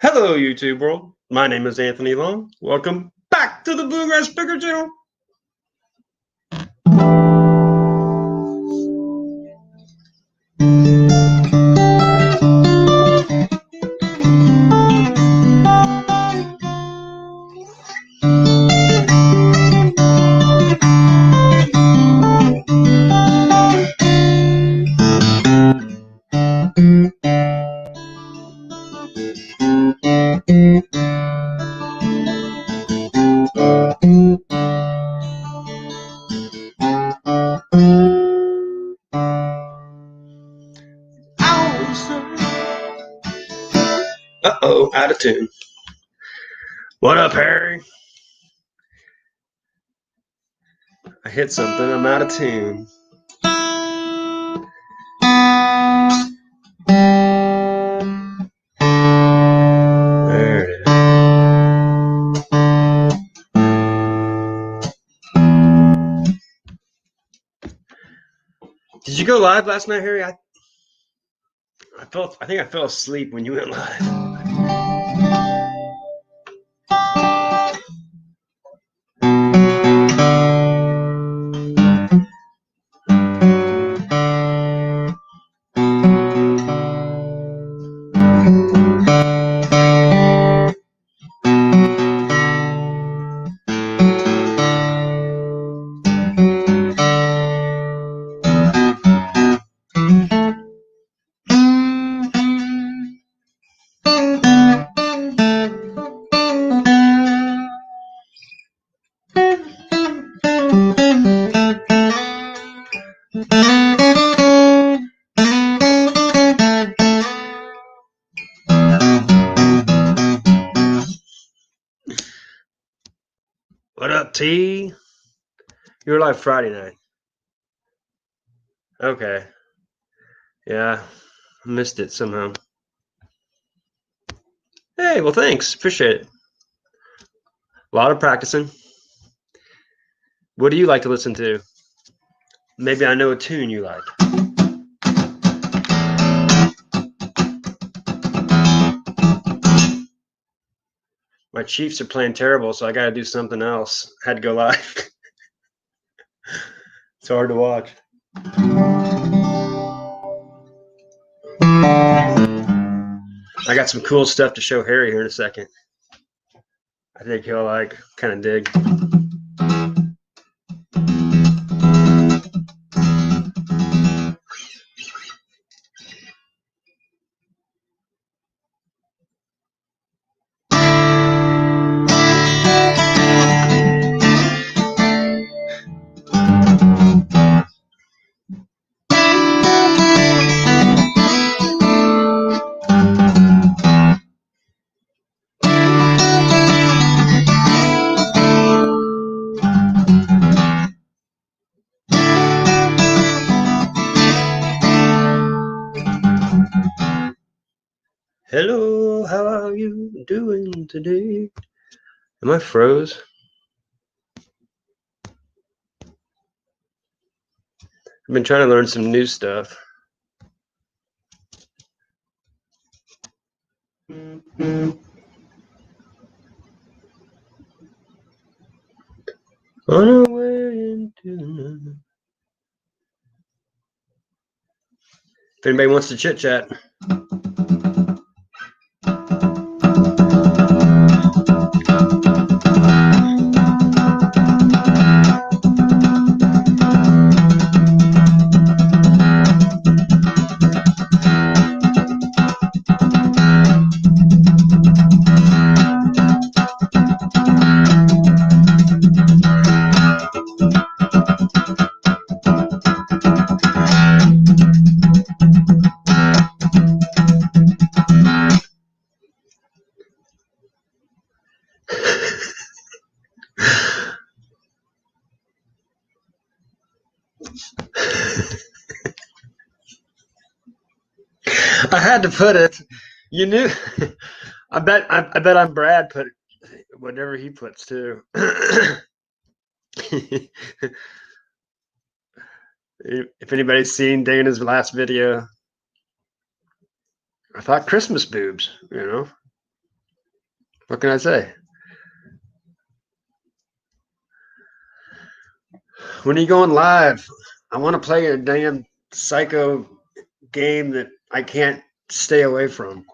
Hello, YouTube world. My name is Anthony Long. Welcome back to the Bluegrass Picker channel. Uh-oh, out of tune. What up, Harry? I hit something. I'm out of tune. There it is. Did you go live last night, Harry? I think I fell asleep when you went live. What up, T? You were live Friday night. Okay. Yeah, I missed it somehow. Hey, well, thanks. Appreciate it. A lot of practicing. What do you like to listen to? Maybe I know a tune you like. My Chiefs are playing terrible, so I got to do something else. Had to go live. It's hard to watch. I got some cool stuff to show Harry here in a second. I think he'll kind of dig. Hello, how are you doing today? Am I froze? I've been trying to learn some new stuff. On our way into the night. If anybody wants to chit chat. I had to put it. You knew. I bet I'm Brad put whatever he puts too. If anybody's seen Dana's last video, I thought Christmas boobs, What can I say? When are you going live? I want to play a damn psycho game that I can't stay away from.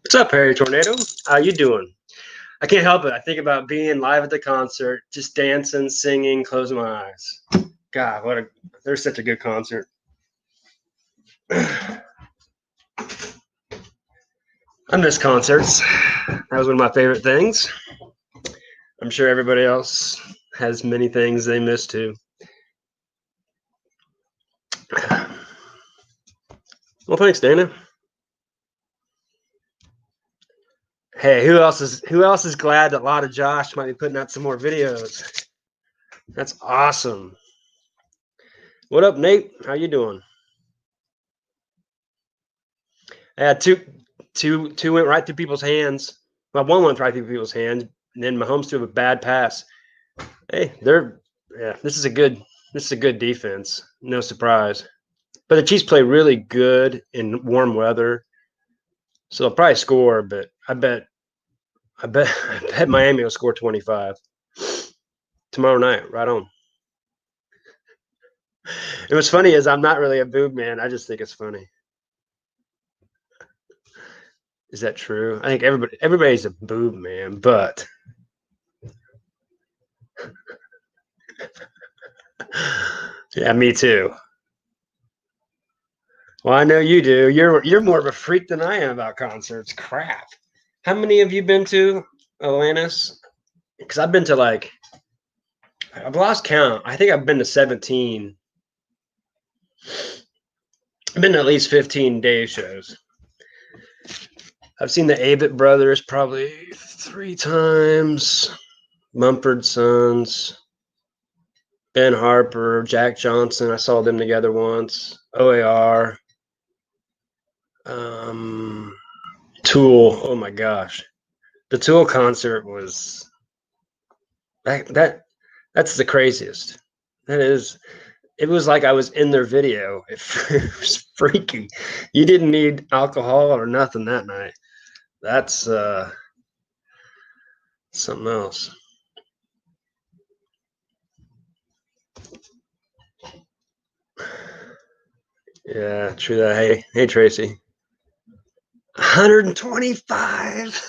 What's up, Harry Tornado? How you doing? I can't help it. I think about being live at the concert, just dancing, singing, closing my eyes. God, there's such a good concert. I miss concerts. That was one of my favorite things. I'm sure everybody else has many things they miss too. Well, thanks, Dana. Hey, who else is glad that Lotta Josh might be putting out some more videos? That's awesome. What up, Nate? How you doing? I had two went right through people's hands. Well, one went right through people's hands, and then Mahomes threw a bad pass. Hey, this is a good defense. No surprise. But the Chiefs play really good in warm weather. So they'll probably score, but I bet Miami will score 25 tomorrow night. Right on. And what's funny is I'm not really a boob man. I just think it's funny. Is that true? I think everybody's a boob man, but yeah, me too. Well, I know you do. You're more of a freak than I am about concerts. Crap. How many have you been to, Atlantis? Because I've been to I've lost count. I think I've been to 17. I've been to at least 15 day shows. I've seen the Avett Brothers probably 3 times. Mumford Sons, Ben Harper, Jack Johnson. I saw them together once. OAR. Tool. Oh my gosh. The Tool concert was That's the craziest. That is. It was like I was in their video. It was freaky. You didn't need alcohol or nothing that night. That's something else. Yeah, true that. Hey, Tracy. 125.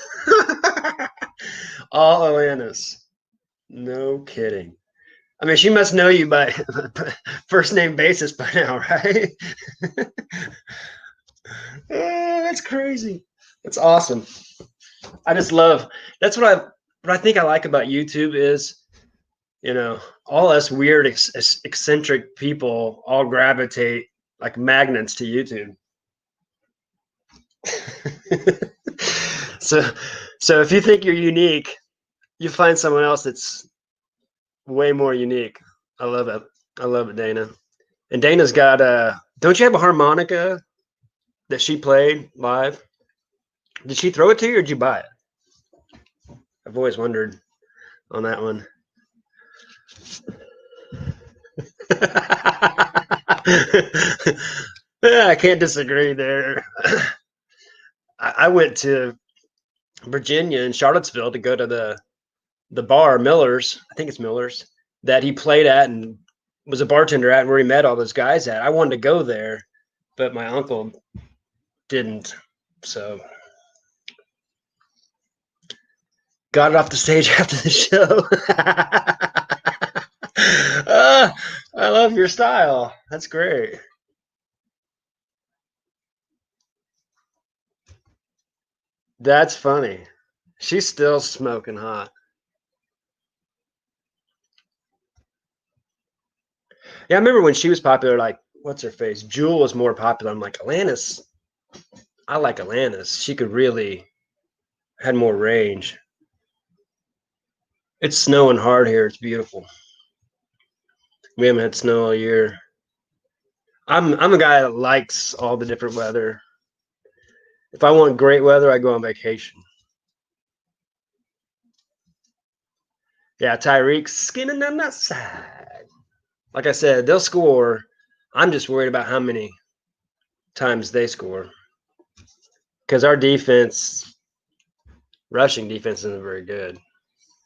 All Atlantis. No kidding. I mean, she must know you by first name basis by now, right? That's crazy. That's awesome. I just love. That's what I think I like about YouTube is, all us weird eccentric people all gravitate like magnets to YouTube. so so if you think you're unique, you find someone else that's way more unique. I love it. I love it, Dana. And Dana's got don't you have a harmonica that she played live? Did she throw it to you or did you buy it? I've always wondered on that one. Yeah, I can't disagree there. I went to Virginia and Charlottesville to go to the bar Miller's. I think it's Miller's that he played at and was a bartender at, and where he met all those guys at. I wanted to go there, but my uncle didn't. So got it off the stage after the show. I love your style. That's great. That's funny. She's still smoking hot. Yeah, I remember when she was popular, like, what's her face? Jewel was more popular. I'm like, Alanis, I like Alanis. She could really had more range. It's snowing hard here. It's beautiful. We haven't had snow all year. I'm a guy that likes all the different weather. If I want great weather, I go on vacation. Yeah, Tyreek's skinning them that side. Like I said, they'll score. I'm just worried about how many times they score. Because our defense, rushing defense, isn't very good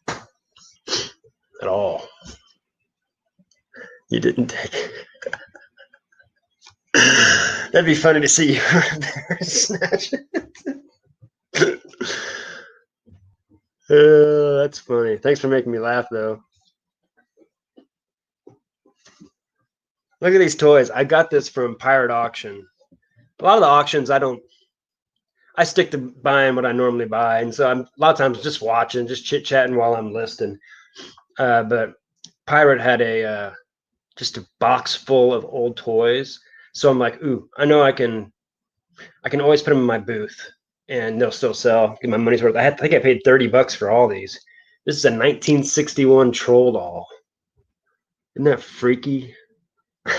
at all. You didn't take it. That'd be funny to see you there snatch it. That's funny. Thanks for making me laugh, though. Look at these toys. I got this from Pirate Auction. A lot of the auctions, I stick to buying what I normally buy, and so I'm a lot of times just watching, just chit chatting while I'm listing. But Pirate had a just a box full of old toys, so I'm like, ooh, I know I can always put them in my booth, and they'll still sell. Get my money's worth. I think I paid $30 for all these. This is a 1961 troll doll. Isn't that freaky? I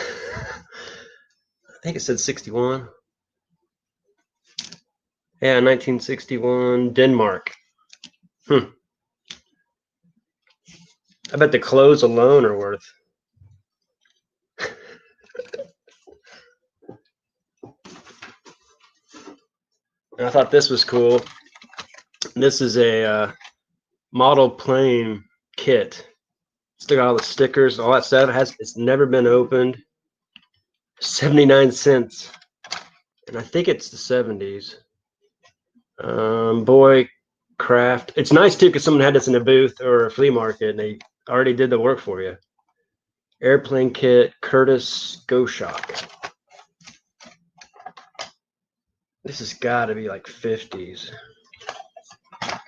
think it said 61. Yeah, 1961 Denmark. I bet the clothes alone are worth. I thought this was cool. This is a model plane kit. Still got all the stickers, all that stuff. It's never been opened. 79 cents. And I think it's the 70s. Boy craft. It's nice too because someone had this in a booth or a flea market and they already did the work for you. Airplane kit, Curtis Go Shock. This has got to be like 50s. I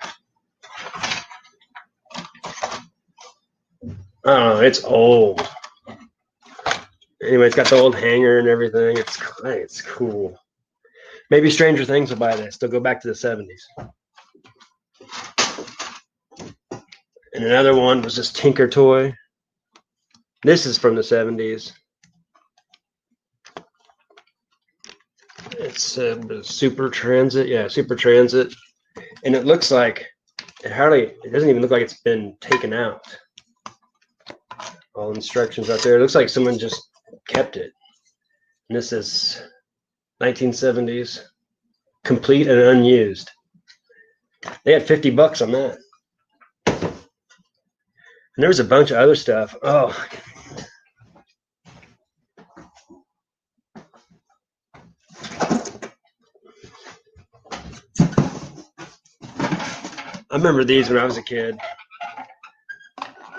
don't know. It's old. Anyway, it's got the old hanger and everything. It's cool. Maybe Stranger Things will buy this. They'll go back to the 70s. And another one was this Tinkertoy. This is from the 70s. It's Super Transit. Yeah, Super Transit. And it looks like it doesn't even look like it's been taken out. All instructions out there. It looks like someone just kept it. And this is 1970s, complete and unused. They had $50 on that. And there was a bunch of other stuff. Oh, I remember these when I was a kid.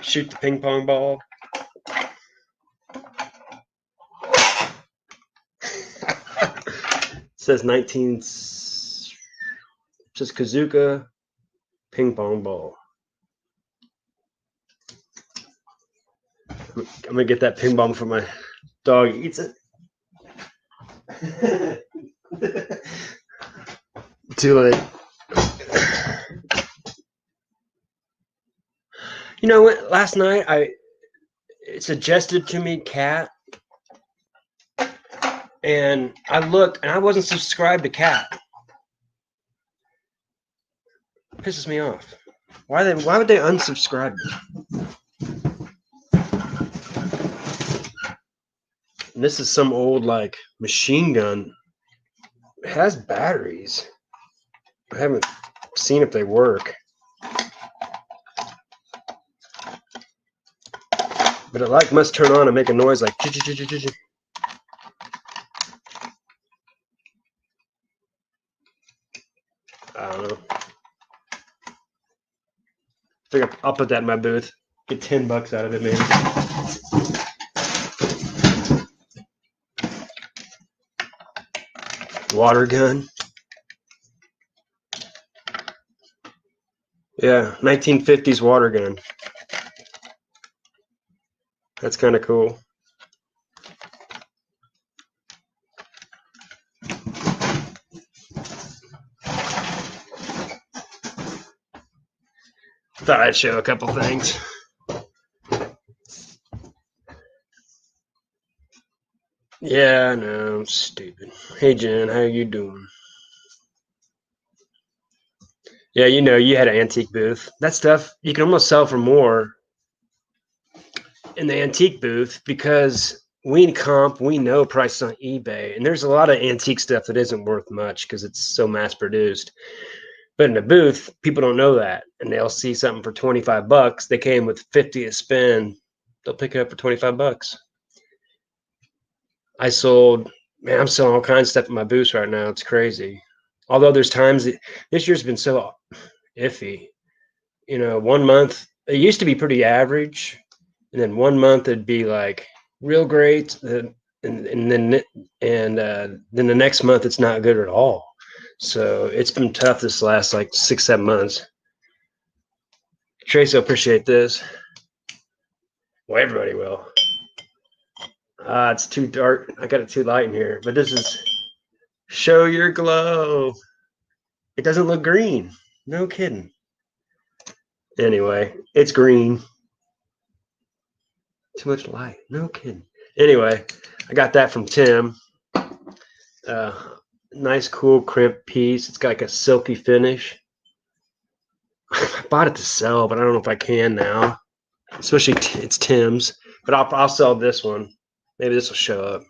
Shoot the ping pong ball. It says 19. It says Kazuka ping pong ball. I'm gonna get that ping pong before my dog eats it. Too late. You know what? Last night it suggested to me Cat, and I looked and I wasn't subscribed to Cat. It pisses me off. Why would they unsubscribe me? And this is some old like machine gun. It has batteries. I haven't seen if they work. But it must turn on and make a noise like. I don't know. I think I'll put that in my booth. Get $10 out of it, maybe. Water gun. Yeah, 1950s water gun. That's kind of cool. Thought I'd show a couple things. Yeah, I know, I'm stupid. Hey, Jen, how you doing? Yeah, you had an antique booth. That stuff you can almost sell for more in the antique booth because we know prices on eBay, and there's a lot of antique stuff that isn't worth much because it's so mass produced. But in the booth, people don't know that, and they'll see something for $25. They came with 50 to spend. They'll pick it up for $25. I'm selling all kinds of stuff in my booth right now. It's crazy. Although there's times this year's been so iffy. 1 month it used to be pretty average, and then 1 month it'd be like real great, and then the next month it's not good at all. So it's been tough this last like 6-7 months. Tracy will appreciate this. Well, everybody will. It's too dark. I got it too light in here. But this is Show Your Glow. It doesn't look green. No kidding. Anyway, it's green. Too much light. No kidding. Anyway, I got that from Tim. Nice, cool crimp piece. It's got like a silky finish. I bought it to sell, but I don't know if I can now. Especially it's Tim's. But I'll sell this one. Maybe this will show up.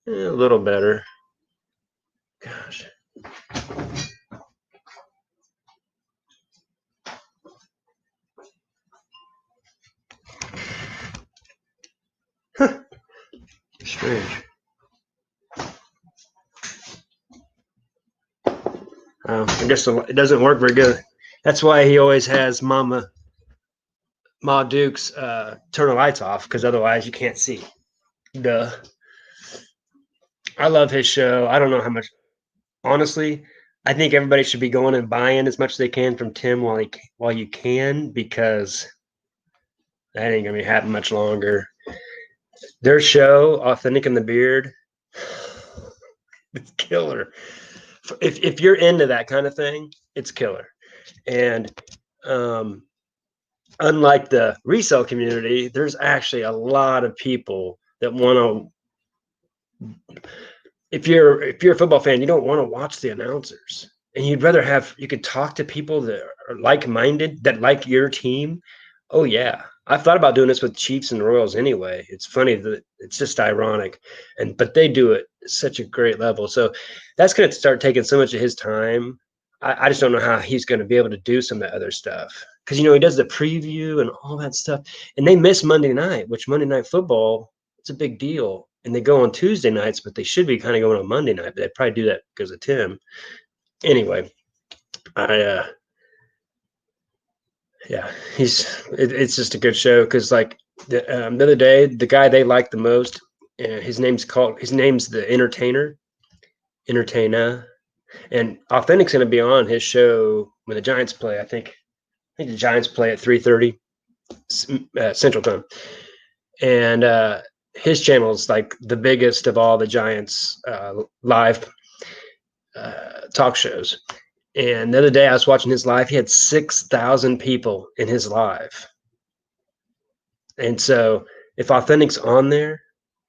A little better. Gosh. Huh. Strange. I guess it doesn't work very good. That's why he always has Ma Duke's turn the lights off, because otherwise you can't see. Duh. I love his show. I don't know how much. Honestly, I think everybody should be going and buying as much as they can from Tim while you can, because that ain't gonna be happening much longer. Their show, Authentic in the Beard, it's killer. If you're into that kind of thing, it's killer. And unlike the resale community, there's actually a lot of people that want to. If you're a football fan, you don't want to watch the announcers, and you'd rather you could talk to people that are like-minded, that like your team. Oh yeah, I've thought about doing this with Chiefs and Royals anyway. It's funny that it's just ironic, but they do it at such a great level. So that's going to start taking so much of his time. I just don't know how he's going to be able to do some of that other stuff because he does the preview and all that stuff, and they miss Monday night, which Monday Night Football, it's a big deal, and they go on Tuesday nights, but they should be kind of going on Monday night. But they probably do that because of Tim. Anyway, I yeah, it's just a good show because like the other day, the guy they like the most, his name's the entertainer, and Authentic's going to be on his show when the Giants play. I think the Giants play at 3:30 Central Time, and his channel is like the biggest of all the Giants live talk shows. And the other day I was watching his live. He had 6,000 people in his live. And so if Authentic's on there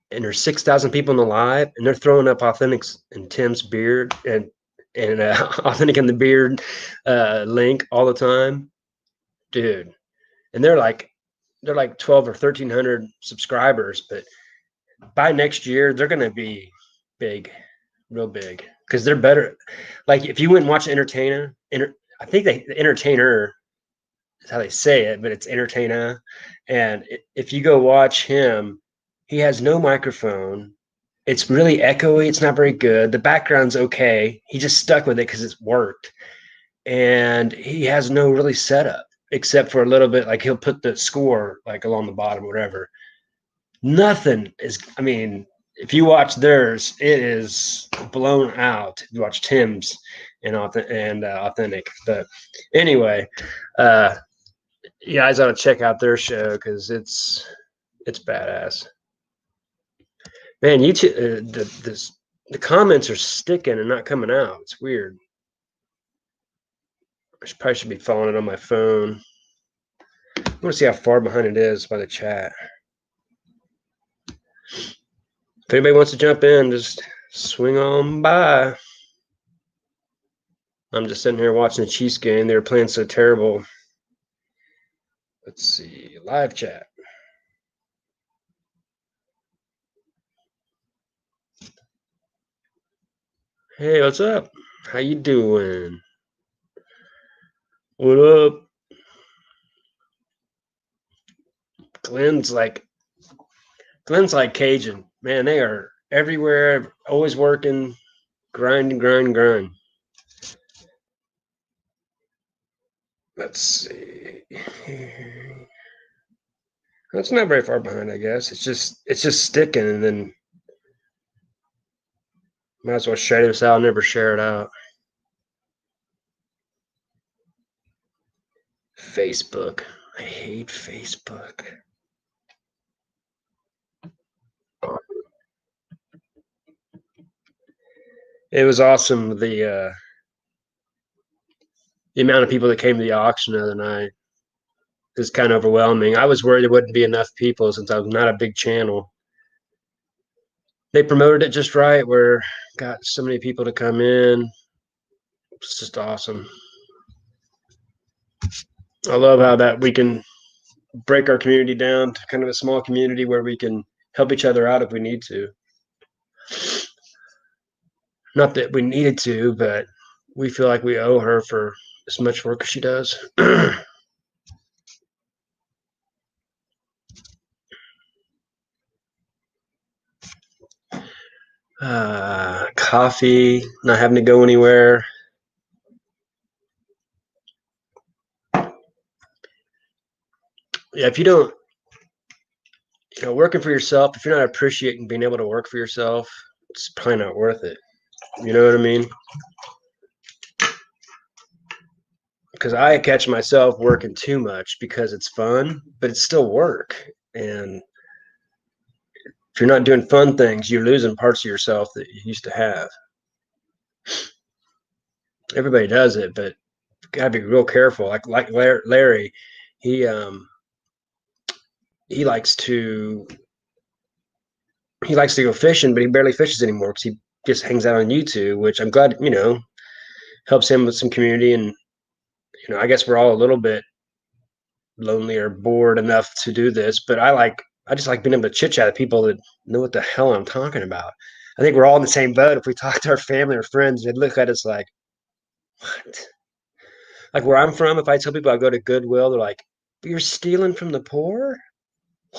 and there's 6,000 people in the live and they're throwing up Authentic's and Tim's beard and Authentic and the beard link all the time, dude. And they're like 12 or 1,300 subscribers, but by next year they're going to be big, real big, because they're better. Like if you went and watch I think the entertainer is how they say it, but it's entertainer. And if you go watch him, he has no microphone. It's really echoey. It's not very good. The background's okay. He just stuck with it because it's worked. And he has no really setup except for a little bit. Like he'll put the score like along the bottom, whatever. Nothing is, I mean, if you watch theirs, it is blown out. You watch Tim's and Authentic. But anyway, you guys ought to check out their show because it's badass. Man, YouTube, the comments are sticking and not coming out. It's weird. Probably should be following it on my phone. I want to see how far behind it is by the chat. If anybody wants to jump in, just swing on by. I'm just sitting here watching the Chiefs game. They were playing so terrible. Let's see, live chat. Hey, what's up? How you doing? What up? Glenn's like Cajun. Man, they are everywhere, always working, grind. Let's see. That's not very far behind, I guess. It's just sticking, and then might as well share this out, never share it out. Facebook. I hate Facebook. It was awesome. The amount of people that came to the auction the other night is kind of overwhelming. I was worried there wouldn't be enough people since I was not a big channel. They promoted it just right, where got so many people to come in. It's just awesome. I love how that we can break our community down to kind of a small community where we can help each other out if we need to. Not that we needed to, but we feel like we owe her for as much work as she does. Coffee, not having to go anywhere. Yeah, if you don't, working for yourself, if you're not appreciating being able to work for yourself, it's probably not worth it. You know what I mean? Because I catch myself working too much because it's fun, but it's still work. And if you're not doing fun things, you're losing parts of yourself that you used to have. Everybody does it, but you gotta be real careful. Like Larry, he he likes to go fishing, but he barely fishes anymore because he just hangs out on YouTube, which I'm glad helps him with some community. And I guess we're all a little bit lonely or bored enough to do this, but I just like being able to chit chat with people that know what the hell I'm talking about. I think we're all in the same boat. If we talk to our family or friends, they'd look at us like, what? Like where I'm from, if I tell people I go to Goodwill, they're like, you're stealing from the poor?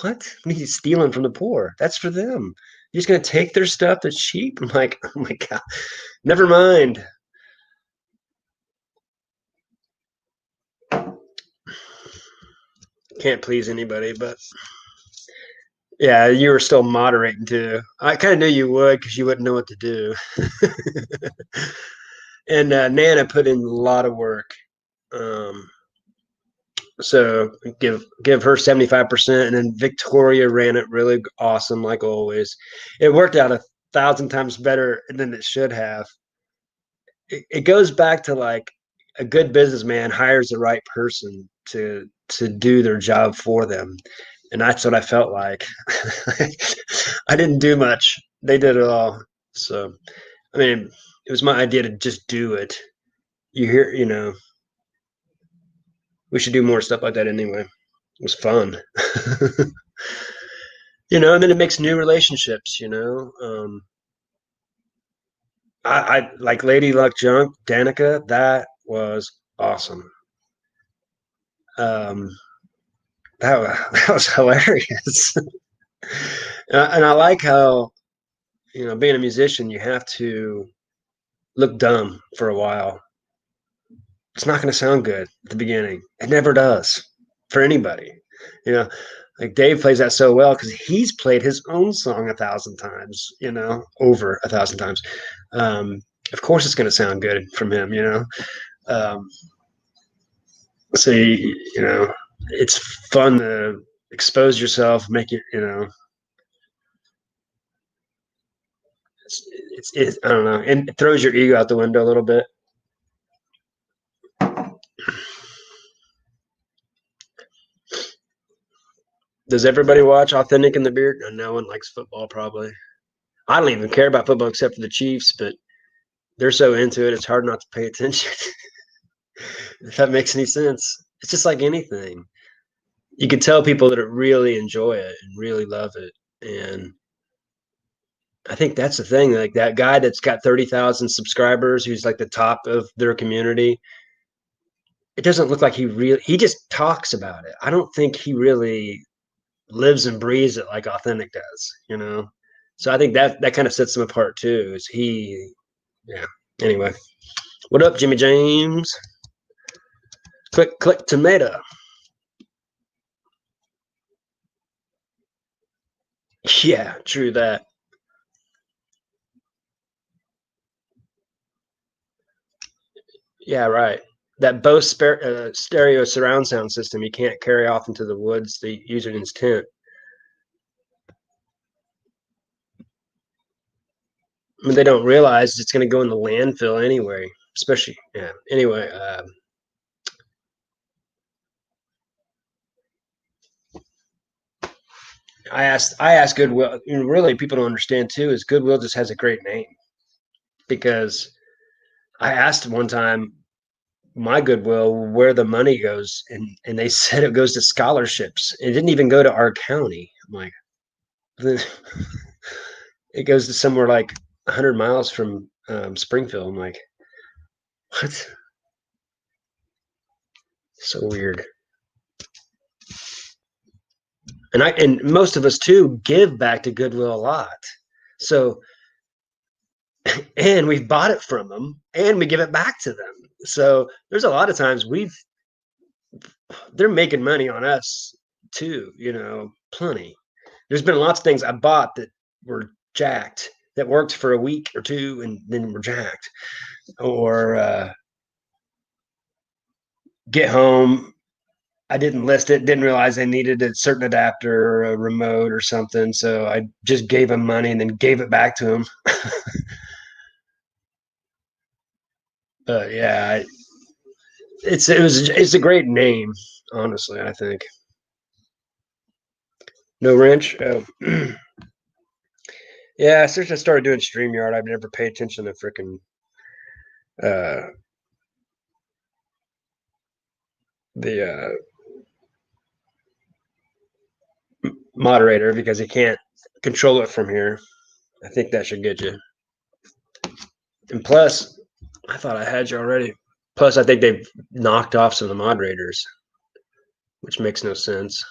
What? What are you stealing from the poor? That's for them. You're just gonna take their stuff that's cheap? I'm like, oh my God. Never mind. Can't please anybody, but yeah, you were still moderating too. I kind of knew you would because you wouldn't know what to do. And Nana put in a lot of work. Um, so give her 75%, and then Victoria ran it really awesome, like always. It worked out 1,000 times better than it should have. It goes back to like a good businessman hires the right person to do their job for them, and that's what I felt like. I didn't do much; they did it all. So, I mean, it was my idea to just do it. We should do more stuff like that anyway. It was fun. And then it makes new relationships. I like Lady Luck Junk, Danica. That was awesome. Um, that was hilarious. And I like how being a musician, you have to look dumb for a while. It's not going to sound good at the beginning. It never does for anybody. You know, like Dave plays that so well because he's played his own song 1,000 times. Over 1,000 times. Um, of course, it's going to sound good from him. Um, so it's fun to expose yourself, make it. I don't know, and it throws your ego out the window a little bit. Does everybody watch Authentic in the Beard? No one likes football, probably. I don't even care about football except for the Chiefs, but they're so into it, it's hard not to pay attention. If that makes any sense. It's just like anything. You can tell people that really enjoy it and really love it. And I think that's the thing. Like that guy that's got 30,000 subscribers, who's like the top of their community, it doesn't look like he just talks about it. I don't think he really lives and breathes it like Authentic does. So I think that kind of sets him apart too. Is yeah. Anyway, what up, Jimmy James? Click tomato. Yeah, true that. Yeah, right. That Bose stereo surround sound system you can't carry off into the woods. They use it in his tent. I mean, they don't realize it's going to go in the landfill anyway. Especially, yeah. Anyway, I asked Goodwill. Really, people don't understand too. Is Goodwill just has a great name because I asked one time my Goodwill where the money goes, and they said it goes to scholarships. It didn't even go to our county. I'm like, it goes to somewhere like 100 miles from Springfield. I'm like, what? So weird. And most of us too give back to Goodwill a lot. So and we've bought it from them and we give it back to them. So there's a lot of times they're making money on us too, plenty. There's been lots of things I bought that were jacked that worked for a week or two and then were jacked. Or get home, I didn't list it, didn't realize they needed a certain adapter or a remote or something. So I just gave them money and then gave it back to them. But yeah, it's a great name, honestly, I think. No wrench. Oh. Yeah, since I started doing StreamYard, I've never paid attention to freaking uh the moderator because you can't control it from here. I think that should get you. And plus, I thought I had you already. Plus, I think they've knocked off some of the moderators, which makes no sense.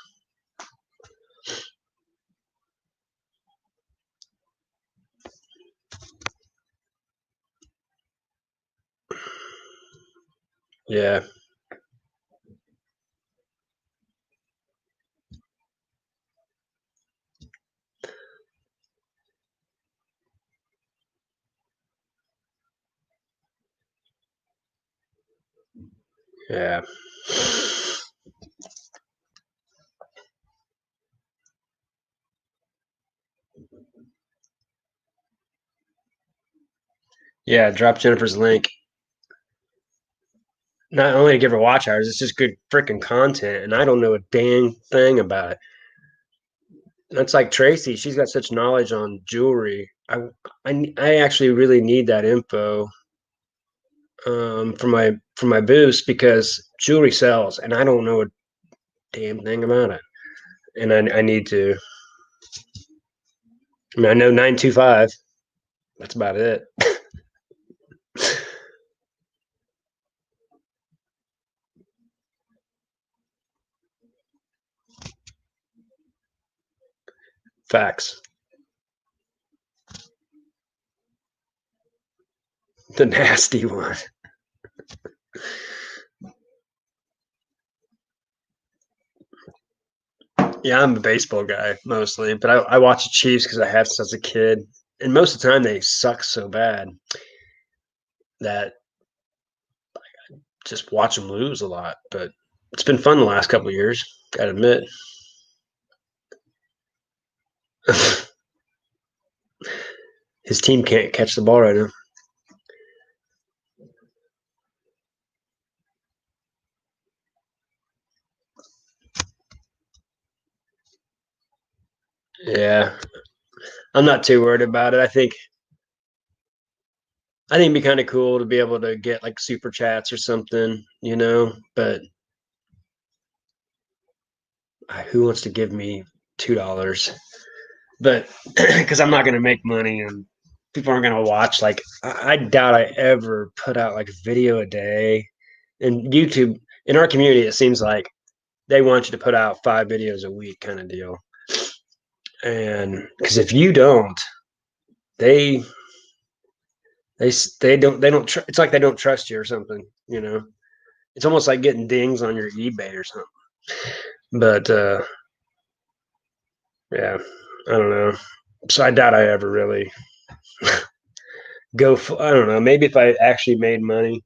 Yeah. Yeah. Yeah, drop Jennifer's link. Not only to give her watch hours, it's just good freaking content, and I don't know a dang thing about it. That's like Tracy. She's got such knowledge on jewelry. I actually really need that info for my boost because jewelry sells, and I don't know a damn thing about it, and I need to. I mean, I know 925. That's about it. Facts. The nasty one. Yeah, I'm a baseball guy mostly, but I watch the Chiefs because I have since a kid, and most of the time they suck so bad that just watch them lose a lot. But it's been fun the last couple of years. Gotta admit. His team can't catch the ball right now. Yeah, I'm not too worried about it. I think it'd be kind of cool to be able to get like super chats or something, you know. But who wants to give me $2? But because I'm not going to make money and people aren't going to watch. Like I doubt I ever put out like a video a day. And YouTube in our community, it seems like they want you to put out 5 videos a week, kind of deal. And because if you don't, they they don't. It's like they don't trust you or something. You know, it's almost like getting dings on your eBay or something. But yeah, I don't know. So I doubt I ever really go. I don't know. Maybe if I actually made money,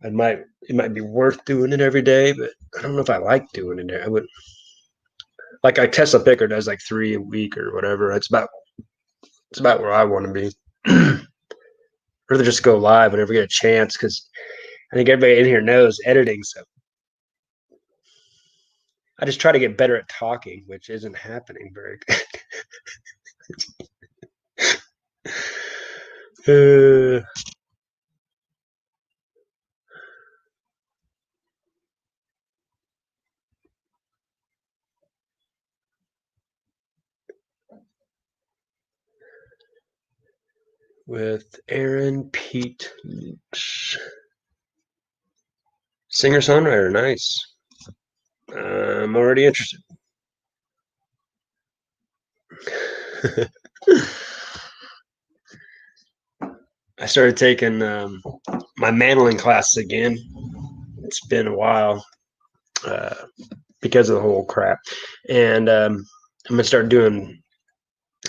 I might. It might be worth doing it every day. But I don't know if I like doing it. I would like a Tesla Picker does like 3 a week or whatever. It's about where I want to be. Rather just go live whenever I get a chance because I think everybody in here knows editing. So I just try to get better at talking, which isn't happening very good. With Aaron Pete, singer songwriter, nice. I'm already interested. I started taking my mandolin classes again. It's been a while uh, because of the whole crap, and I'm gonna start doing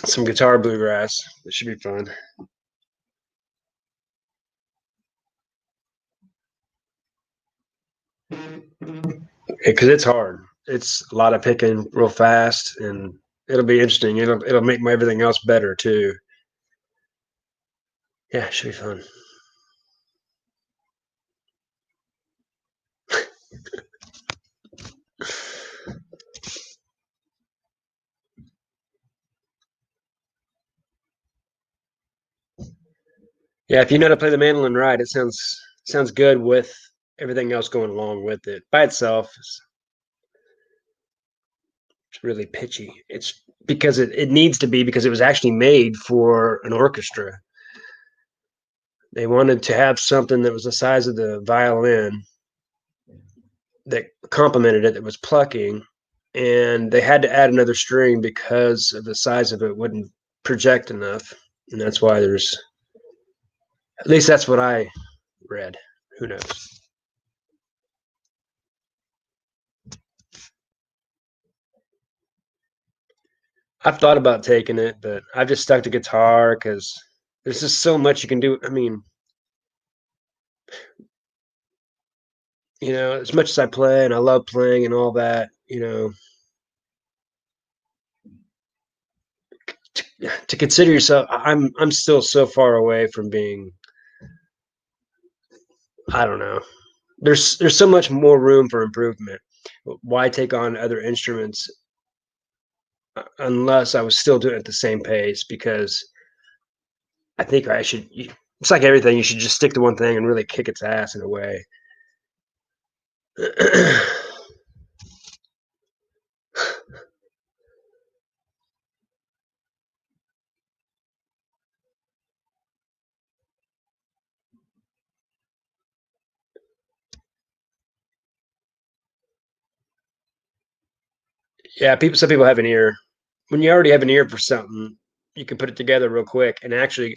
some guitar bluegrass. It should be fun. Because it's hard. It's a lot of picking real fast, and it'll be interesting. It'll make everything else better too. Yeah, it should be fun. Yeah, if you know how to play the mandolin right, it sounds good with everything else going along with it. By itself, It's really pitchy. It's because it needs to be, because it was actually made for an orchestra. They wanted to have something that was the size of the violin that complemented it, that was plucking, and they had to add another string because of the size of it wouldn't project enough. And that's why there's, at least that's what I read. Who knows? I've thought about taking it, but I've just stuck to guitar because there's just so much you can do. I mean, as much as I play and I love playing and all that, to consider yourself, I'm still so far away from being, I don't know. There's so much more room for improvement. Why take on other instruments unless I was still doing it at the same pace? Because I think I should. It's like everything. You should just stick to one thing and really kick its ass in a way. Yeah, some people have an ear. When you already have an ear for something, you can put it together real quick. And actually,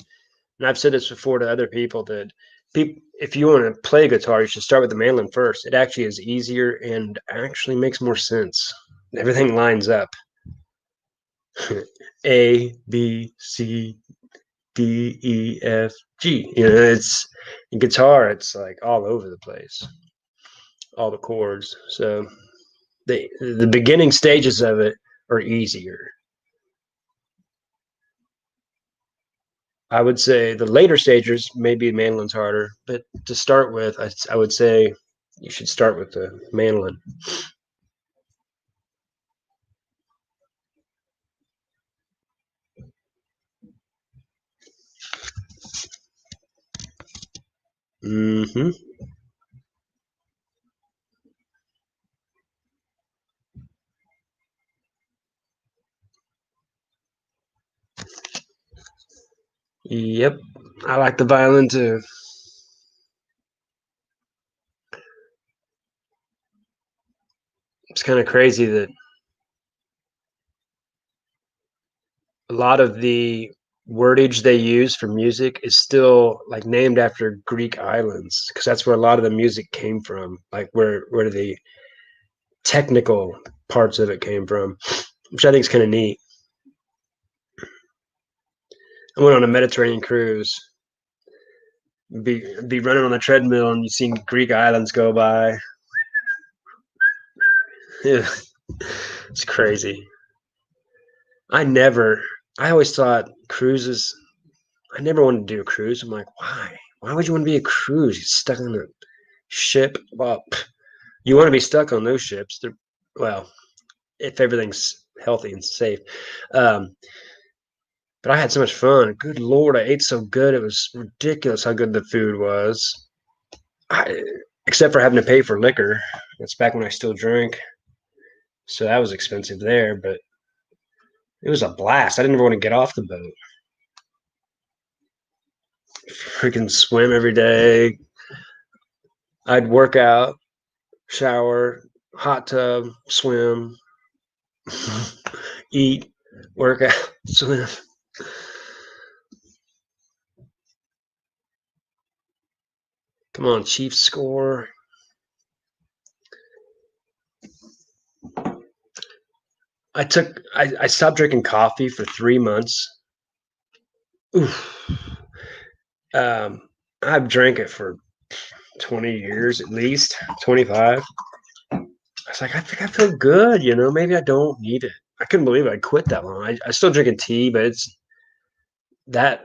and I've said this before to other people, that if you want to play guitar, you should start with the mandolin first. It actually is easier and actually makes more sense. Everything lines up. A, B, C, D, E, F, G. It's in guitar, it's like all over the place, all the chords. So the beginning stages of it are easier. I would say the later stages, maybe mandolin's harder, but to start with, I would say you should start with the mandolin. Mm-hmm. Yep. I like the violin too. It's kind of crazy that a lot of the wordage they use for music is still like named after Greek islands, because that's where a lot of the music came from, like where the technical parts of it came from, which I think is kind of neat. I went on a Mediterranean cruise, be running on the treadmill, and you see Greek islands go by. Yeah, it's crazy. I never, I always thought cruises, I never wanted to do a cruise. I'm like, why? Why would you want to be a cruise? You're stuck on a ship. Well, you want to be stuck on those ships. Well, if everything's healthy and safe. Um, but I had so much fun. Good Lord, I ate so good. It was ridiculous how good the food was. I, except for having to pay for liquor. That's back when I still drank. So that was expensive there, but it was a blast. I didn't ever want to get off the boat. Freaking swim every day. I'd work out, shower, hot tub, swim, eat, work out, swim. Come on, Chiefs score. I stopped drinking coffee for 3 months. Oof. I've drank it for 20 years at least, 25. I was like, I think I feel good, maybe I don't need it. I couldn't believe I quit that long. I still drinking tea, but it's that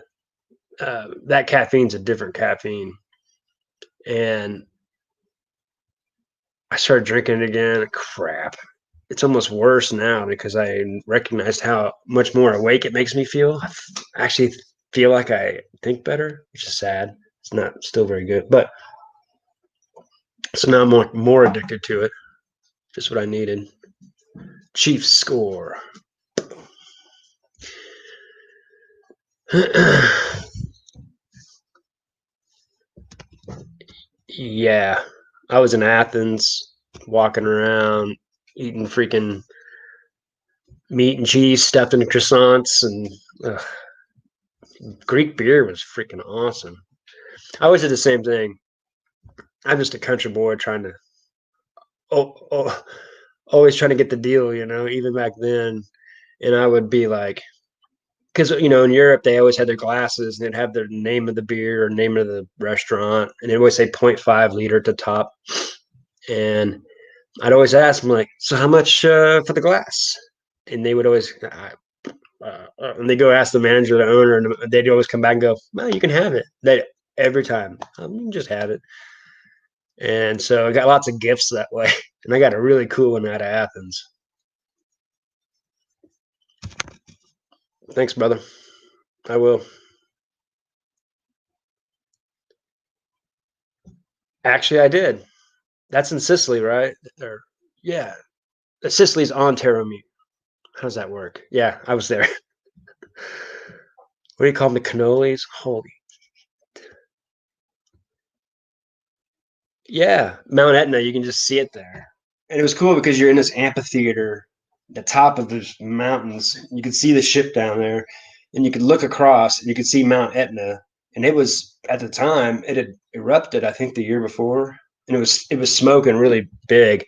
that caffeine's a different caffeine. And I started drinking it again. Crap. It's almost worse now because I recognized how much more awake it makes me feel. I actually feel like I think better, which is sad. It's not still very good, but so now I'm more addicted to it. Just what I needed. Chiefs score. Yeah, I was in Athens, walking around, eating freaking meat and cheese stuffed in croissants, and Greek beer was freaking awesome. I always did the same thing. I'm just a country boy trying to, oh, oh, always trying to get the deal, even back then. And I would be like, because in Europe they always had their glasses and they'd have their name of the beer or name of the restaurant, and they'd always say 0.5 liter at the top. And I'd always ask them like, so how much for the glass? And they would always, and they go ask the manager, the owner, and they'd always come back and go, well, you can have it. They every time, you can just have it. And so I got lots of gifts that way, and I got a really cool one out of Athens. Thanks, brother. I will. Actually, I did. That's in Sicily, right? Or yeah, Sicily's on Terramute. How does that work? Yeah, I was there. What do you call them? The cannolis? Holy. Yeah, Mount Etna. You can just see it there, and it was cool because you're in this amphitheater, the top of the mountains. You could see the ship down there, and you could look across, and you could see Mount Etna. And it was at the time it had erupted, I think, the year before, and it was smoking really big.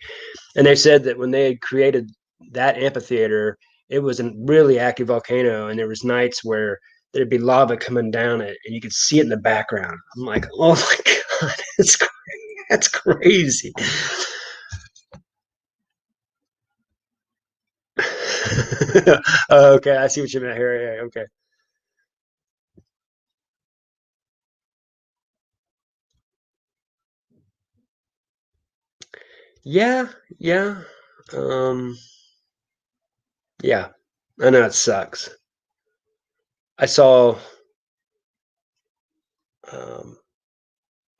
And they said that when they had created that amphitheater, it was a really active volcano, and there was nights where there'd be lava coming down it, and you could see it in the background. I'm like, oh my god, that's crazy. Okay, I see what you meant here. Yeah, okay. Yeah, yeah, um, yeah. I know it sucks. I saw um,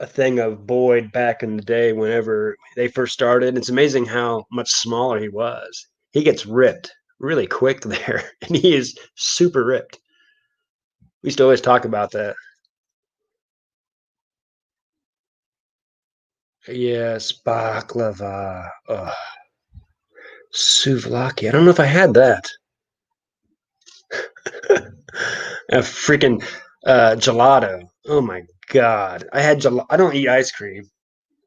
a thing of Boyd back in the day whenever they first started. It's amazing how much smaller he was. He gets ripped really quick there, and he is super ripped. We used to always talk about that. Yes, baklava. Oh, souvlaki. I don't know if I had that. A freaking gelato. Oh my god. I had gelato. I don't eat ice cream,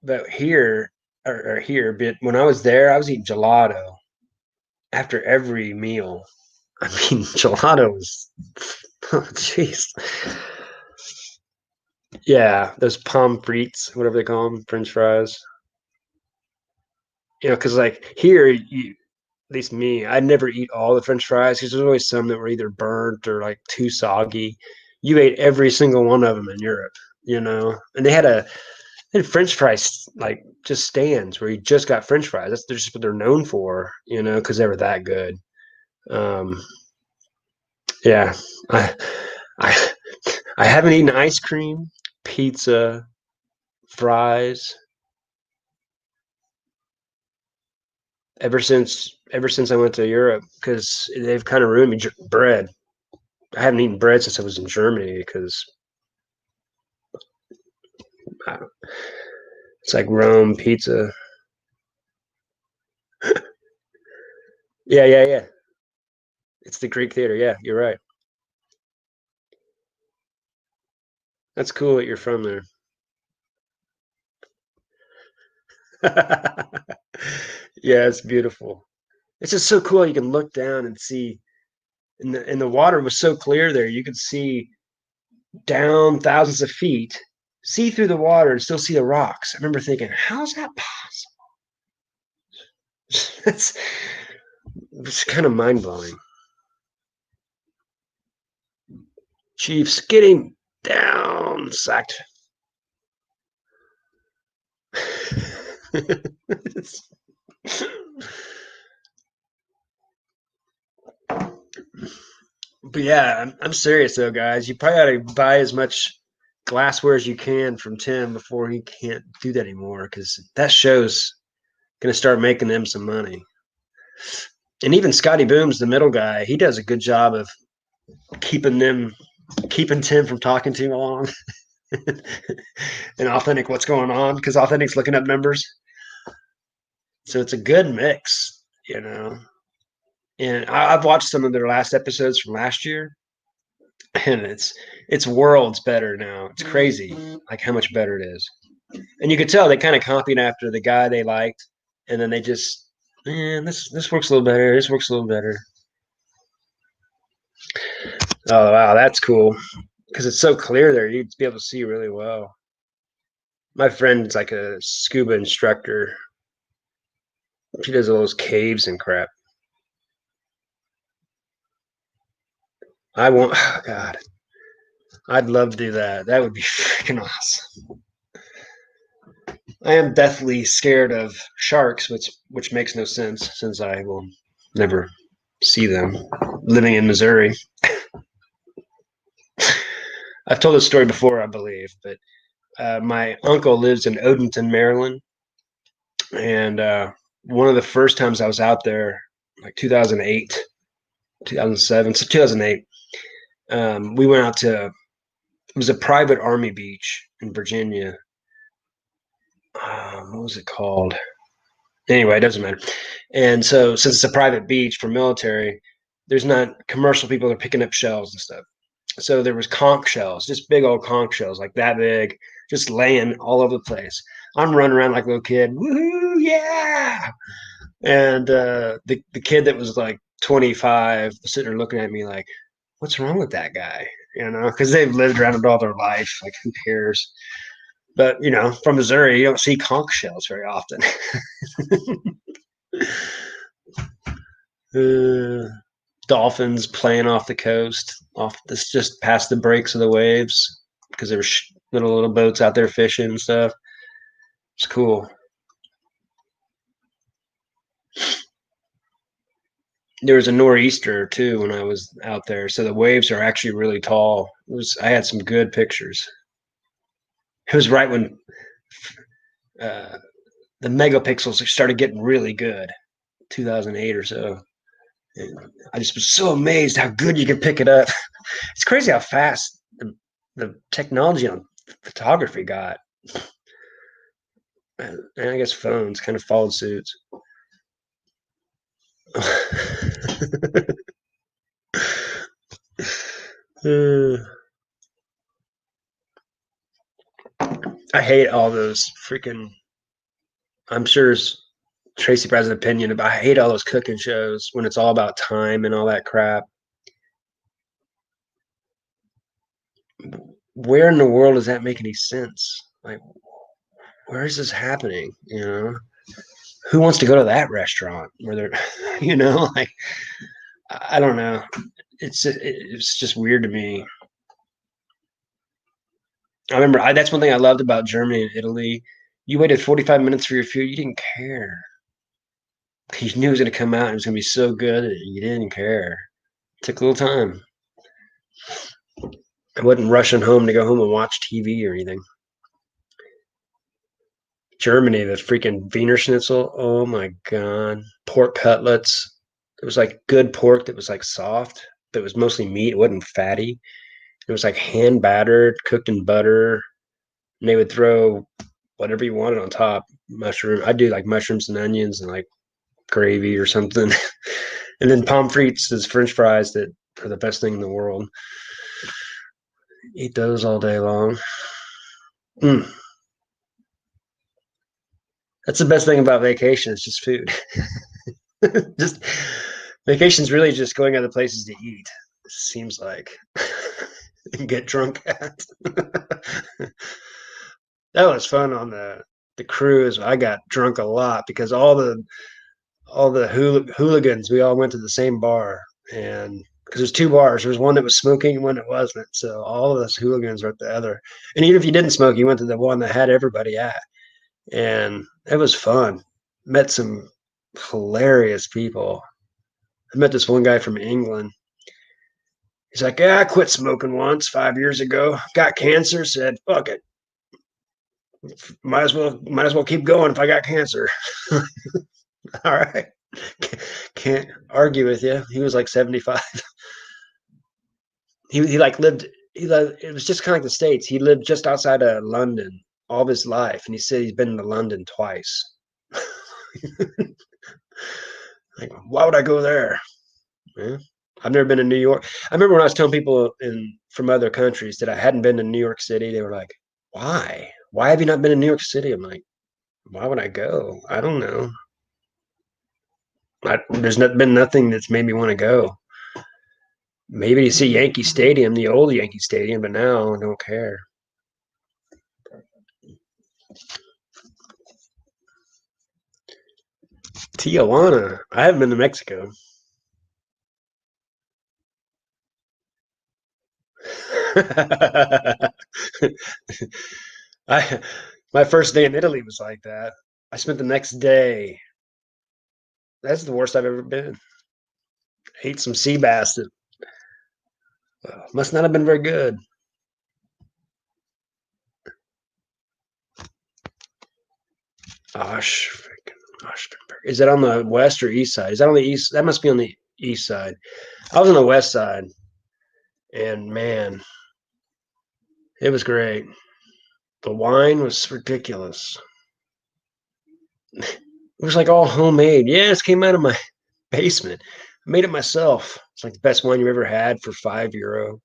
but here or here, but when I was there, I was eating gelato after every meal. I mean, gelato was, oh, jeez. Yeah, those pommes frites, whatever they call them, French fries. Because like here, at least me, I'd never eat all the French fries because there's always some that were either burnt or like too soggy. You ate every single one of them in Europe, and they had French fries like just stands where you just got French fries. That's just what they're known for, because they were that good. Um, yeah, I, I, I haven't eaten ice cream, pizza, fries ever since I went to Europe because they've kind of ruined me. Bread. I haven't eaten bread since I was in Germany because it's like Rome pizza. Yeah, yeah, yeah. It's the Greek theater. Yeah, you're right. That's cool that you're from there. Yeah, it's beautiful. It's just so cool. You can look down and see, and the water was so clear there. You could see down thousands of feet, see through the water, and still see the rocks. I remember thinking, how's that possible? That's it's kind of mind blowing. Chiefs getting down, sacked. But yeah, I'm serious though, guys. You probably got to buy as much glassware as you can from Tim before he can't do that anymore because that show's gonna start making them some money. And even Scotty Booms, the middle guy, he does a good job of keeping Tim from talking too long and Authentic what's going on because Authentic's looking up numbers. So it's a good mix, you know. And I've watched some of their last episodes from last year, and it's worlds better now. It's crazy, like how much better it is. And you could tell they kind of copied after the guy they liked, and then they just, man, this works a little better. This works a little better. Oh wow, that's cool because it's so clear there. You'd be able to see really well. My friend's like a scuba instructor. She does all those caves and crap. I won't. Oh, God, I'd love to do that. That would be freaking awesome. I am deathly scared of sharks, which makes no sense since I will never see them living in Missouri. I've told this story before, I believe, but my uncle lives in Odenton, Maryland, and one of the first times I was out there, like 2008, 2007, so 2008, we went out to, it was a private army beach in Virginia. What was it called? Anyway, it doesn't matter. And so, since it's a private beach for military, there's not commercial people that are picking up shells and stuff. So there was conch shells, just big old conch shells, like that big, just laying all over the place. I'm running around like a little kid, woohoo, yeah! And the kid that was like 25 was sitting there looking at me like, what's wrong with that guy? You know, because they've lived around it all their life. Like, who cares? But you know, from Missouri, you don't see conch shells very often. Dolphins playing off the coast, off this just past the breaks of the waves because there were little boats out there fishing and stuff. It's cool. There was a nor'easter too when I was out there, so the waves are actually really tall. I had some good pictures. It was right when uh, the megapixels started getting really good, 2008 or so. And I just was so amazed how good you can pick it up. It's crazy how fast the technology on photography got. And I guess phones kind of followed suit. I hate all those freaking. I'm sure Tracy has an opinion, but I hate all those cooking shows when it's all about time and all that crap. Where in the world does that make any sense? Like, where is this happening? You know, who wants to go to that restaurant where they're, you know, like, I don't know. It's just weird to me. I remember that's one thing I loved about Germany and Italy. You waited 45 minutes for your food. You didn't care. You knew it was going to come out and it was going to be so good that you didn't care. It took a little time. I wasn't rushing home to go home and watch TV or anything. Germany, the freaking Wiener Schnitzel. Oh my God. Pork cutlets. It was like good pork that was like soft, but it was mostly meat. It wasn't fatty. It was like hand battered, cooked in butter. And they would throw whatever you wanted on top. Mushroom. I do like mushrooms and onions and like gravy or something. And then pommes frites is French fries that are the best thing in the world. Eat those all day long. Mm. That's the best thing about vacation. It's just food. Just vacation's really just going other places to eat. It seems like and get drunk at. That was fun on the cruise. I got drunk a lot because all the hooligans, we all went to the same bar, and because there's two bars, there was one that was smoking and one that wasn't. So all of us hooligans were at the other. And even if you didn't smoke, you went to the one that had everybody at, and it was fun. Met some hilarious people. I met this one guy from England. He's like, yeah, I quit smoking once 5 years ago. Got cancer. Said, fuck it. Might as well keep going if I got cancer. All right. Can't argue with you. He was like 75. He like lived. It was just kind of like the States. He lived just outside of London all of his life, and he said he's been to London twice. Like, why would I go there? Yeah. I've never been to New York. I remember when I was telling people from other countries that I hadn't been to New York City, they were like, "Why? Why have you not been to New York City?" I'm like, "Why would I go? I don't know. There's not been nothing that's made me want to go. Maybe to see Yankee Stadium, the old Yankee Stadium, but now I don't care." Tijuana. I haven't been to Mexico. I my first day in Italy was like that. I spent the next day. That's the worst I've ever been. Ate some sea bass that must not have been very good. Osh, Oshtenberg. Is that on the west or east side? Is that on the east? That must be on the east side. I was on the west side, and man, it was great. The wine was ridiculous. It was like all homemade. Yes, came out of my basement. I made it myself. It's like the best wine you've ever had for €5.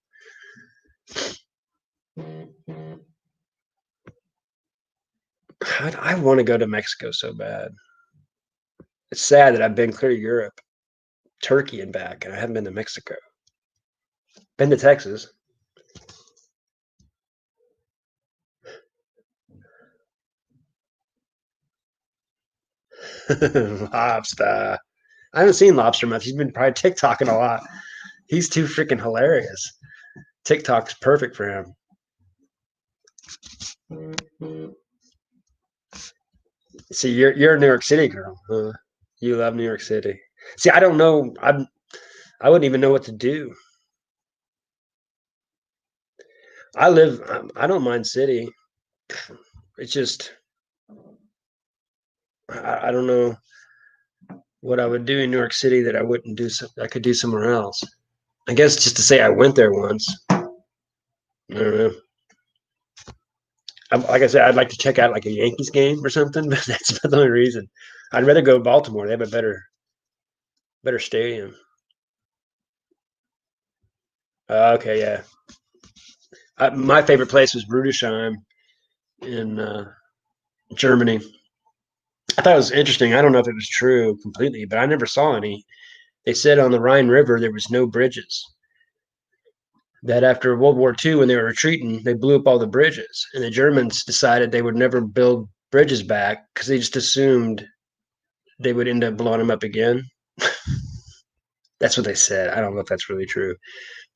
I want to go to Mexico so bad. It's sad that I've been clear to Europe, Turkey, and back, and I haven't been to Mexico. Been to Texas. Lobster. I haven't seen Lobster much. He's been probably TikToking a lot. He's too freaking hilarious. TikTok's perfect for him. See, you're a New York City girl. Huh? You love New York City. See, I don't know. I wouldn't even know what to do. I live. I don't mind city. It's just I don't know what I would do in New York City that I wouldn't do. I could do somewhere else. I guess just to say I went there once. I don't know. Like I said, I'd like to check out like a Yankees game or something, but that's not the only reason. I'd rather go to Baltimore. They have a better stadium. Okay, yeah. My favorite place was Rudesheim in Germany. I thought it was interesting. I don't know if it was true completely, but I never saw any. They said on the Rhine River there was no bridges. That after World War II, when they were retreating, they blew up all the bridges, and the Germans decided they would never build bridges back because they just assumed they would end up blowing them up again. That's what they said. I don't know if that's really true,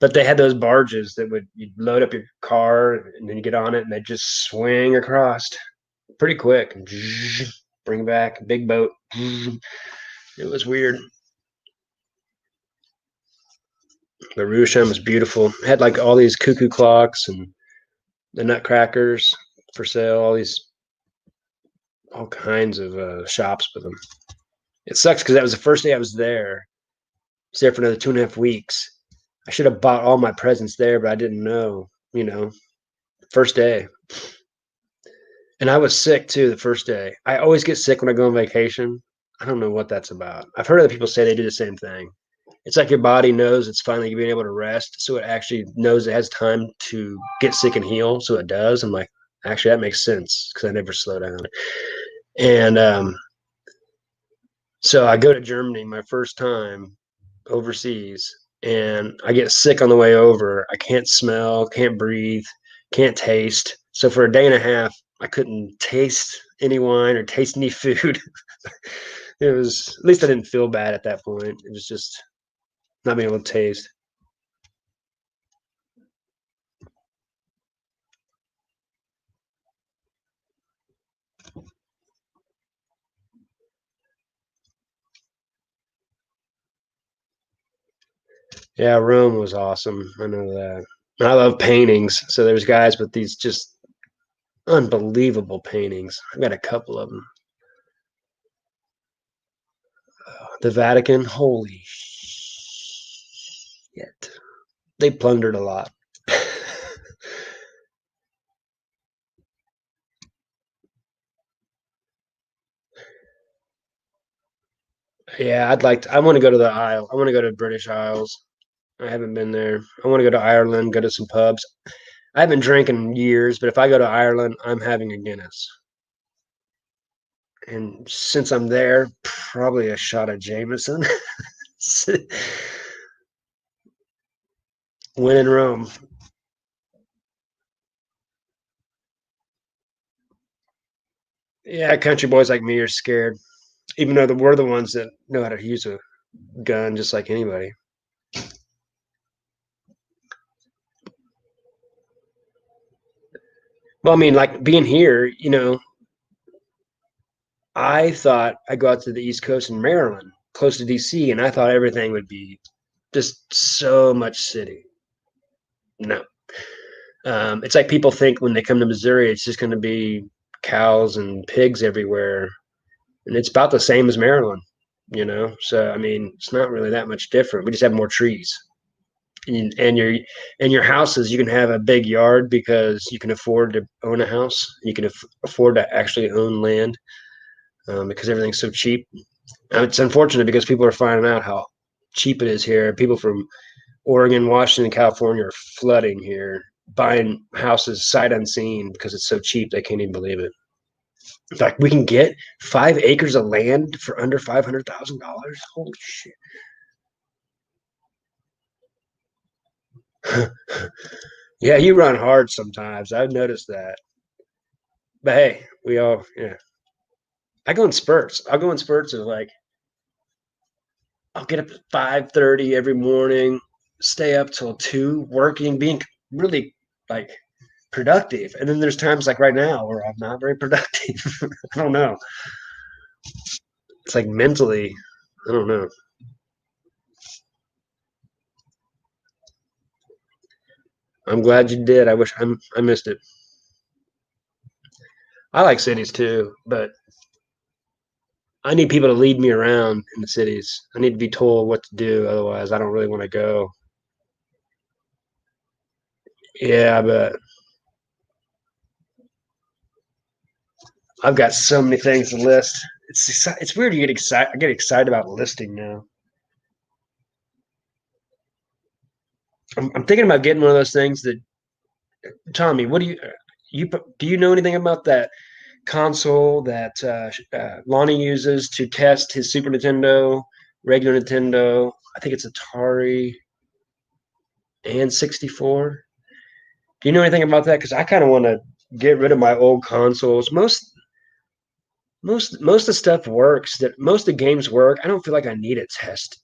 but they had those barges that would you'd load up your car and then you get on it and they just swing across pretty quick. Bring back big boat. It was weird. The Rudolph was beautiful. It had like all these cuckoo clocks and the nutcrackers for sale. All kinds of shops with them. It sucks because that was the first day I was there. I was there for another 2.5 weeks. I should have bought all my presents there, but I didn't know. First day. And I was sick too the first day. I always get sick when I go on vacation. I don't know what that's about. I've heard other people say they do the same thing. It's like your body knows it's finally being able to rest, so it actually knows it has time to get sick and heal, so it does. I'm like, actually, that makes sense because I never slow down. And so I go to Germany my first time overseas, and I get sick on the way over. I can't smell, can't breathe, can't taste. So for a day and a half, I couldn't taste any wine or taste any food. It was at least I didn't feel bad at that point. It was just not being able to taste. Yeah, Rome was awesome. I know that. I love paintings. So there's guys with these just unbelievable paintings. I've got a couple of them. The Vatican, holy shit. They plundered a lot. Yeah, I want to go to the Isle. I want to go to British Isles. I haven't been there. I want to go to Ireland, go to some pubs. I haven't drank in years, but if I go to Ireland, I'm having a Guinness. And since I'm there, probably a shot of Jameson. When in Rome. Yeah, country boys like me are scared, even though we're the ones that know how to use a gun just like anybody. Well, I mean, like being here, I thought I'd go out to the East Coast in Maryland, close to DC, and I thought everything would be just so much city. No. It's like people think when they come to Missouri, it's just going to be cows and pigs everywhere. And it's about the same as Maryland. So, I mean, it's not really that much different. We just have more trees. And your houses, you can have a big yard because you can afford to own a house. You can afford to actually own land because everything's so cheap. It's unfortunate because people are finding out how cheap it is here. People from Oregon, Washington, California are flooding here, buying houses sight unseen because it's so cheap they can't even believe it. Like we can get 5 acres of land for under $500,000. Holy shit! Yeah, you run hard sometimes. I've noticed that. But hey, we all yeah. I go in spurts. I'll go in spurts of like I'll get up at 5:30 every morning, stay up till 2, working, being really like productive. And then there's times like right now where I'm not very productive. I don't know. It's like mentally, I don't know. I'm glad you did. I missed it. I like cities too, but I need people to lead me around in the cities. I need to be told what to do. Otherwise, I don't really want to go. Yeah, but I've got so many things to list. It's weird. You get excited. I get excited about listing now. I'm thinking about getting one of those things that Tommy. What do you know anything about that console that Lonnie uses to test his Super Nintendo, regular Nintendo? I think it's Atari and 64. Do you know anything about that? Because I kind of want to get rid of my old consoles. Most of the stuff works. That most of the games work. I don't feel like I need to test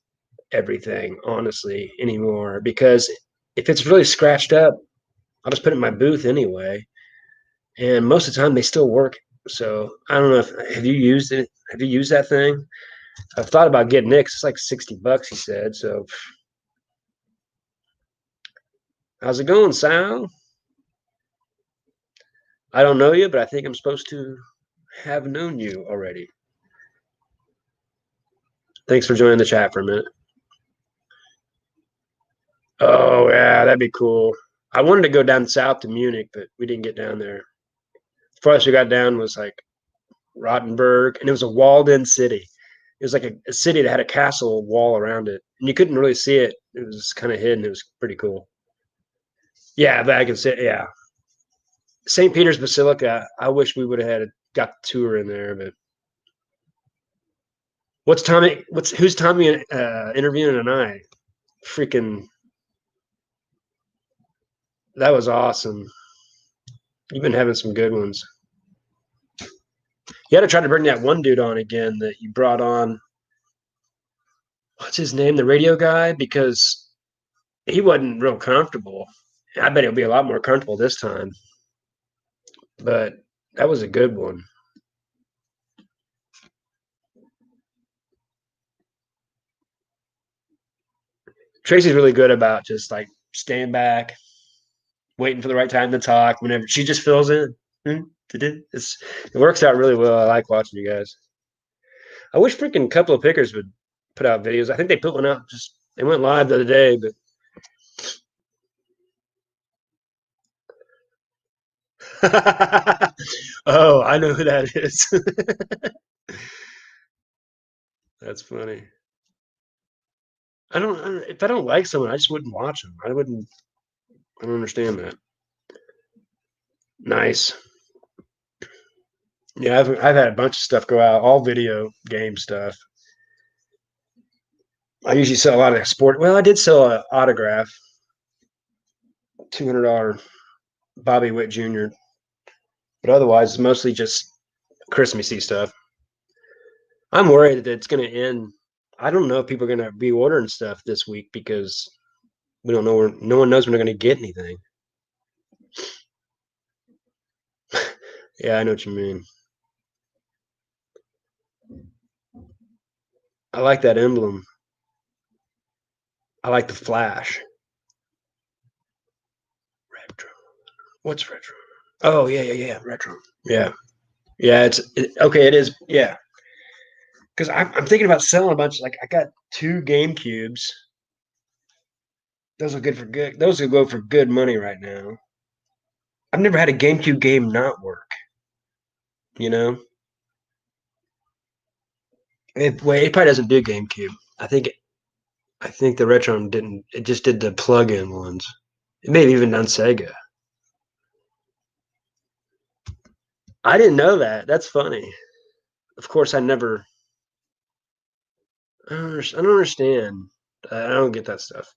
everything honestly anymore because if it's really scratched up, I'll just put it in my booth anyway. And most of the time they still work. So I don't know if have you used it? Have you used that thing? I've thought about getting it. 'Cause it's like $60, he said. So how's it going, Sal? I don't know you, but I think I'm supposed to have known you already. Thanks for joining the chat for a minute. Oh yeah, that'd be cool. I wanted to go down south to Munich, but we didn't get down there. The farthest we got down was like Rottenburg, and it was a walled-in city. It was like a city that had a castle wall around it, and you couldn't really see it. It was kind of hidden. It was pretty cool. Yeah, but I can say, yeah, St. Peter's Basilica. I wish we would have had got the tour in there, but what's Tommy? Who's Tommy interviewing tonight? Freaking, that was awesome. You've been having some good ones. You had to try to bring that one dude on again that you brought on. What's his name? The radio guy, because he wasn't real comfortable. I bet he'll be a lot more comfortable this time. But that was a good one. Tracy's really good about just like staying back, waiting for the right time to talk. Whenever she just fills in, it works out really well. I like watching you guys. I wish freaking couple of pickers would put out videos. I think they put one out. Just they went live the other day, but oh, I know who that is. That's funny. If I don't like someone, I just wouldn't watch them. I don't understand that. Nice. Yeah, I've had a bunch of stuff go out, all video game stuff. I usually sell a lot of sport. Well, I did sell an autograph, $200 Bobby Witt Jr. But otherwise, it's mostly just Christmassy stuff. I'm worried that it's going to end. I don't know if people are going to be ordering stuff this week because we don't know where. No one knows when they're going to get anything. Yeah, I know what you mean. I like that emblem. I like the flash. Retro. What's retro? Oh yeah. Retro. Yeah, yeah. Okay. It is. Yeah, because I'm thinking about selling a bunch. Like I got two Game Cubes. Those are good for good. Those will go for good money right now. I've never had a GameCube game not work. You know, it probably doesn't do GameCube. I think the Retron didn't. It just did the plug-in ones. It may have even done Sega. I didn't know that. That's funny. Of course, I never. I don't understand. I don't get that stuff.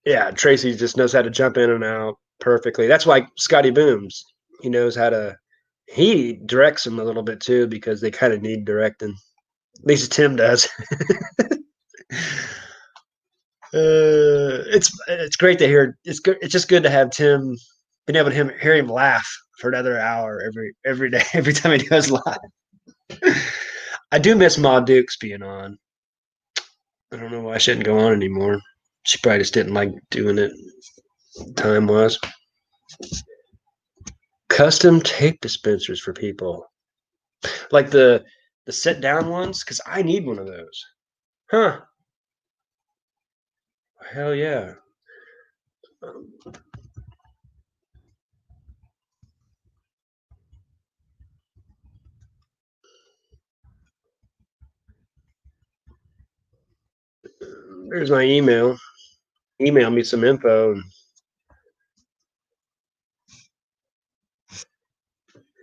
Yeah, Tracy just knows how to jump in and out perfectly. That's why Scotty Booms. He knows how to. He directs them a little bit too because they kind of need directing. At least Tim does. It's great to hear. It's good. It's just good to have Tim, been able to hear him laugh for another hour every day, every time he goes live. I do miss Ma Dukes being on. I don't know why she didn't go on anymore. She probably just didn't like doing it. Time was custom tape dispensers for people, like the sit down ones, because I need one of those. Huh? Hell yeah. There's my email. Email me some info.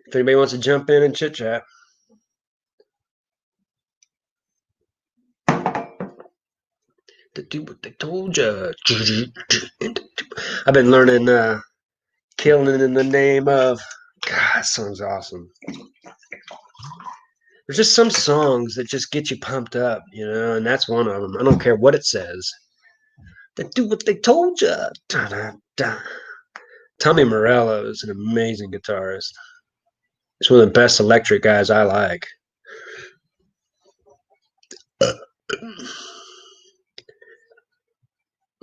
If anybody wants to jump in and chit chat. To do what they told you. I've been learning Killing in the Name of. God, that song's awesome. There's just some songs that just get you pumped up, and that's one of them. I don't care what it says. They do what they told you. Da, da, da. Tommy Morello is an amazing guitarist. He's one of the best electric guys I like.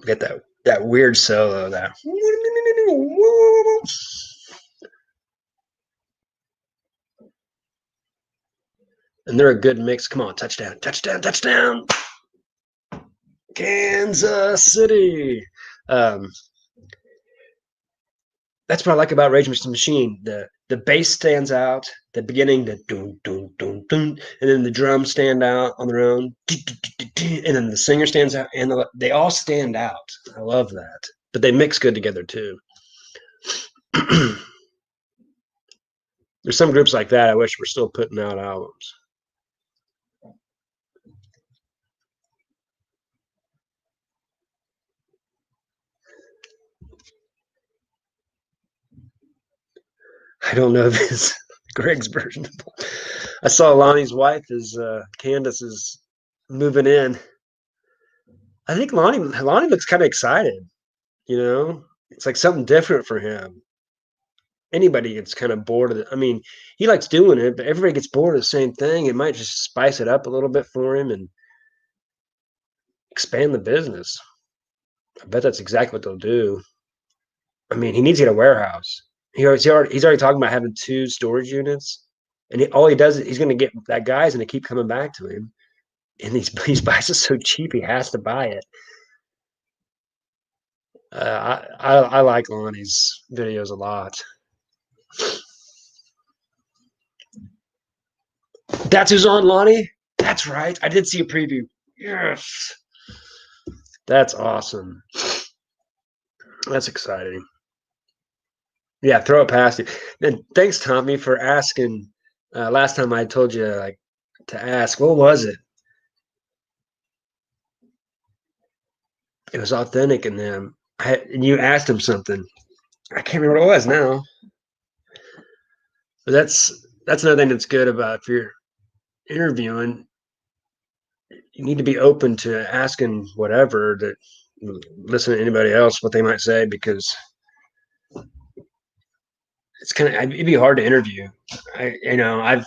Get that weird solo, that. And they're a good mix. Come on, touchdown, touchdown, touchdown. Kansas City. Um, that's what I like about Rage Against the Machine. The bass stands out. The beginning, the dun dun dun dun, and then the drums stand out on their own, and then the singer stands out, and they all stand out. I love that. But they mix good together too. There's some groups like that. I wish we're still putting out albums. I don't know if it's Greg's version. I saw Lonnie's wife is Candace is moving in. I think Lonnie looks kind of excited. It's like something different for him. Anybody gets kind of bored of it. I mean, he likes doing it, but everybody gets bored of the same thing. It might just spice it up a little bit for him and expand the business. I bet that's exactly what they'll do. I mean, he needs to get a warehouse. He's already talking about having two storage units. And all he does is he's going to get that guy's going to keep coming back to him, and he buys it so cheap he has to buy it. I like Lonnie's videos a lot. That's who's on, Lonnie. That's right. I did see a preview. Yes, that's awesome. That's exciting. Yeah, throw it past you. And thanks, Tommy, for asking. Last time I told you like to ask, what was it? It was authentic in them. And you asked him something. I can't remember what it was now. But that's another thing that's good about if you're interviewing, you need to be open to asking whatever that listen to anybody else what they might say, because it's kind of it'd be hard to interview. I've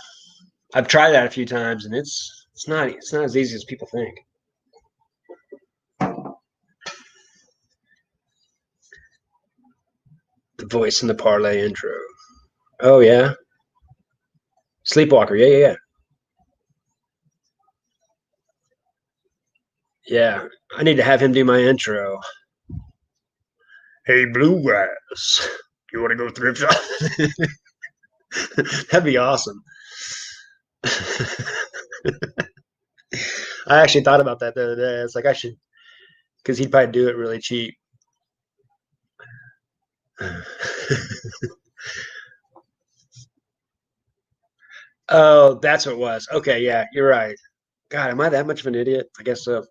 tried that a few times, and it's not as easy as people think. The voice in the parlay intro. Oh yeah, Sleepwalker. Yeah. Yeah, I need to have him do my intro. Hey, Bluegrass, you want to go thrift shop? That'd be awesome. I actually thought about that the other day. It's like I should, because he'd probably do it really cheap. Oh, that's what it was. Okay, yeah, you're right. God, am I that much of an idiot? I guess so.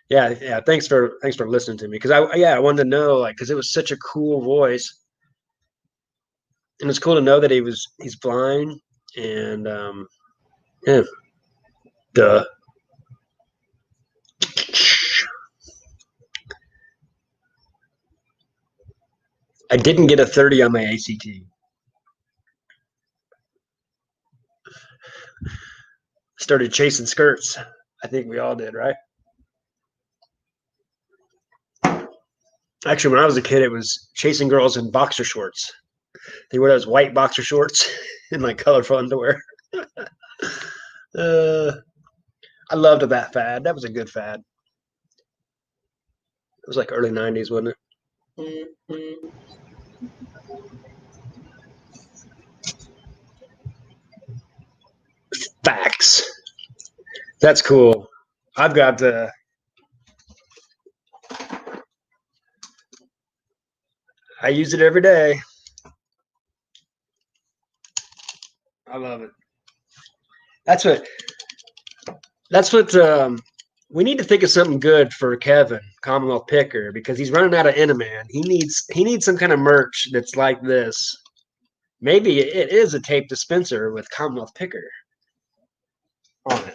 Yeah. Thanks for listening to me, because I wanted to know, like, because it was such a cool voice, and it's cool to know that he's blind, and yeah, duh. I didn't get a 30 on my ACT. Started chasing skirts. I think we all did, right? Actually, when I was a kid, it was chasing girls in boxer shorts. They wear those white boxer shorts in like colorful underwear. uh, I loved that fad. That was a good fad. It was like early 90's, wasn't it? Facts. That's cool. I've got I use it every day. I love it. That's what that's what we need to think of something good for Kevin, Commonwealth Picker, because he's running out of Enaman. He needs some kind of merch that's like this. Maybe it is a tape dispenser with Commonwealth Picker on it.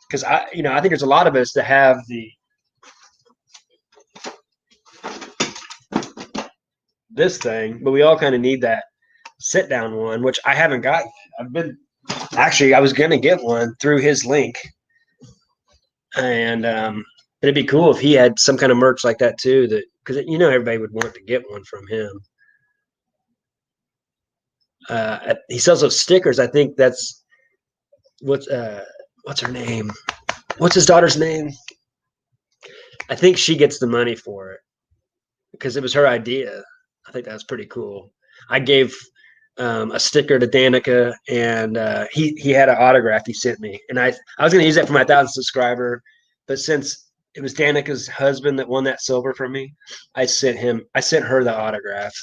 Because I think there's a lot of us that have this thing, but we all kind of need that sit down one, which I haven't got yet. I was gonna get one through his link, and it'd be cool if he had some kind of merch like that too. That because everybody would want to get one from him. He sells those stickers. I think that's what's her name? What's his daughter's name? I think she gets the money for it because it was her idea. I think that's pretty cool. I gave a sticker to Danica, and he had an autograph he sent me, and I was going to use that for my 1,000th subscriber, but since it was Danica's husband that won that silver from me, I sent her the autograph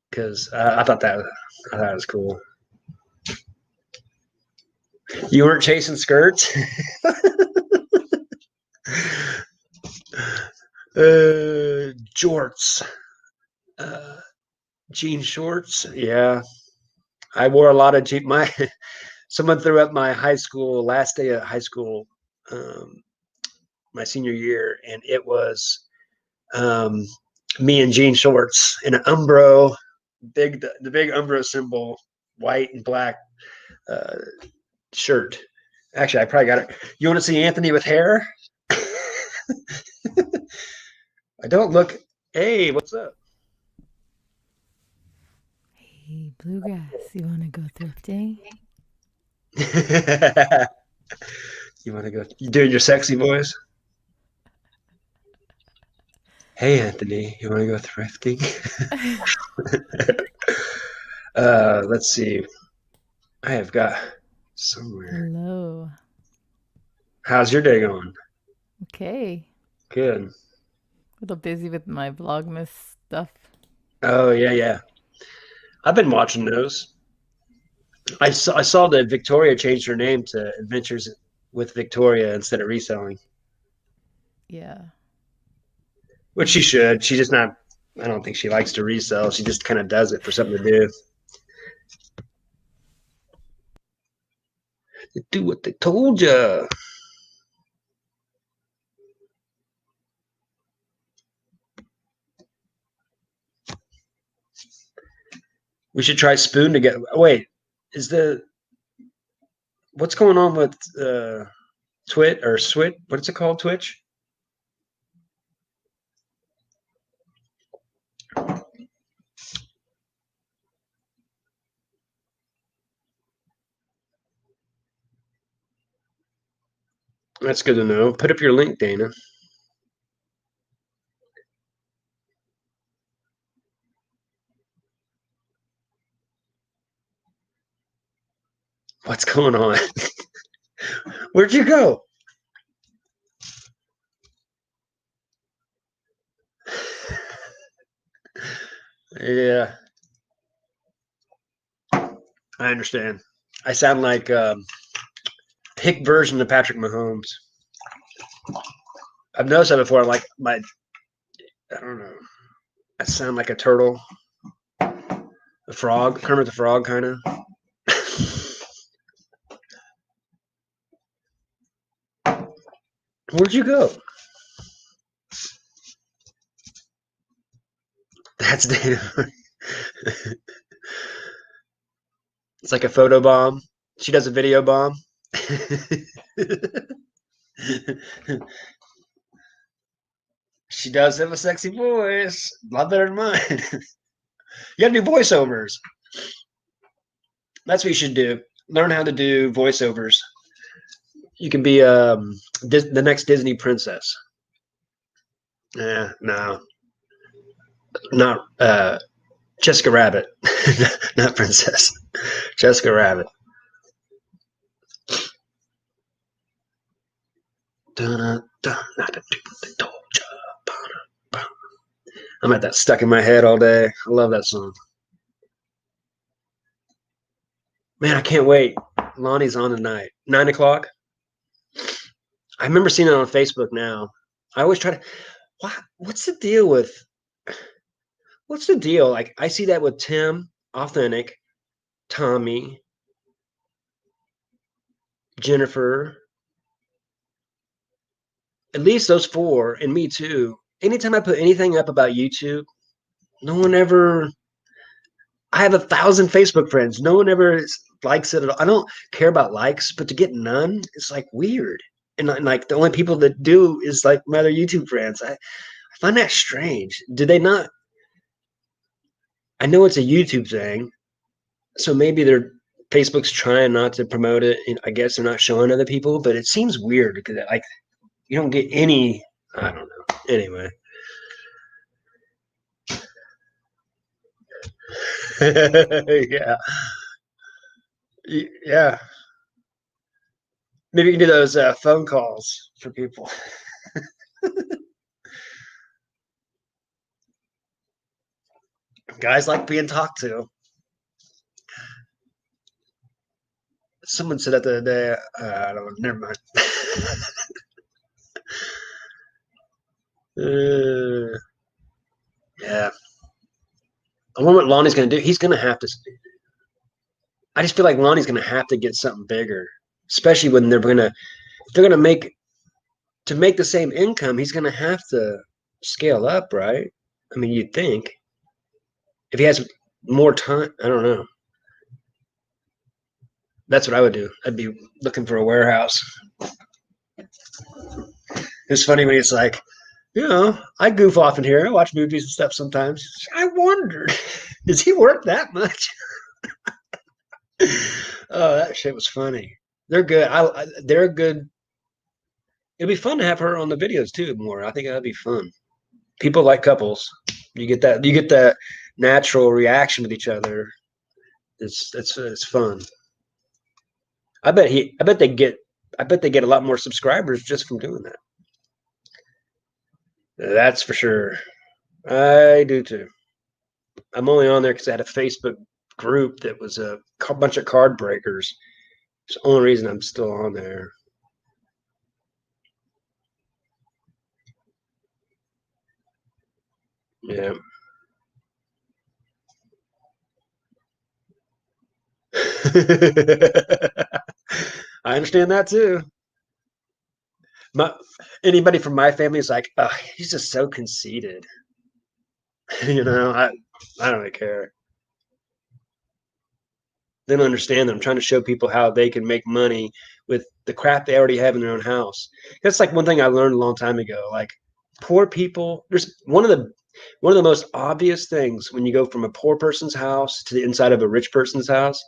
because I thought that was cool. You weren't chasing skirts. Jorts, jean shorts. Yeah, I wore a lot of jean. Someone threw up my high school last day of high school, my senior year, and it was me in jean shorts and an Umbro, the big Umbro symbol, white and black shirt. Actually, I probably got it. You want to see Anthony with hair? I don't look. Hey, what's up? Hey, Bluegrass, you want to go thrifting? You want to go? You doing your sexy voice? Hey, Anthony, you want to go thrifting? Let's see. I have got somewhere. Hello. How's your day going? Okay. Good. A little busy with my Vlogmas stuff. Oh yeah, yeah. I've been watching those. I saw that Victoria changed her name to Adventures with Victoria instead of reselling, Yeah. which she should. She just not. I don't think she likes to resell. She just kind of does it for something to do. Do what they told you. We should try Spoon together. Wait, is the what's going on with Twit or Swit? What's it called? Twitch? That's good to know. Put up your link, Dana. What's going on? Where'd you go? Yeah, I understand. I sound like hick version of Patrick Mahomes. I've noticed that before. Like I don't know. I sound like a turtle, a frog, Kermit the Frog, kind of. Where'd you go? That's Dana. It's like a photo bomb. She does a video bomb. She does have a sexy voice. A lot better than mine. You gotta do voiceovers. That's what you should do. Learn how to do voiceovers. You can be the next Disney princess. Yeah, no, not Jessica Rabbit, not princess. Jessica Rabbit. I'm at that stuck in my head all day. I love that song. Man, I can't wait. Lonnie's on tonight. 9 o'clock. I remember seeing it on Facebook now. I always try to what's the deal with what's the deal? Like I see that with Tim, Authentic, Tommy, Jennifer, at least those four, and me too. Anytime I put anything up about YouTube, no one ever. I have 1,000 Facebook friends. No one ever likes it at all. I don't care about likes, but to get none, it's like weird. And like the only people that do is like my other YouTube friends. I find that strange. Do they not? I know it's a YouTube thing, so maybe they're Facebook's trying not to promote it. And I guess they're not showing other people, but it seems weird because like you don't get any. I don't know. Anyway, yeah, yeah. Maybe you can do those phone calls for people. Guys like being talked to. Someone said that the other day. I don't know. Never mind. uh, yeah. I wonder what Lonnie's going to do. He's going to have to. I just feel like Lonnie's going to have to get something bigger, especially when they're going to make the same income. He's going to have to scale up, right? I mean, you'd think if he has more time. I don't know. That's what I would do. I'd be looking for a warehouse. It's funny when he's like, I goof off in here. I watch movies and stuff sometimes. I wondered. Does he work that much? Oh, that shit was funny. They're good. They're good. It'd be fun to have her on the videos too more. I think that'd be fun. People like couples. You get that natural reaction with each other. It's fun. I bet they get a lot more subscribers just from doing that. That's for sure. I do too. I'm only on there because I had a Facebook group that was a bunch of card breakers. It's the only reason I'm still on there. Yeah. I understand that too. My Anybody from my family is like, oh, he's just so conceited. you know, I don't really care. They don't understand that I'm trying to show people how they can make money with the crap they already have in their own house. That's like one thing I learned a long time ago. Like poor people, there's one of the most obvious things when you go from a poor person's house to the inside of a rich person's house.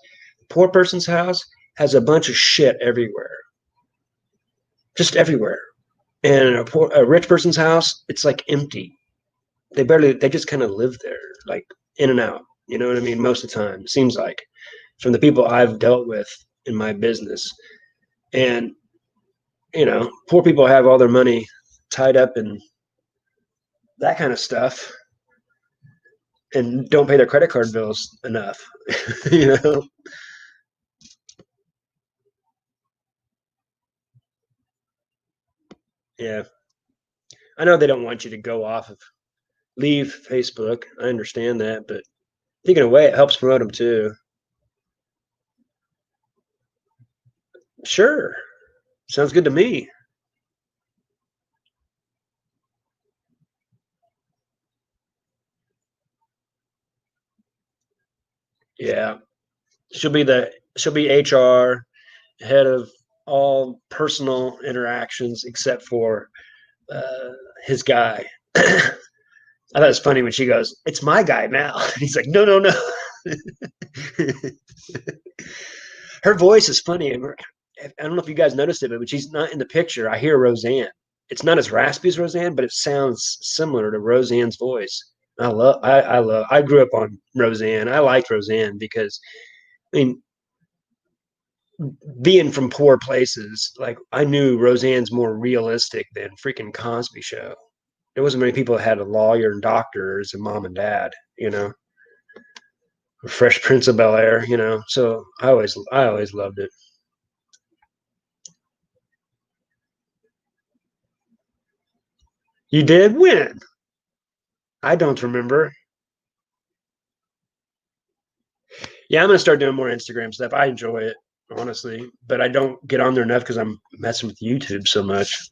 Poor person's house has a bunch of shit everywhere, just everywhere. And a rich person's house, it's like empty. They just kind of live there, like in and out. You know what I mean? Most of the time, it seems like from the people I've dealt with in my business. And, poor people have all their money tied up in that kind of stuff and don't pay their credit card bills enough, you know? Yeah. I know they don't want you to go off of leave Facebook. I understand that, but I think in a way it helps promote them too. Sure. Sounds good to me. Yeah. She'll be HR, head of all personal interactions except for uh, his guy. I thought it was funny when she goes, "It's my guy now." He's like, "No, no, no." Her voice is funny. I don't know if you guys noticed it, but when she's not in the picture, I hear Roseanne. It's not as raspy as Roseanne, but it sounds similar to Roseanne's voice. I grew up on Roseanne. I liked Roseanne because, I mean, being from poor places, like I knew Roseanne's more realistic than freaking Cosby Show. There wasn't many people that had a lawyer and doctors and mom and dad, Fresh Prince of Bel Air, So I always loved it. You did when? I don't remember. Yeah, I'm gonna start doing more Instagram stuff. I enjoy it, honestly, but I don't get on there enough because I'm messing with YouTube so much.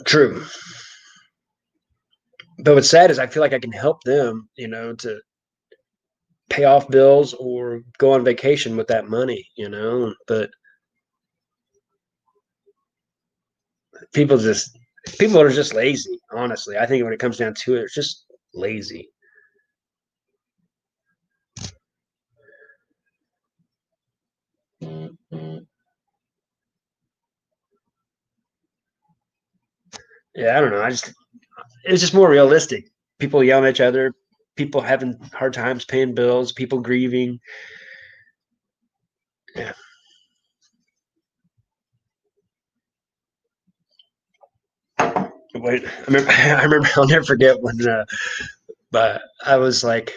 True. But what's sad is I feel like I can help them, to pay off bills or go on vacation with that money, But people just people are just lazy, honestly. I think when it comes down to it, it's just lazy. Yeah, I don't know. It's just more realistic. People yelling at each other, people having hard times paying bills, people grieving. Yeah. Wait, I remember, I'll never forget when, but I was like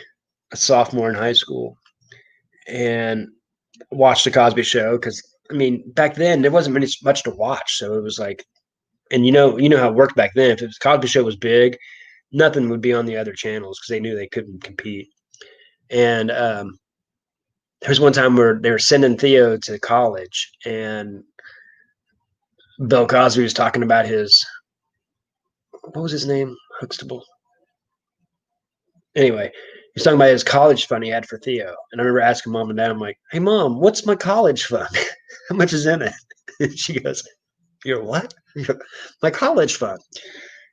a sophomore in high school and watched the Cosby Show because I mean back then there wasn't much to watch, so it was like, and you know how it worked back then. If the Cosby Show was big, nothing would be on the other channels because they knew they couldn't compete. And there was one time where they were sending Theo to college, and Bill Cosby was talking about his what was his name? Huxtable. Anyway, he was talking about his college fund he had for Theo. And I remember asking mom and dad, I'm like, "Hey mom, what's my college fund? How much is in it?" And she goes, "You're what?" My college fund.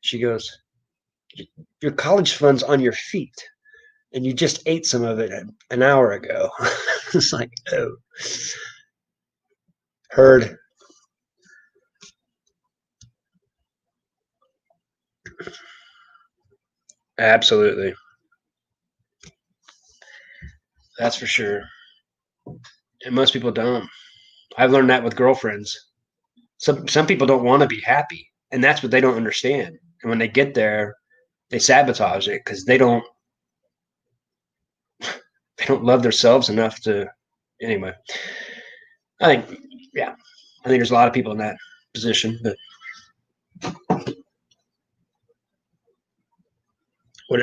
She goes, your college fund's on your feet, and you just ate some of it an hour ago. It's like, oh, heard. Absolutely. That's for sure. And most people don't. I've learned that with girlfriends. Some people don't want to be happy, and that's what they don't understand. And when they get there, they sabotage it because they don't love themselves enough to. Anyway, I think yeah, I think there's a lot of people in that position. But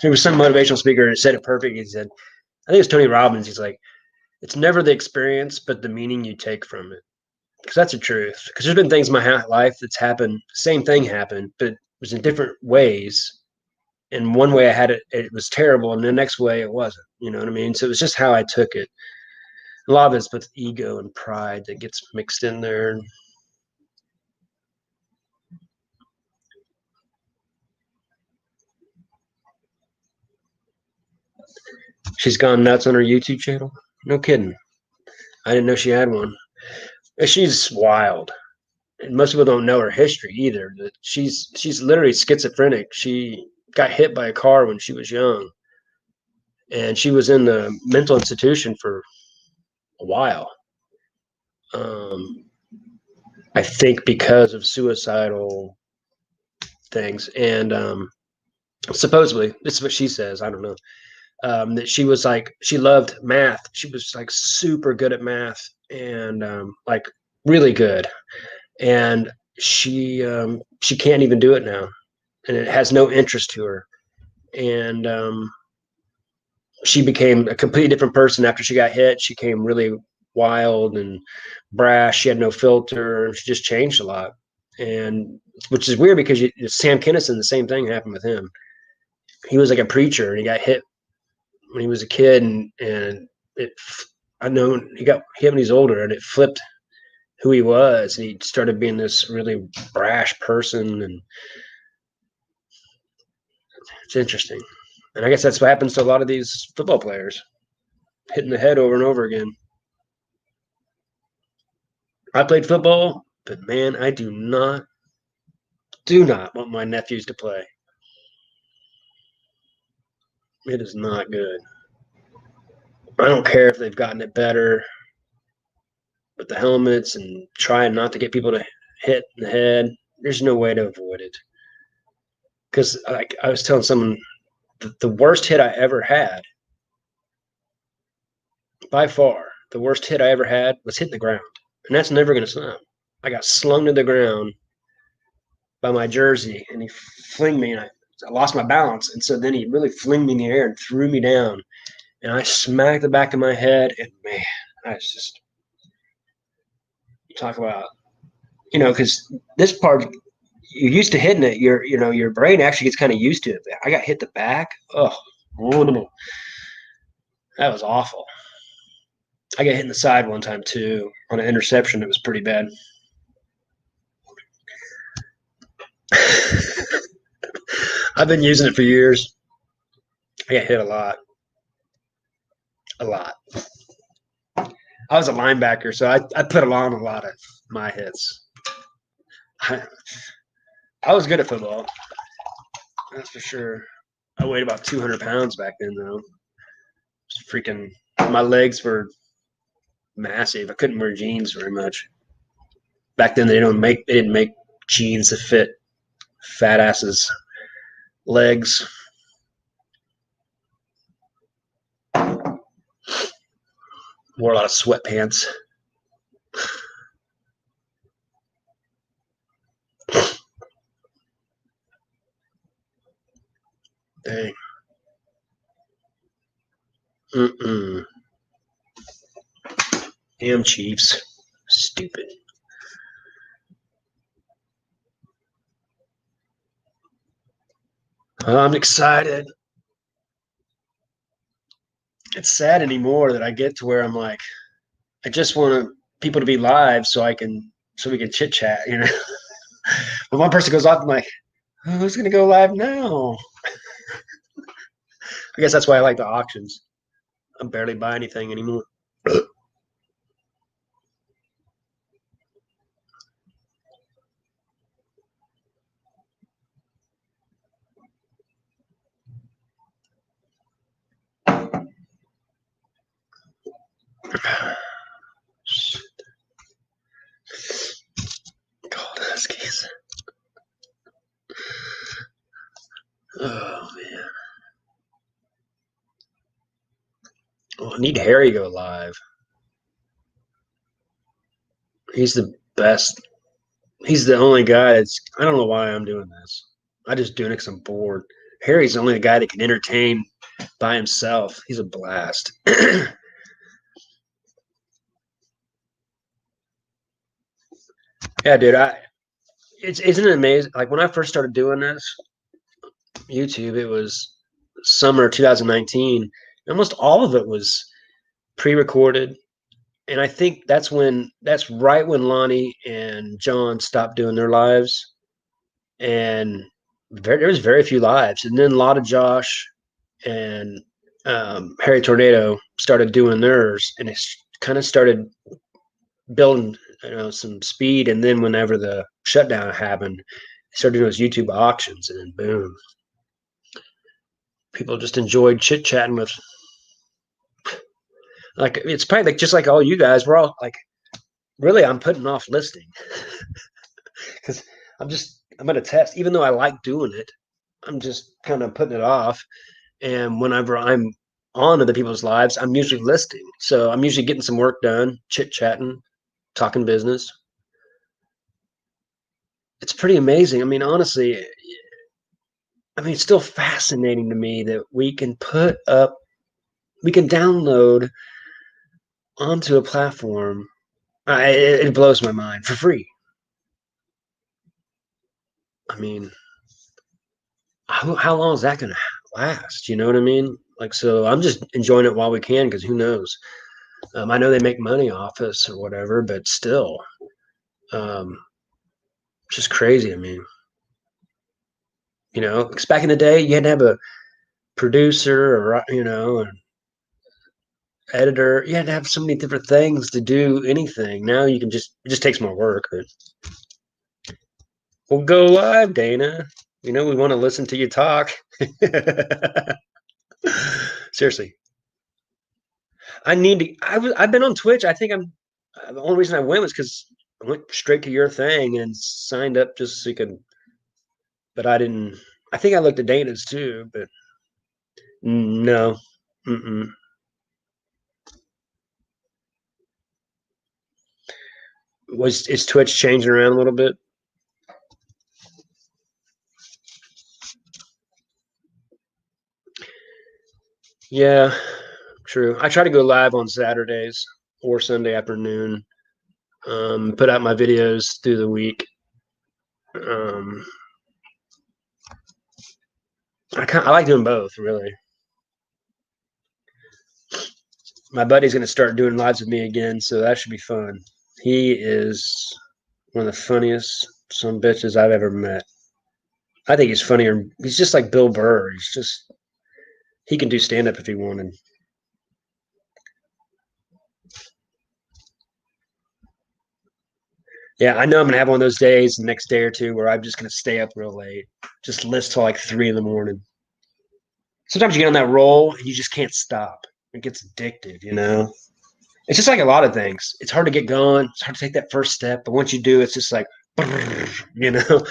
there was some motivational speaker and said it perfect. He said, I think it's Tony Robbins. He's like, it's never the experience, but the meaning you take from it. Because that's the truth. Because there's been things in my life that's happened, same thing happened, but it was in different ways. In one way I had it, it was terrible, and the next way it wasn't. You know what I mean? So it was just how I took it. A lot of it's with ego and pride that gets mixed in there. She's gone nuts on her YouTube channel. No kidding. I didn't know she had one. She's wild. And most people don't know her history either. That she's literally schizophrenic. She got hit by a car when she was young, and she was in the mental institution for a while. Um, I think because of suicidal things, and supposedly this is what she says. I don't know. That she was like she loved math. She was like super good at math and like really good. And she can't even do it now, and it has no interest to her. And she became a completely different person after she got hit. She came really wild and brash. She had no filter. She just changed a lot, and which is weird because Sam Kinison, the same thing happened with him. He was like a preacher, and he got hit when he was a kid, and it. I know he got hit when he's older, and it flipped who he was. And he started being this really brash person, and it's interesting. And I guess that's what happens to a lot of these football players, hitting the head over and over again. I played football, but man, I do not want my nephews to play. It is not good. I don't care if they've gotten it better with the helmets and trying not to get people to hit in the head. There's no way to avoid it. Because like I was telling someone, the worst hit I ever had, by far, the worst hit I ever had was hitting the ground. And that's never going to stop. I got slung to the ground by my jersey, and he flinged me, and I lost my balance. And so then he really flinged me in the air and threw me down. And I smacked the back of my head, and man, I was just talk about, because this part, you're used to hitting it. Your brain actually gets kind of used to it. I got hit the back. Oh, that was awful. I got hit in the side one time too on an interception. It was pretty bad. I've been using it for years. I got hit a lot. A lot. I was a linebacker, so I put on a lot of my hits. I was good at football. That's for sure. I weighed about 200 pounds back then, though. Freaking, my legs were massive. I couldn't wear jeans very much. Back then, they didn't make jeans that fit fat asses' legs. Wore a lot of sweatpants. Dang. Mm-mm. Damn Chiefs. Stupid. I'm excited. It's sad anymore that I get to where I'm like, I just want people to be live so we can chit chat, But one person goes off, I'm like, Who's gonna go live now? I guess that's why I like the auctions. I barely buy anything anymore. Cold Huskies. Oh man. Oh, I need Harry to go live. He's the best. He's the only guy that's. I don't know why I'm doing this. I just doing it because I'm bored. Harry's the only guy that can entertain by himself. He's a blast. Yeah, dude. Isn't it amazing? Like when I first started doing this YouTube, it was summer 2019. Almost all of it was pre-recorded, and I think that's right when Lonnie and John stopped doing their lives, and there was very few lives, and then a lot of Josh and Harry Tornado started doing theirs, and it kind of started building, some speed. And then whenever the shutdown happened, they started doing those YouTube auctions, and then boom, people just enjoyed chit chatting with. Like it's probably like just like all you guys. We're all like, really, I'm putting off listing because I'm gonna test, even though I like doing it. I'm just kind of putting it off. And whenever I'm on other people's lives, I'm usually listing. So I'm usually getting some work done, chit chatting, talking business. It's pretty amazing. I mean, honestly, it's still fascinating to me that we can download onto a platform. It blows my mind for free. I mean, how long is that going to last? You know what I mean? Like, so I'm just enjoying it while we can because who knows? I know they make money off us or whatever, but still, um, just crazy. I mean, because back in the day, you had to have a producer or an editor. You had to have so many different things to do anything. Now you can it just takes more work. But we'll go live, Dana. We want to listen to you talk. Seriously, I need to. I've been on Twitch. I think I'm. The only reason I went was because I went straight to your thing and signed up just so you could. But I didn't. I think I looked at Dana's too, but no. Mm-mm. Is Twitch changing around a little bit? Yeah, true. I try to go live on Saturdays or Sunday afternoon. Put out my videos through the week. Um, I like doing both, really. My buddy's going to start doing lives with me again, so that should be fun. He is one of the funniest some bitches I've ever met. I think he's funnier. He's just like Bill Burr. He can do stand up if he wanted. Yeah, I know I'm gonna have one of those days the next day or two where I'm just gonna stay up real late, just list till like 3 in the morning. Sometimes you get on that roll and you just can't stop. It gets addictive. It's just like a lot of things. It's hard to get going. It's hard to take that first step, but once you do, it's just like, you know,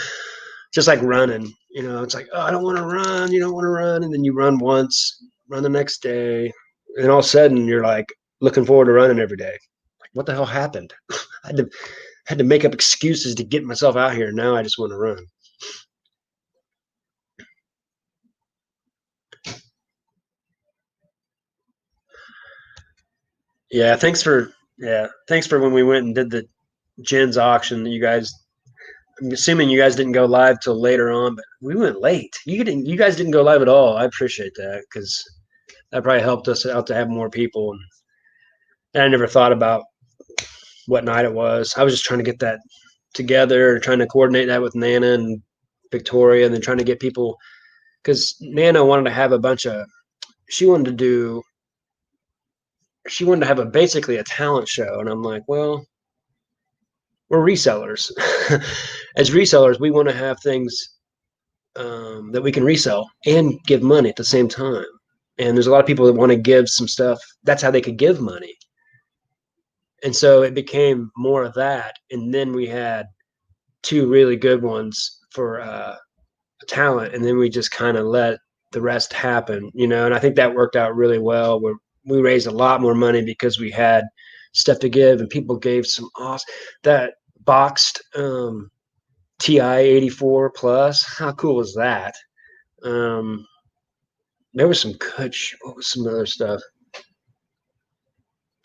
just like running. It's like, oh, I don't want to run. You don't want to run, and then you run once, run the next day, and all of a sudden you're like looking forward to running every day. Like, what the hell happened? I had to make up excuses to get myself out here. Now I just want to run. Yeah, thanks for when we went and did the Jen's auction. You guys, I'm assuming you guys didn't go live till later on, but we went late. You guys didn't go live at all. I appreciate that because that probably helped us out to have more people. And I never thought about what night it was. I was just trying to get that together, trying to coordinate that with Nana and Victoria, and then trying to get people, because Nana wanted to have a bunch of, she wanted to have basically a talent show. And I'm like, well, we're resellers. As resellers, we want to have things that we can resell and give money at the same time. And there's a lot of people that want to give some stuff. That's how they could give money. And so it became more of that. And then we had two really good ones for talent. And then we just kind of let the rest happen, and I think that worked out really well. We raised a lot more money because we had stuff to give, and people gave some awesome, that boxed TI 84 plus. How cool was that? There was some good, what was some other stuff?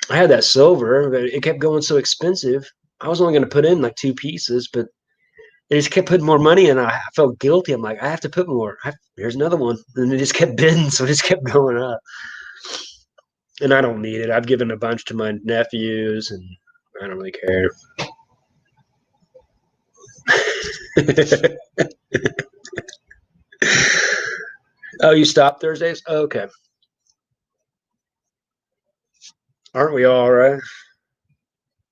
I had that silver, but it kept going so expensive. I was only going to put in like 2 pieces, but they just kept putting more money in. I felt guilty. I'm like, I have to put more. Here's another one. And it just kept bidding, so it just kept going up. And I don't need it. I've given a bunch to my nephews, and I don't really care. Oh, you stop Thursdays? Oh, okay. Aren't we all right?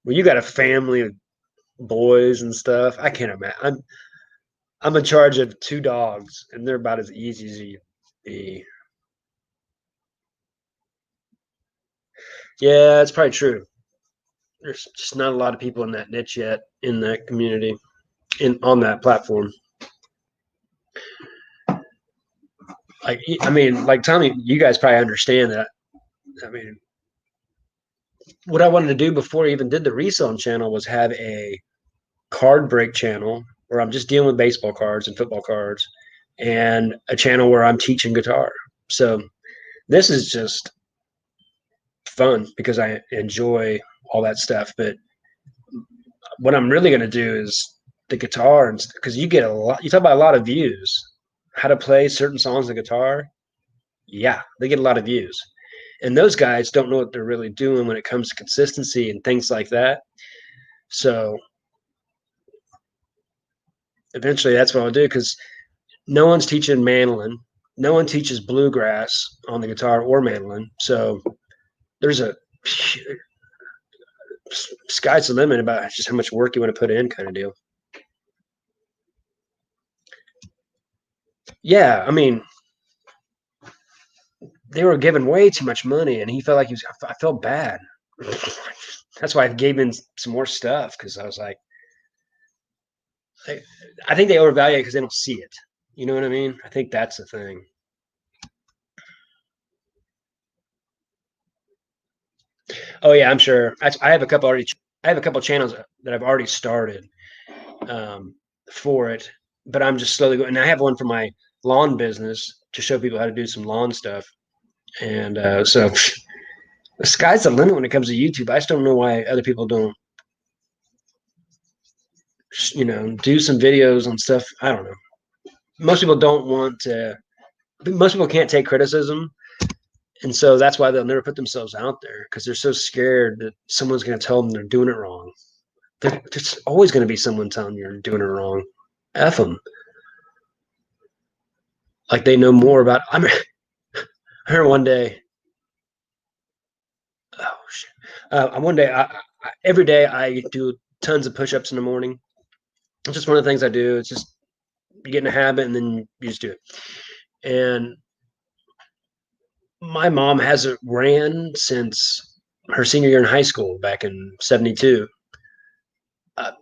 Well, you got a family of boys and stuff. I can't imagine. I'm in charge of 2 dogs, and they're about as easy as you be. Yeah, it's probably true. There's just not a lot of people in that niche yet, in that community, on that platform. Like, I mean, like Tommy, you guys probably understand that. I mean, what I wanted to do before I even did the reselling channel was have a card break channel where I'm just dealing with baseball cards and football cards, and a channel where I'm teaching guitar. So this is just fun because I enjoy all that stuff. But what I'm really going to do is the guitar, and because you get a lot, you talk about a lot of views, how to play certain songs on guitar. Yeah, they get a lot of views. And those guys don't know what they're really doing when it comes to consistency and things like that. So eventually that's what I'll do, because no one's teaching mandolin. No one teaches bluegrass on the guitar or mandolin. So there's a sky's the limit about just how much work you want to put in, kind of deal. Yeah, I mean, they were giving way too much money, and he felt like I felt bad. That's why I gave him some more stuff, because I was like, I think they overvalue it because they don't see it. You know what I mean? I think that's the thing. Oh yeah, I'm sure. I have a couple already. I have a couple channels that I've already started for it, but I'm just slowly going. And I have one for my lawn business to show people how to do some lawn stuff. And so the sky's the limit when it comes to YouTube. I just don't know why other people don't, do some videos on stuff. I don't know. Most people don't want to. Most people can't take criticism, and so that's why they'll never put themselves out there, because they're so scared that someone's going to tell them they're doing it wrong. There's always going to be someone telling you you're doing it wrong. F them. Like they know more about. I heard one day. Oh shit! One day, every day I do tons of push-ups in the morning. It's just one of the things I do. It's just you get in a habit, and then you just do it. And my mom hasn't ran since her senior year in high school back in '72. Uh,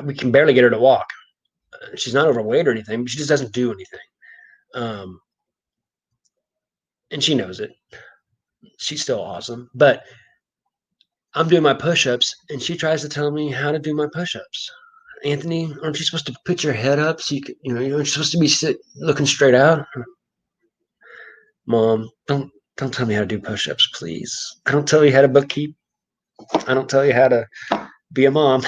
we can barely get her to walk. She's not overweight or anything, but she just doesn't do anything. Um, and she knows it. She's still awesome, but I'm doing my push-ups, and she tries to tell me how to do my push-ups. Anthony, aren't you supposed to put your head up so you're supposed to be looking straight out? Mom, don't tell me how to do push-ups, please. I don't tell you how to bookkeep. I don't tell you how to be a mom.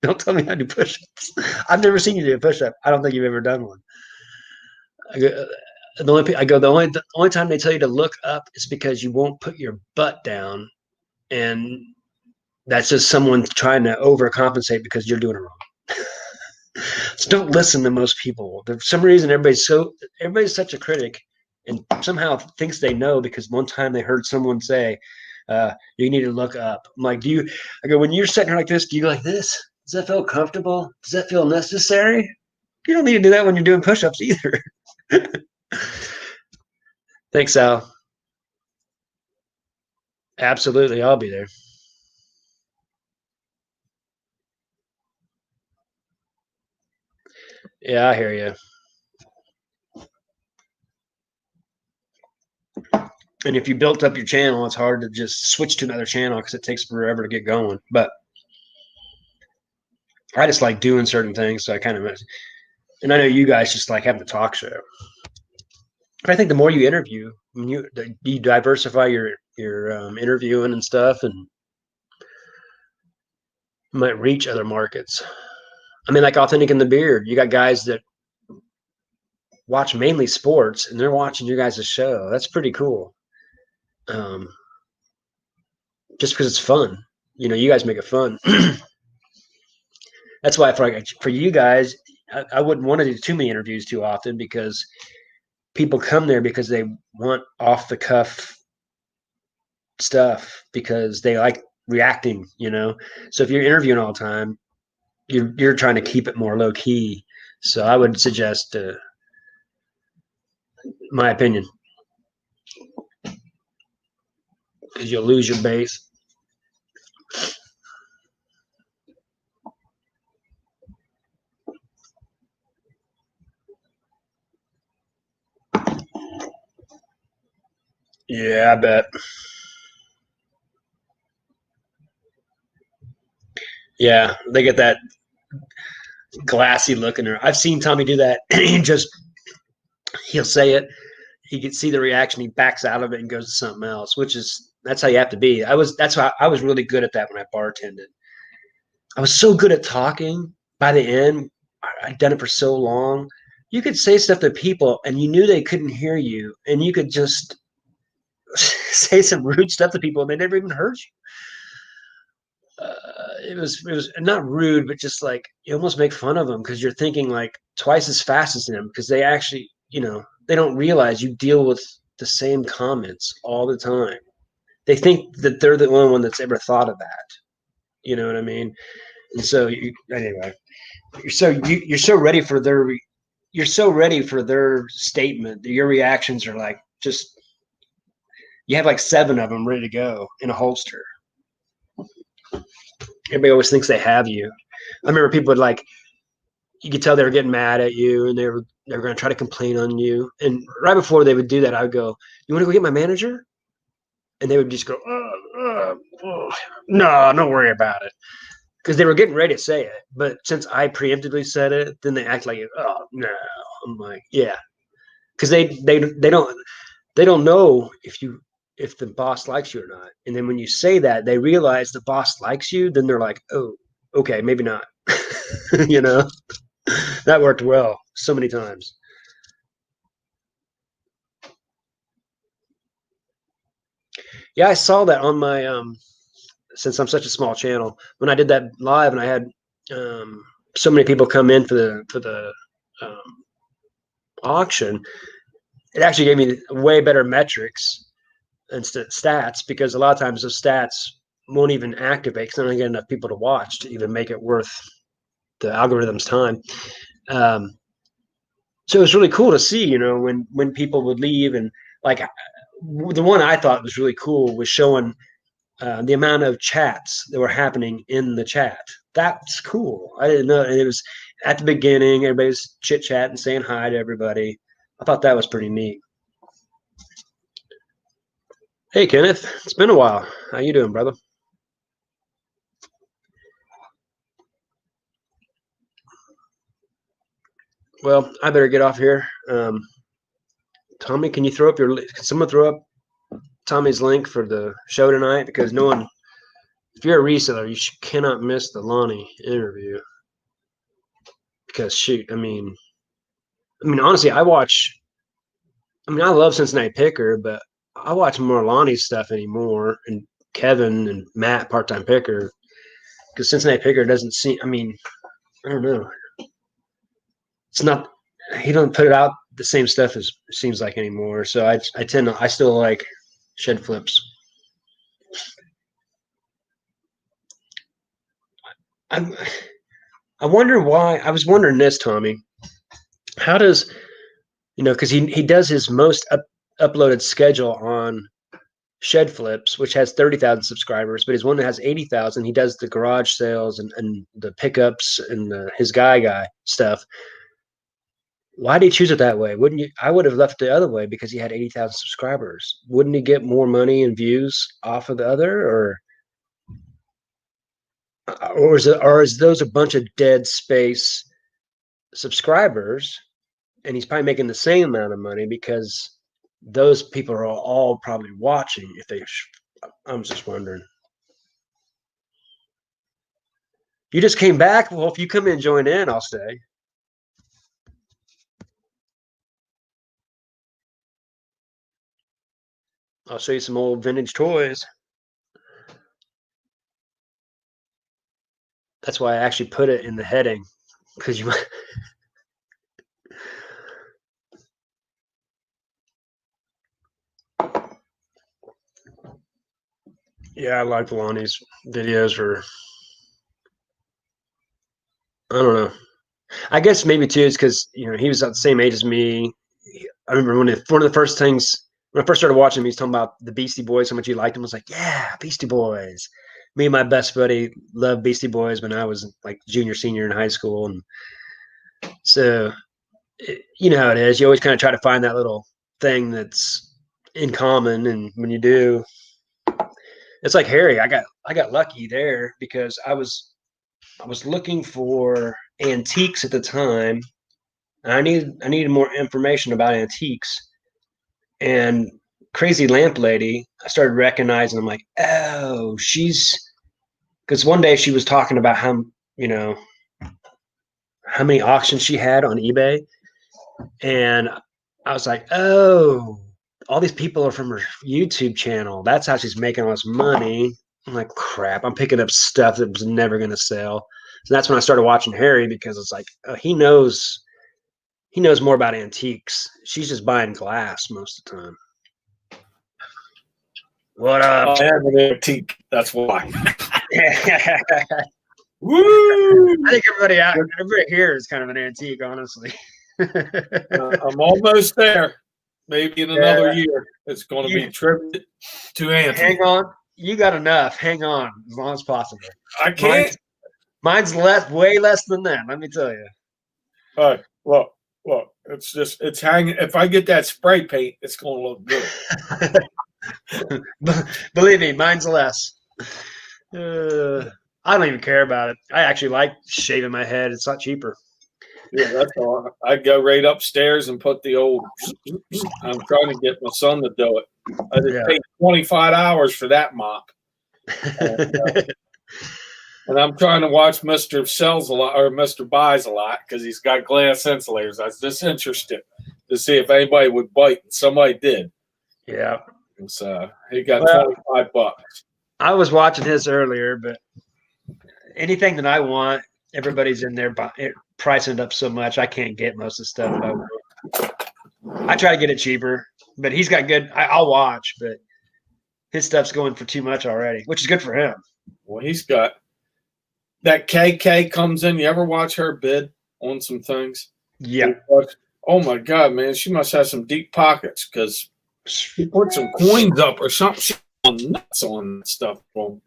Don't tell me how to do push-ups. I've never seen you do a push-up. I don't think you've ever done one. The only time they tell you to look up is because you won't put your butt down, and that's just someone trying to overcompensate because you're doing it wrong. So don't listen to most people. For some reason, everybody's such a critic, and somehow thinks they know because one time they heard someone say, "You need to look up." I'm like, do you? I go, when you're sitting here like this, do you go like this? Does that feel comfortable? Does that feel necessary? You don't need to do that when you're doing push-ups either. Thanks, Al. Absolutely, I'll be there. Yeah, I hear you. And if you built up your channel, it's hard to just switch to another channel because it takes forever to get going. But I just like doing certain things, so I kind of miss. And I know you guys just like having a talk show. But I think the more you interview, when you diversify your interviewing and stuff, and you might reach other markets. I mean, like Authentic in the Beard, you got guys that watch mainly sports, and they're watching your guys' show. That's pretty cool. Um, just because it's fun, you guys make it fun. That's why for you guys, I wouldn't want to do too many interviews too often because people come there because they want off the cuff stuff because they like reacting. So if you're interviewing all the time, you're trying to keep it more low key. So I would suggest, my opinion, because you'll lose your base. Yeah, I bet. Yeah, they get that glassy look in there. I've seen Tommy do that. He'll say it. He can see the reaction. He backs out of it and goes to something else, that's how you have to be. That's why I was really good at that when I bartended. I was so good at talking by the end. I'd done it for so long. You could say stuff to people and you knew they couldn't hear you, and you could just say some rude stuff to people and they never even heard you. It was not rude, but just like you almost make fun of them because you're thinking like twice as fast as them because they actually, they don't realize you deal with the same comments all the time. They think that they're the only one that's ever thought of that. You know what I mean? And so anyway, you're so ready for their statement. Your reactions are like just you have like 7 of them ready to go in a holster. Everybody always thinks they have you. I remember people would like you could tell they were getting mad at you and they were going to try to complain on you. And right before they would do that, I would go, "You want to go get my manager?" And they would just go, "No, don't worry about it." Because they were getting ready to say it, but since I preemptively said it, then they act like, "Oh no." I'm like, "Yeah," because they don't know if the boss likes you or not. And then when you say that, they realize the boss likes you. Then they're like, "Oh, okay, maybe not." you know, that worked well so many times. Yeah, I saw that on my since I'm such a small channel when I did that live and I had so many people come in for the um, auction. It actually gave me way better metrics and stats because a lot of times those stats won't even activate because I don't get enough people to watch to even make it worth the algorithm's time. Um, so it was really cool to see, when people would leave and like the one I thought was really cool was showing the amount of chats that were happening in the chat. That's cool. I didn't know. And it was at the beginning, everybody's chit chatting, saying hi to everybody. I thought that was pretty neat. Hey, Kenneth, it's been a while. How you doing, brother? Well, I better get off here. Tommy, can can someone throw up Tommy's link for the show tonight? Because no one, if you're a reseller, you cannot miss the Lonnie interview. Because shoot, I mean, honestly, I love Cincinnati Picker, but I watch more Lonnie's stuff anymore, and Kevin and Matt, part time picker, because Cincinnati Picker doesn't seem. I don't know. it's not. He don't put it out the same stuff as it seems like anymore. So I still like shed flips. I'm I wonder why. I was wondering this, Tommy. How does because he does his most uploaded schedule on Shed Flips, which has 30,000 subscribers, but his one that has 80,000, he does the garage sales and the pickups and his guy stuff. Why did he choose it that way? Wouldn't you? I would have left the other way because he had 80,000 subscribers. Wouldn't he get more money and views off of the other, or is those a bunch of dead space subscribers, and he's probably making the same amount of money because those people are all probably watching. I'm just wondering. You just came back. Well, if you come in and join in, I'll stay. I'll show you some old vintage toys. That's why I actually put it in the heading, because you. Yeah, I like Lonnie's videos. I don't know. I guess maybe too is because he was at the same age as me. I remember one of the first things when I first started watching him, he was talking about the Beastie Boys, how much he liked them. I was like, yeah, Beastie Boys. Me and my best buddy loved Beastie Boys when I was like junior, senior in high school, and so you know how it is. You always kind of try to find that little thing that's in common, and when you do, it's like Harry. I got lucky there because I was looking for antiques at the time. And I needed more information about antiques. And Crazy Lamp Lady, I started recognizing. I'm like, oh, because one day she was talking about how many auctions she had on eBay, and I was like, oh, all these people are from her YouTube channel. That's how she's making all this money. I'm like, crap, I'm picking up stuff that was never going to sell. So that's when I started watching Harry, because it's like, oh, he knows more about antiques. She's just buying glass most of the time. What up? I am an antique. That's why. Woo! I think everybody here is kind of an antique, honestly. I'm almost there. Maybe in another year, it's going to be tribute to Anthony. Hang on. You got enough. Hang on as long as possible. I can't. Mine's way less than that. Let me tell you. All right. Look. It's hanging. If I get that spray paint, it's going to look good. Believe me, mine's less. I don't even care about it. I actually like shaving my head. It's not cheaper. Yeah, that's all. I'd go right upstairs and put the old. I'm trying to get my son to do it. I just paid 25 hours for that mop. And I'm trying to watch Mr. Sells a lot or Mr. Buys a lot because he's got glass insulators. I was just interested to see if anybody would bite, and somebody did. Yeah. And so he got $25. I was watching his earlier, but anything that I want, everybody's in there pricing it up so much I can't get most of the stuff. I try to get it cheaper, but he's got good. I'll watch, but his stuff's going for too much already, which is good for him. Well, he's got that KK comes in. You ever watch her bid on some things? Yeah. Oh my God, man, she must have some deep pockets because she put some coins up or something. She's nuts on stuff. Well,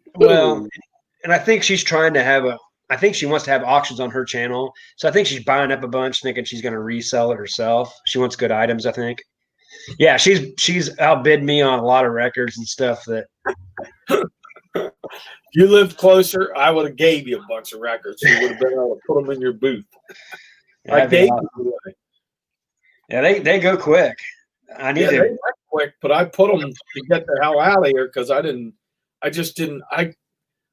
and I think she's trying to I think she wants to have auctions on her channel. So I think she's buying up a bunch, thinking she's going to resell it herself. She wants good items, I think. Yeah, she's outbid me on a lot of records and stuff that. You lived closer, I would have gave you a bunch of records. You would have been able to put them in your booth. I gave you. Yeah, they go quick. They went quick, but I put them to get the hell out of here because I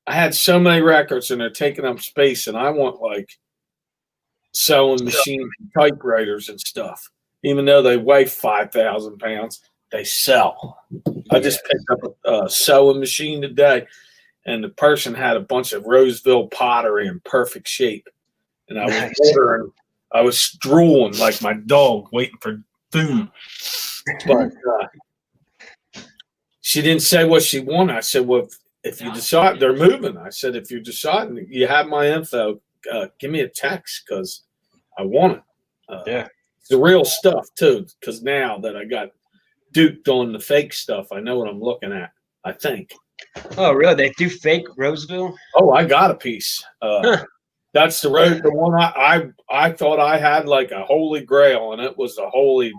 had so many records and they're taking up space, and I want like sewing machines and typewriters and stuff. Even though they weigh 5,000 pounds, they sell. I just picked up a sewing machine today, and the person had a bunch of Roseville pottery in perfect shape. And I was ordering I was drooling like my dog waiting for food. But she didn't say what she wanted. I said, well, if you decide they're moving, I said, if you're deciding, you have my info, give me a text because I want it. Yeah. It's the real stuff too, because now that I got duped on the fake stuff, I know what I'm looking at, I think. Oh, really? They do fake Roseville? Oh, I got a piece. That's the road. The one I thought I had like a holy grail, and it was a holy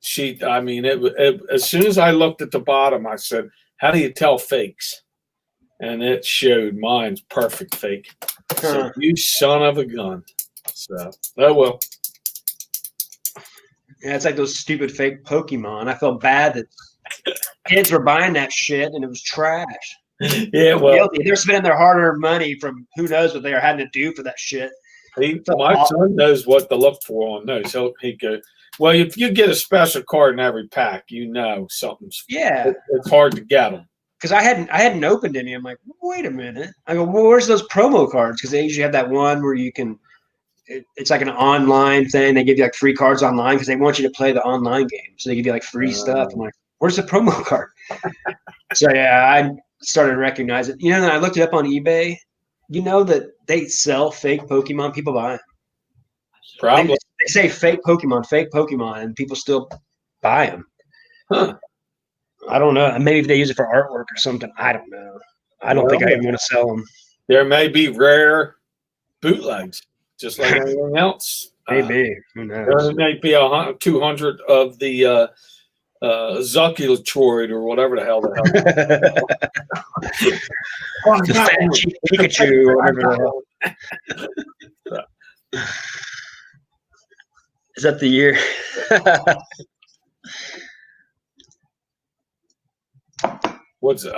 sheet. I mean, it as soon as I looked at the bottom, I said, "How do you tell fakes?" And it showed mine's perfect fake. So, you son of a gun. So, oh well. Yeah, it's like those stupid fake Pokemon. I felt bad that kids were buying that shit and it was trash. Yeah, well, they're spending their hard-earned money from who knows what they are having to do for that shit. My son knows what to look for on those. He go, well, if you get a special card in every pack, you know something's. Yeah, it's hard to get them. Because I hadn't opened any. I'm like, wait a minute. I go, well, where's those promo cards? Because they usually have that one where you can. It's like an online thing. They give you like free cards online because they want you to play the online game. So they give you like free stuff. I'm like, where's the promo card? So yeah, I started recognizing. You know, and I looked it up on eBay. You know that they sell fake Pokemon. People buy them. Probably. They say fake Pokemon, and people still buy them. Huh. I don't know. Maybe if they use it for artwork or something. I don't know. I don't think I even want to sell them. There may be rare bootlegs, just like anything else. Maybe. Who knows? There may be 200 of the Zuckulotroid or whatever the hell the fat Pikachu or whatever the hell. Is that the year? What's it?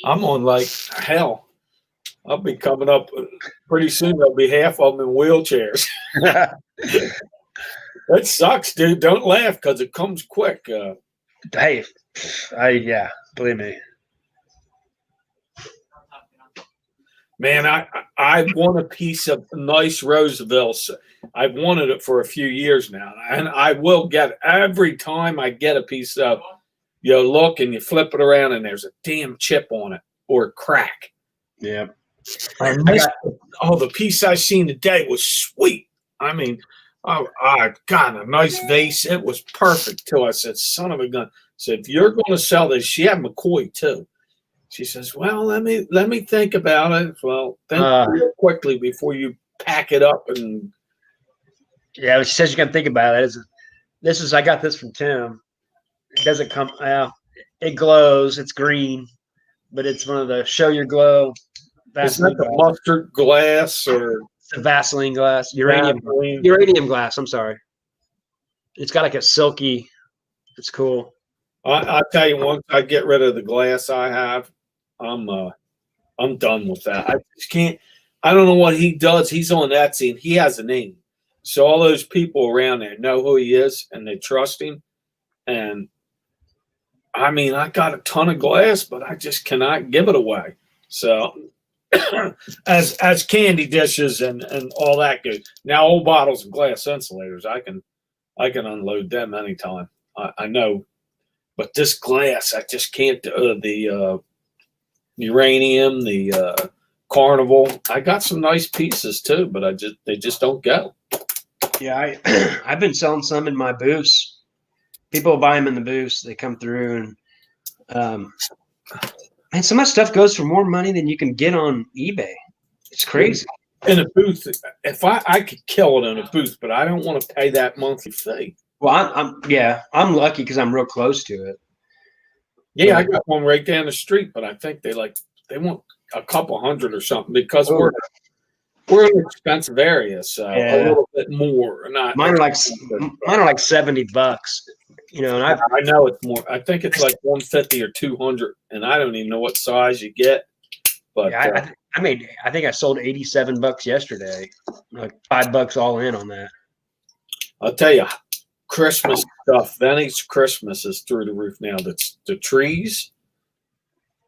I'm on like hell. I'll be coming up pretty soon. There'll be half of them in wheelchairs. That sucks, dude. Don't laugh because it comes quick. Hey, believe me. Man, I want a piece of nice Roosevelt. I've wanted it for a few years now, and I will get it. Every time I get a piece of, you look and you flip it around, and there's a damn chip on it or a crack. Yeah. The piece I seen today was sweet. I mean, I got a nice vase. It was perfect too. I said, "Son of a gun!" I said, "If you're going to sell this," she had McCoy too. She says, "Well, let me think about it." Well, think real quickly before you pack it up. And yeah, she says you can think about it. I got this from Tim. It doesn't come. It glows. It's green, but it's one of the show your glow. Is that the mustard glass or it's a Vaseline glass? Uranium glass. I'm sorry. It's got like a silky. It's cool. I'll tell you, once I get rid of the glass I have, I'm done with that. I just can't. I don't know what he does. He's on Etsy and he has a name, so all those people around there know who he is and they trust him. And I mean, I got a ton of glass, but I just cannot give it away. So as candy dishes and all that good. Now old bottles of glass insulators, I can unload them anytime. I know, but this glass, I just can't. The uranium, the carnival. I got some nice pieces too, but they just don't go. Yeah, I've been selling some in my booths. People buy them in the booths. They come through and man, so much stuff goes for more money than you can get on eBay. It's crazy. In a booth, if I could kill it in a booth, but I don't want to pay that monthly fee. Well, I'm lucky because I'm real close to it. Yeah, I got one right down the street, but I think they want a couple hundred or something because we're in an expensive area, so a little bit more. Mine are like $70. You know, and I know it's more. I think it's like 150 or 200, and I don't even know what size you get. But yeah, I think I sold $87 yesterday, like $5 all in on that. I'll tell you, Christmas stuff. Vintage Christmas is through the roof now. That's the trees,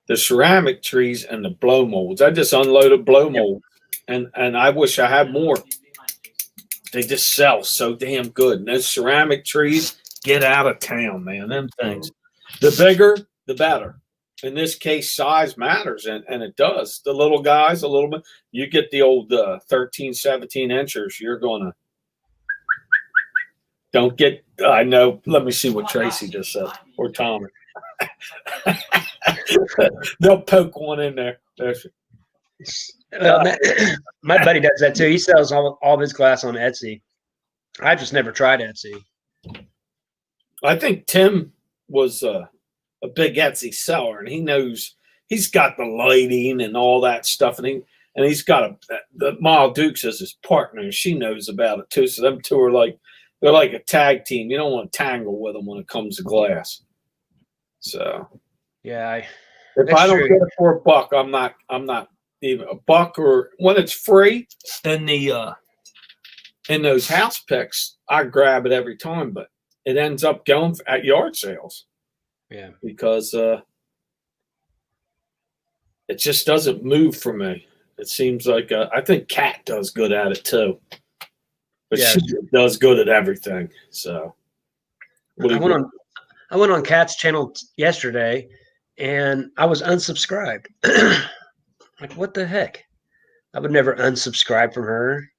the ceramic trees, and the blow molds. I just unloaded blow molds, and I wish I had more. They just sell so damn good. And those ceramic trees, get out of town, man. Them things. The bigger, the better. In this case, size matters, and it does. The little guys, a little bit. You get the old 13, 17 inchers, you're going to. Don't get, I know. Let me see what Tracy just said, or Tommy. They'll poke one in there. My buddy does that too. He sells all of his glass on Etsy. I just never tried Etsy. I think Tim was a big Etsy seller, and he knows he's got the lighting and all that stuff, and he's got the Miles Dukes as his partner, and she knows about it too. So them two are like they're like a tag team. You don't want to tangle with them when it comes to glass. So yeah, if I don't get it for $1, I'm not even $1, or when it's free in the in those house picks, I grab it every time, but it ends up going at yard sales. Yeah, because it just doesn't move for me. It seems like I think Kat does good at it too, but yeah, she does good at everything. So I went on Kat's channel yesterday, and I was unsubscribed. Like, what the heck? I would never unsubscribe from her,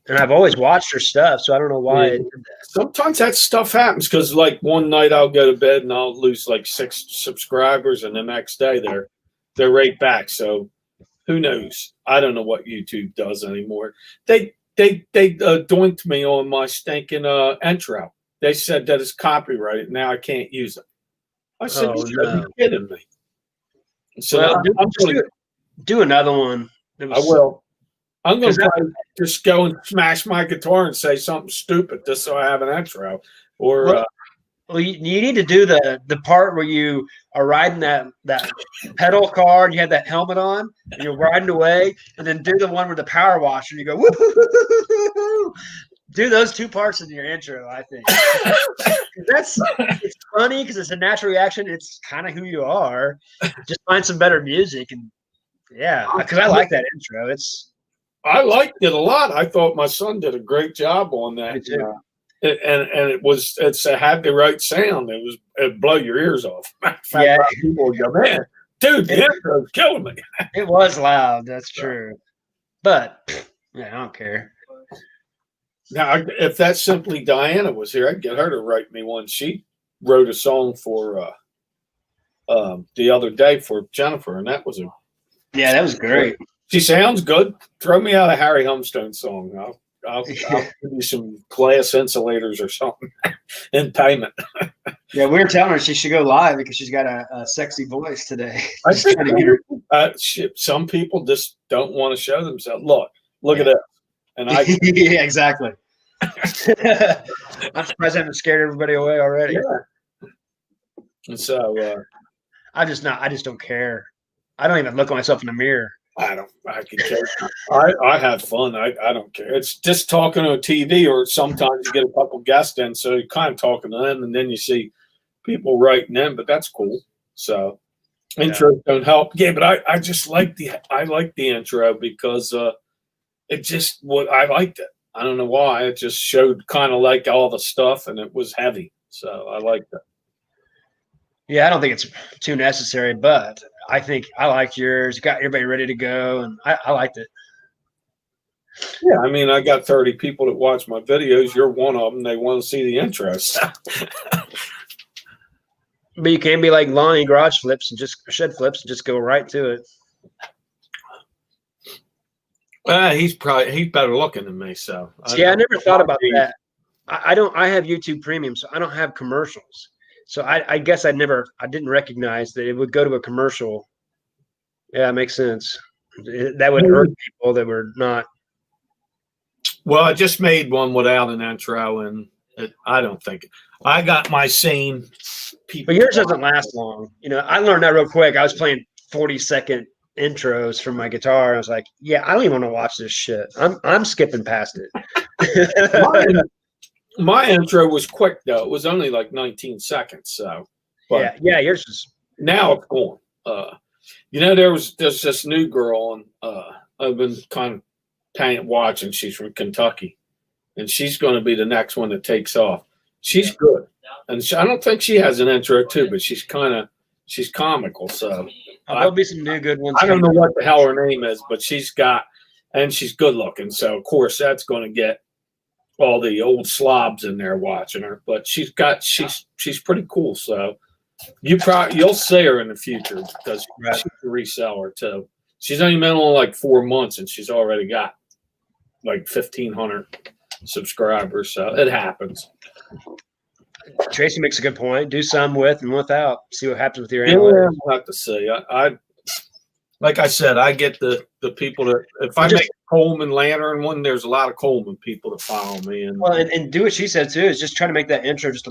and I've always watched her stuff, so I don't know why it did that. Sometimes that stuff happens because, like, one night I'll go to bed and I'll lose like 6 subscribers, and the next day they're right back. So who knows? I don't know what YouTube does anymore. They doinked me on my stinking intro. They said that it's copyrighted. Now I can't use it. I said, Oh, "You gotta no. be kidding me." So Well, do another one. I will. I'm going to just go and smash my guitar and say something stupid just so I have an intro. Or well, you need to do the part where you are riding that pedal car and you have that helmet on and you're riding away, and then do the one with the power washer and you go woo. Do those 2 parts in your intro, I think. It's funny because it's a natural reaction. It's kind of who you are. Just find some better music, and yeah, because I like that intro. I liked it a lot. I thought my son did a great job on that. Me too. It had the right sound. It'd blow your ears off. Yeah. People would go, man, dude, the intro's killing me. It was loud. That's true. But yeah, I don't care. Now, if that Simply Diana was here, I'd get her to write me one. She wrote a song for the other day for Jennifer, and that was that was great. She sounds good. Throw me out a Harry Humstone song. I'll give you some glass insulators or something in payment. Yeah, we were telling her she should go live because she's got a sexy voice today. I think some people just don't want to show themselves. Look at that. And yeah, exactly. I'm surprised I haven't scared everybody away already. Yeah. And so I just don't care. I don't even look at myself in the mirror. I can care. I have fun. I don't care. It's just talking on TV, or sometimes you get a couple guests in, so you're kind of talking to them, and then you see people writing in, but that's cool. So intros don't help. Yeah, but I just like the intro because it just I liked it. I don't know why. It just showed kind of like all the stuff, and it was heavy. So I liked it. Yeah, I don't think it's too necessary, but I think I liked yours. Got everybody ready to go, and I liked it. Yeah, I mean, I got 30 people that watch my videos. You're one of them. They want to see the intros. But you can be like Lonnie Garage Flips and just Shed Flips and just go right to it. He's better looking than me. So I never thought about that. I have YouTube Premium, so I don't have commercials. So I guess I didn't recognize that it would go to a commercial. Yeah, it makes sense. That would hurt people that were not. Well, I just made one without an intro, and I don't think I got my same people. But yours doesn't last long. I learned that real quick. I was playing 40-second intros from my guitar. I was like, yeah, I don't even want to watch this shit. I'm skipping past it. My intro was quick though. It was only like 19 seconds. So, yeah, yours is. Now it's gone. There's this new girl, and I've been kind of watching. She's from Kentucky, and she's going to be the next one that takes off. She's good, and I don't think she has an intro too, but she's comical. So There'll be some new good ones. I don't know what the hell her name is, but she's good looking. So of course that's going to get all the old slobs in there watching her. But she's pretty cool. So you'll see her in the future because she's a reseller too. She's only been on like 4 months and she's already got like 1,500 subscribers. So it happens. Tracy makes a good point. Do some with and without. See what happens with your analytics. We'll have to see. I like I said, I get the people that if I make a Coleman Lantern one, there's a lot of Coleman people that follow me. And do what she said too, is just try to make that intro just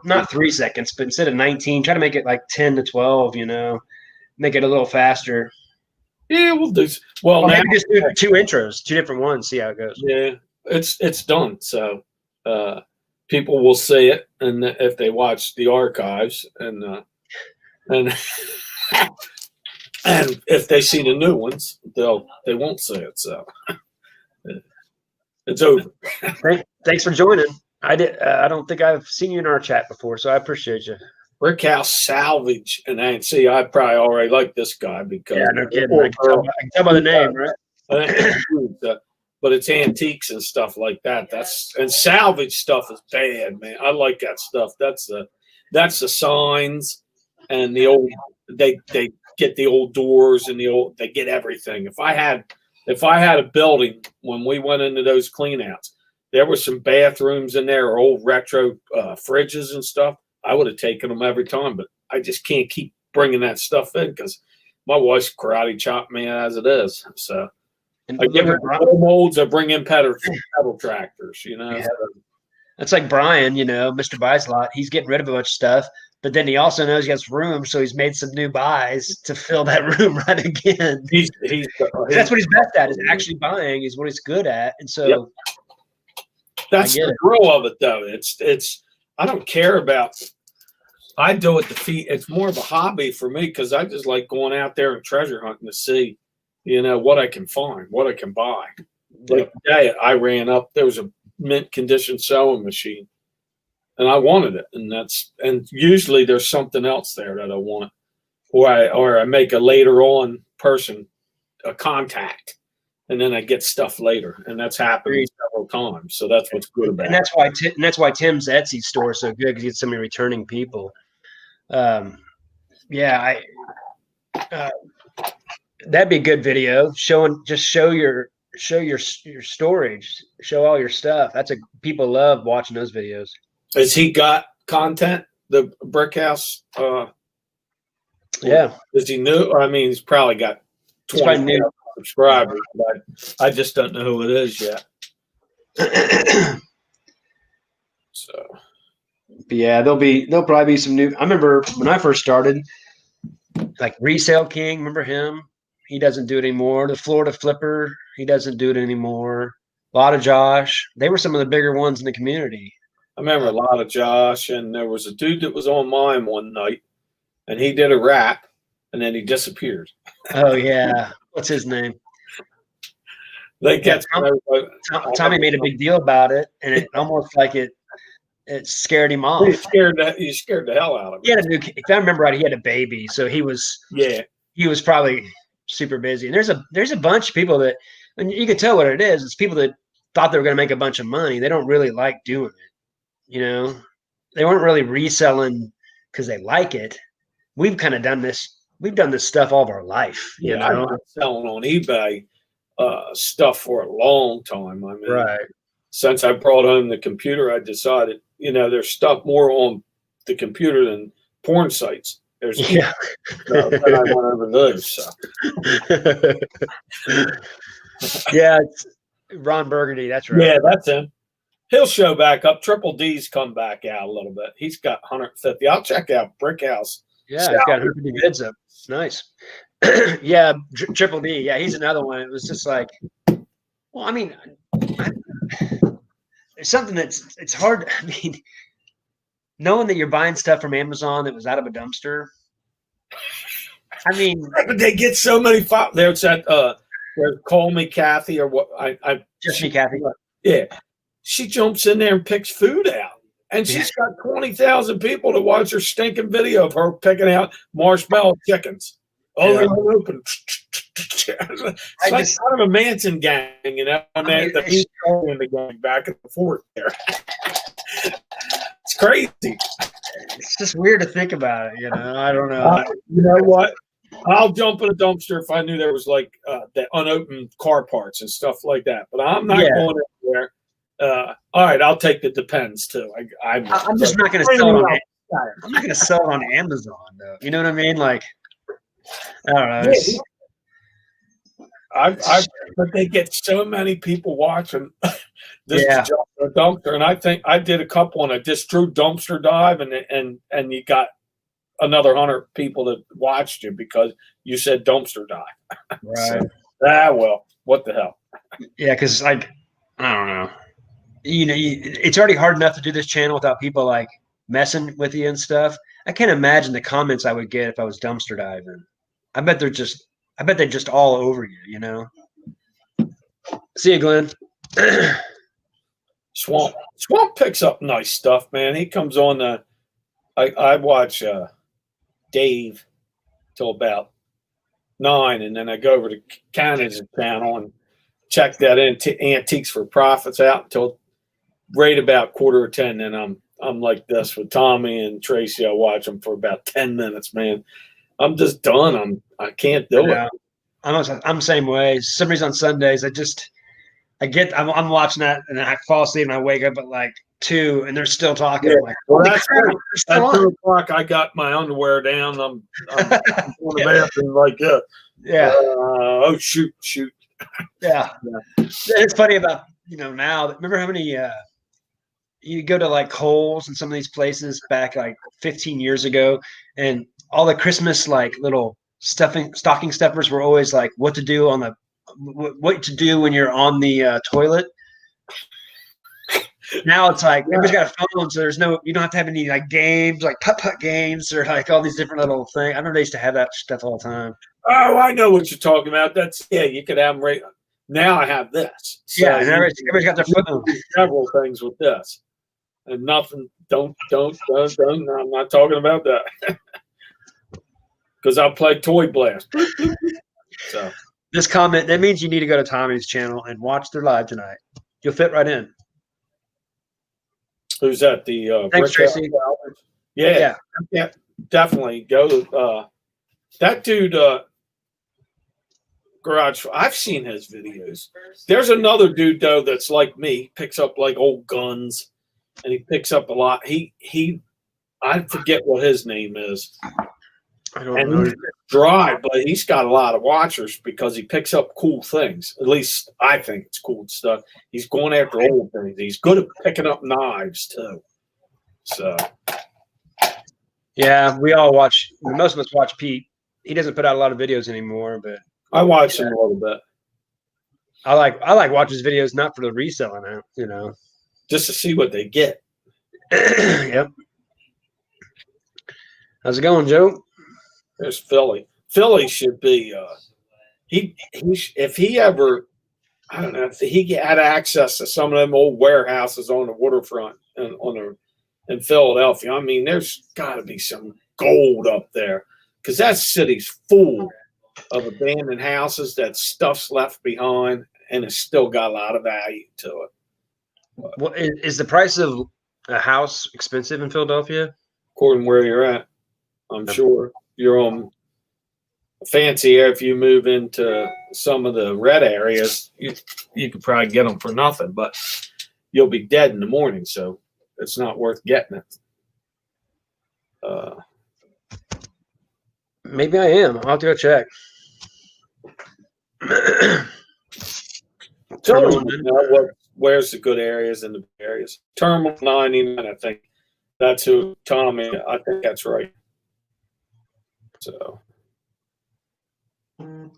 not 3 seconds, but instead of 19, try to make it like 10 to 12, make it a little faster. Yeah, we'll do. Well, maybe just do 2 intros, 2 different ones, see how it goes. Yeah, it's done. So people will see it, and if they watch the archives, and and if they see the new ones, they won't see it. So it's over. Thanks for joining. I don't think I've seen you in our chat before, so I appreciate you. Brick House Salvage, and I probably already like this guy because no kidding. I can tell by the name, right? But it's antiques and stuff like that. And salvage stuff is bad, man. I like that stuff. That's the signs and the old. They get the old doors and they get everything. If I had a building when we went into those cleanouts, there were some bathrooms in there or old retro fridges and stuff. I would have taken them every time, but I just can't keep bringing that stuff in because my wife's karate chopped me as it is. So I get rid of molds. I bring in pedal tractors. Yeah. That's like Brian, Mr. Buys a lot. He's getting rid of a bunch of stuff, but then he also knows he has room, so he's made some new buys to fill that room right again. That's what he's best at, is actually buying is what he's good at, and so that's the thrill of it, though. It's I don't care about. I do it to feed. It's more of a hobby for me because I just like going out there and treasure hunting to see, what I can find, what I can buy. Like today, I ran up. There was a mint condition sewing machine, and I wanted it. And usually there's something else there that I want, or I make a later on person a contact. And then I get stuff later, and that's happened several times. So that's what's good about it. And that's why Tim's Etsy store is so good, because he gets so many returning people. That'd be a good video. Show your storage, show all your stuff. People love watching those videos. Has he got content? The Brick House? Yeah. Is he new? I mean, he's probably got 20 subscribers, but I just don't know who it is yet. So, but yeah, there'll probably be some new. I remember when I first started, like Resale King. Remember him? He doesn't do it anymore. The Florida Flipper, he doesn't do it anymore. A lot of Josh. They were some of the bigger ones in the community. I remember a lot of Josh, and there was a dude that was on mine one night, and he did a rap, and then he disappeared. Oh yeah. What's his name? Tommy made a big deal about it, and it almost like it scared him off. You scared the hell out of him. If I remember right, he had a baby, so he was probably super busy. And there's a bunch of people that, and you can tell what it is. It's people that thought they were going to make a bunch of money. They don't really like doing it. They weren't really reselling because they like it. We've kind of done this. We've done this stuff all of our life. I've been selling on eBay stuff for a long time. I mean, since I brought home the computer, I decided, there's stuff more on the computer than porn sites. There's then I went over those. So. It's Ron Burgundy. That's right. Yeah, that's him. He'll show back up. Triple D's come back out a little bit. He's got 150. I'll check out Brick House. Yeah, he's got 150 bids up. Nice. Triple D. Yeah, he's another one. It was just like, well, I mean, it's something it's hard. I mean, knowing that you're buying stuff from Amazon that was out of a dumpster. I mean, they get so many. There's that Call Me Kathy or what? Just me, Kathy. Yeah. She jumps in there and picks food out. And she's got 20,000 people to watch her stinking video of her picking out marshmallow chickens. Oh, they're open. It's like kind of a Manson gang, you know. I mean, the gang back and forth there. It's crazy. It's just weird to think about it, you know. I don't know. You know what? I'll jump in a dumpster if I knew there was like the unopened car parts and stuff like that. But I'm not going anywhere. All right, I'll take the Depends too. I'm just not going to sell it on. I'm not going to sell it on Amazon though. You know what I mean? Like, I don't know. But they get so many people watching this dumpster, and I think I did a couple, and I just drew dumpster dive, and you got another 100 people that watched you because you said dumpster dive. Right. Well, what the hell? Yeah, because like I don't know. You know, it's already hard enough to do this channel without people like messing with you and stuff. I can't imagine the comments I would get if I was dumpster diving. I bet they're just all over you, you know. See you, Glenn. Swamp picks up nice stuff, man. He comes on I watch Dave till about 9, and then I go over to Canada's channel and check that Antiques for Profits out until right about 9:45. Then I'm like this with Tommy and Tracy. I watch them for about 10 minutes, man. I'm just done. I can't do it. I'm the same way. Some reason on Sundays, I'm watching that and I fall asleep and I wake up at like 2 and they're still talking. Yeah. I'm like, well, that's at 2 o'clock. I got my underwear down. I'm going to bathroom like oh shoot. Yeah. It's funny about now. Remember how many you go to like Kohl's and some of these places back like 15 years ago, and all the Christmas like little stocking stuffers were always like what to do when you're on the toilet. Now it's like everybody's got a phone, so you don't have to have any like games, like putt games or like all these different little things. I remember they used to have that stuff all the time. Oh, I know what you're talking about. You could have them right now. I have this. So and everybody's got their phone. Several things with this, and nothing. Don't. I'm not talking about that because I'll play Toy Blast. So this comment that means you need to go to Tommy's channel and watch their live tonight. You'll fit right in. Who's that? The thanks, Tracy. Yeah, definitely go to that dude. Garage. I've seen his videos. There's another dude though that's like me, picks up like old guns, and he picks up a lot. I forget what his name is. I don't know. He's dry, but he's got a lot of watchers because he picks up cool things. At least I think it's cool stuff. He's going after old things. He's good at picking up knives too. So yeah, we all watch. Most of us watch Pete. He doesn't put out a lot of videos anymore, but I watch him a little bit. I like watch his videos not for the reselling out, just to see what they get. Yep. How's it going, Joe? There's Philly. Philly should be if he ever, I don't know, if he had access to some of them old warehouses on the waterfront and in Philadelphia. I mean, there's got to be some gold up there because that city's full of abandoned houses that stuff's left behind and it's still got a lot of value to it. Well, is the price of a house expensive in Philadelphia? According to where you're at, I'm sure. You're on a fancy area. If you move into some of the red areas, you could probably get them for nothing, but you'll be dead in the morning, so it's not worth getting it. Maybe I am. I'll have to go check. Where's the good areas and the areas? Terminal 99, I think. That's who Tommy. I think that's right. So. I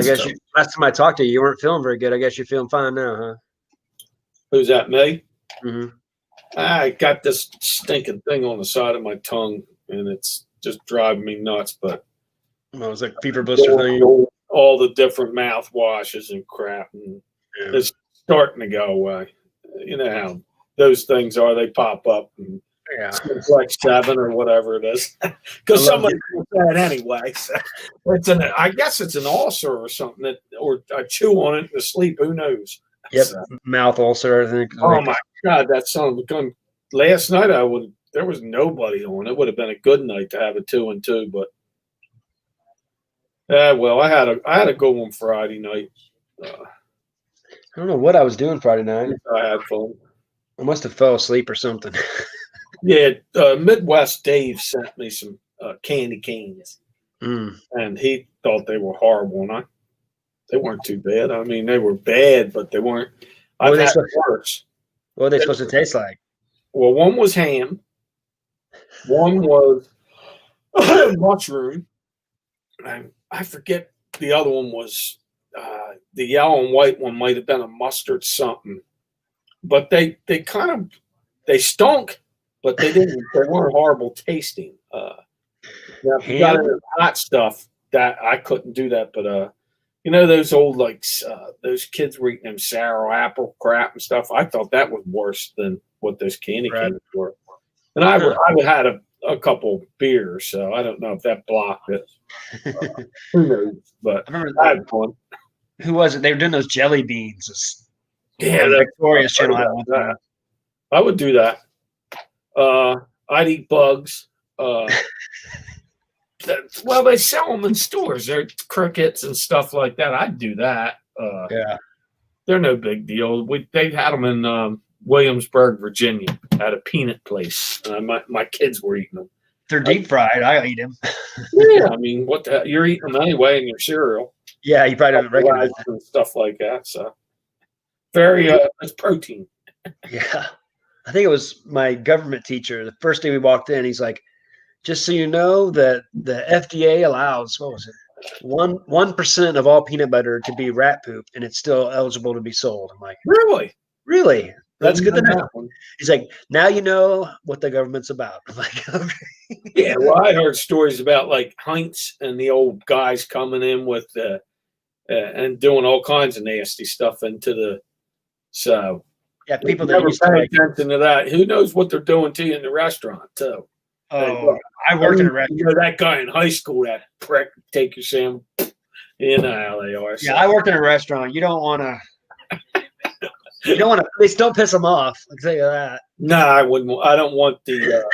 guess last time I talked to you, you weren't feeling very good. I guess you're feeling fine now, huh? Who's that, me? Mm-hmm. I got this stinking thing on the side of my tongue, and it's just driving me nuts. But Well, it was like fever blister thing. all the different mouthwashes and crap, and it's starting to go away. You know how those things are; they pop up, and it's like 7 or whatever it is, because somebody does that anyway. So I guess it's an ulcer or something that, or I chew on it to sleep. Who knows? Yep, So, mouth ulcer. I think. oh my God, that son of a gun! Last night there was nobody on. It would have been a good night to have a 2 and 2, but well, I had a good one Friday night. I don't know what I was doing Friday night. I had fun. I must have fell asleep or something. Yeah, Midwest Dave sent me some candy canes, and he thought they were horrible, and they weren't too bad. I mean, they were bad, but they weren't. I've had worse. What are they supposed to taste like? Well, one was ham, one was mushroom, and I forget the other one was the yellow and white one might have been a mustard something, but they kind of stunk, but they weren't horrible tasting. Now, if you got into hot stuff, that I couldn't do that, but you know those old those kids were eating them sour apple crap and stuff. I thought that was worse than what those candy canes were. And I had a couple beers, so I don't know if that blocked it. Who knows? But I remember I had fun. Who was it? They were doing those jelly beans. Yeah, the Victoria's channel had one. I would do that. I'd eat bugs. Well, they sell them in stores. They're crickets and stuff like that. I'd do that. They're no big deal. They had them in Williamsburg, Virginia, at a peanut place. My kids were eating them. They're deep fried. I eat them. Yeah, I mean, what the hell? You're eating them anyway in your cereal. Yeah, you probably don't recognize it. And stuff like that. So very, it's protein. Yeah. I think it was my government teacher. The first day we walked in, he's like, just so you know that the FDA allows, what was it? 1% of all peanut butter to be rat poop, and it's still eligible to be sold. I'm like, really? That's good to know. He's like, now you know what the government's about. I'm like, okay. Yeah, well, I heard stories about like Heinz and the old guys coming in with and doing all kinds of nasty stuff into the. So yeah, people that used to pay attention to that. Who knows what they're doing to you in the restaurant too? Oh, I worked in a restaurant. You know that guy in high school, that prick, take your sandwich. You know how they are. So. Yeah, I worked in a restaurant. You don't want to. You don't want to. At least don't piss them off. I'll tell you that. No, I wouldn't. I don't want the.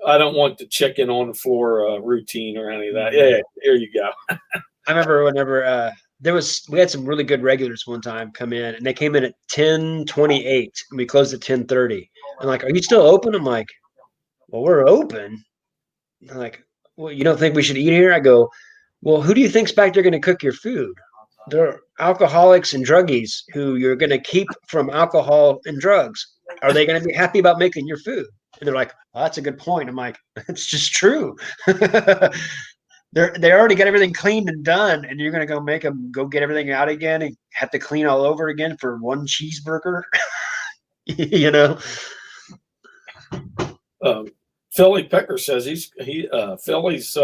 I don't want the chicken on the floor routine or any of that. Yeah, here you go. I remember whenever we had some really good regulars one time come in, and they came in at 10:28, and we closed at 10:30. And like, are you still open? I'm like, well, we're open. They're like, well, you don't think we should eat here? I go, well, who do you think's back there going to cook your food? They're alcoholics and druggies who you're going to keep from alcohol and drugs. Are they going to be happy about making your food? And they're like, oh, that's a good point. I'm like, it's just true. They already got everything cleaned and done, and you're going to go make them go get everything out again and have to clean all over again for one cheeseburger. You know? Philly Picker says Philly's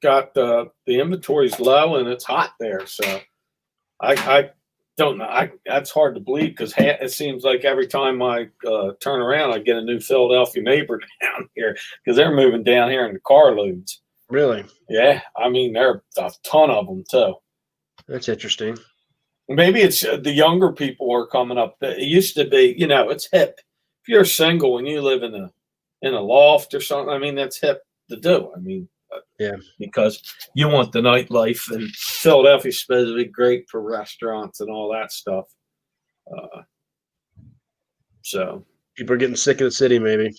got the inventory's low and it's hot there. So I don't know. That's hard to believe because it seems like every time I turn around, I get a new Philadelphia neighbor down here because they're moving down here in the carloads. Really? Yeah. I mean, there are a ton of them too. That's interesting. Maybe it's the younger people are coming up. It used to be, it's hip. If you're single and you live in a loft or something, I mean, that's hip to do. I mean, yeah, because you want the nightlife, and Philadelphia's supposed to be great for restaurants and all that stuff. So people are getting sick of the city, maybe.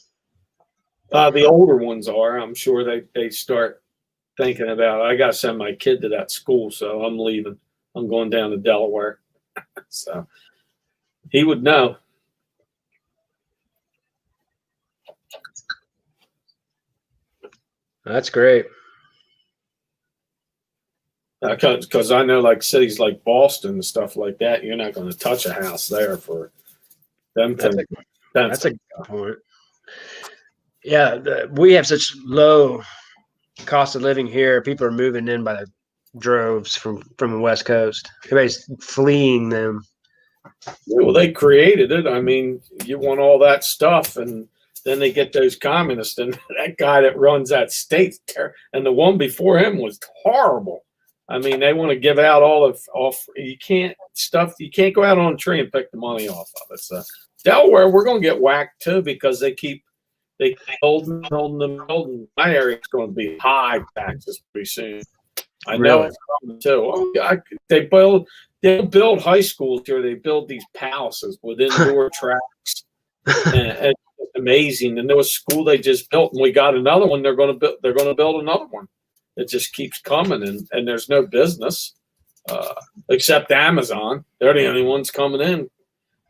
The older ones are. I'm sure they start thinking about, I got to send my kid to that school, so I'm leaving. I'm going down to Delaware. So he would know. That's great. Because I know, like cities like Boston and stuff like that, you're not going to touch a house there for them. That's a good point. Yeah, we have such low cost of living here, people are moving in by the droves from the West Coast. Everybody's fleeing them. Yeah, well, they created it. I mean, you want all that stuff, and then they get those communists, and that guy that runs that state, and the one before him was horrible. I mean, they want to give out you can't go out on a tree and pick the money off of it. So Delaware, we're going to get whacked too because they keep building. My area is going to be high taxes pretty soon. I know Really? it's coming too. Oh, they build high schools here. They build these palaces with indoor tracks, and it's amazing. The newest school they just built, and we got another one. They're going to build another one. It just keeps coming, and there's no business except Amazon. They're the only ones coming in.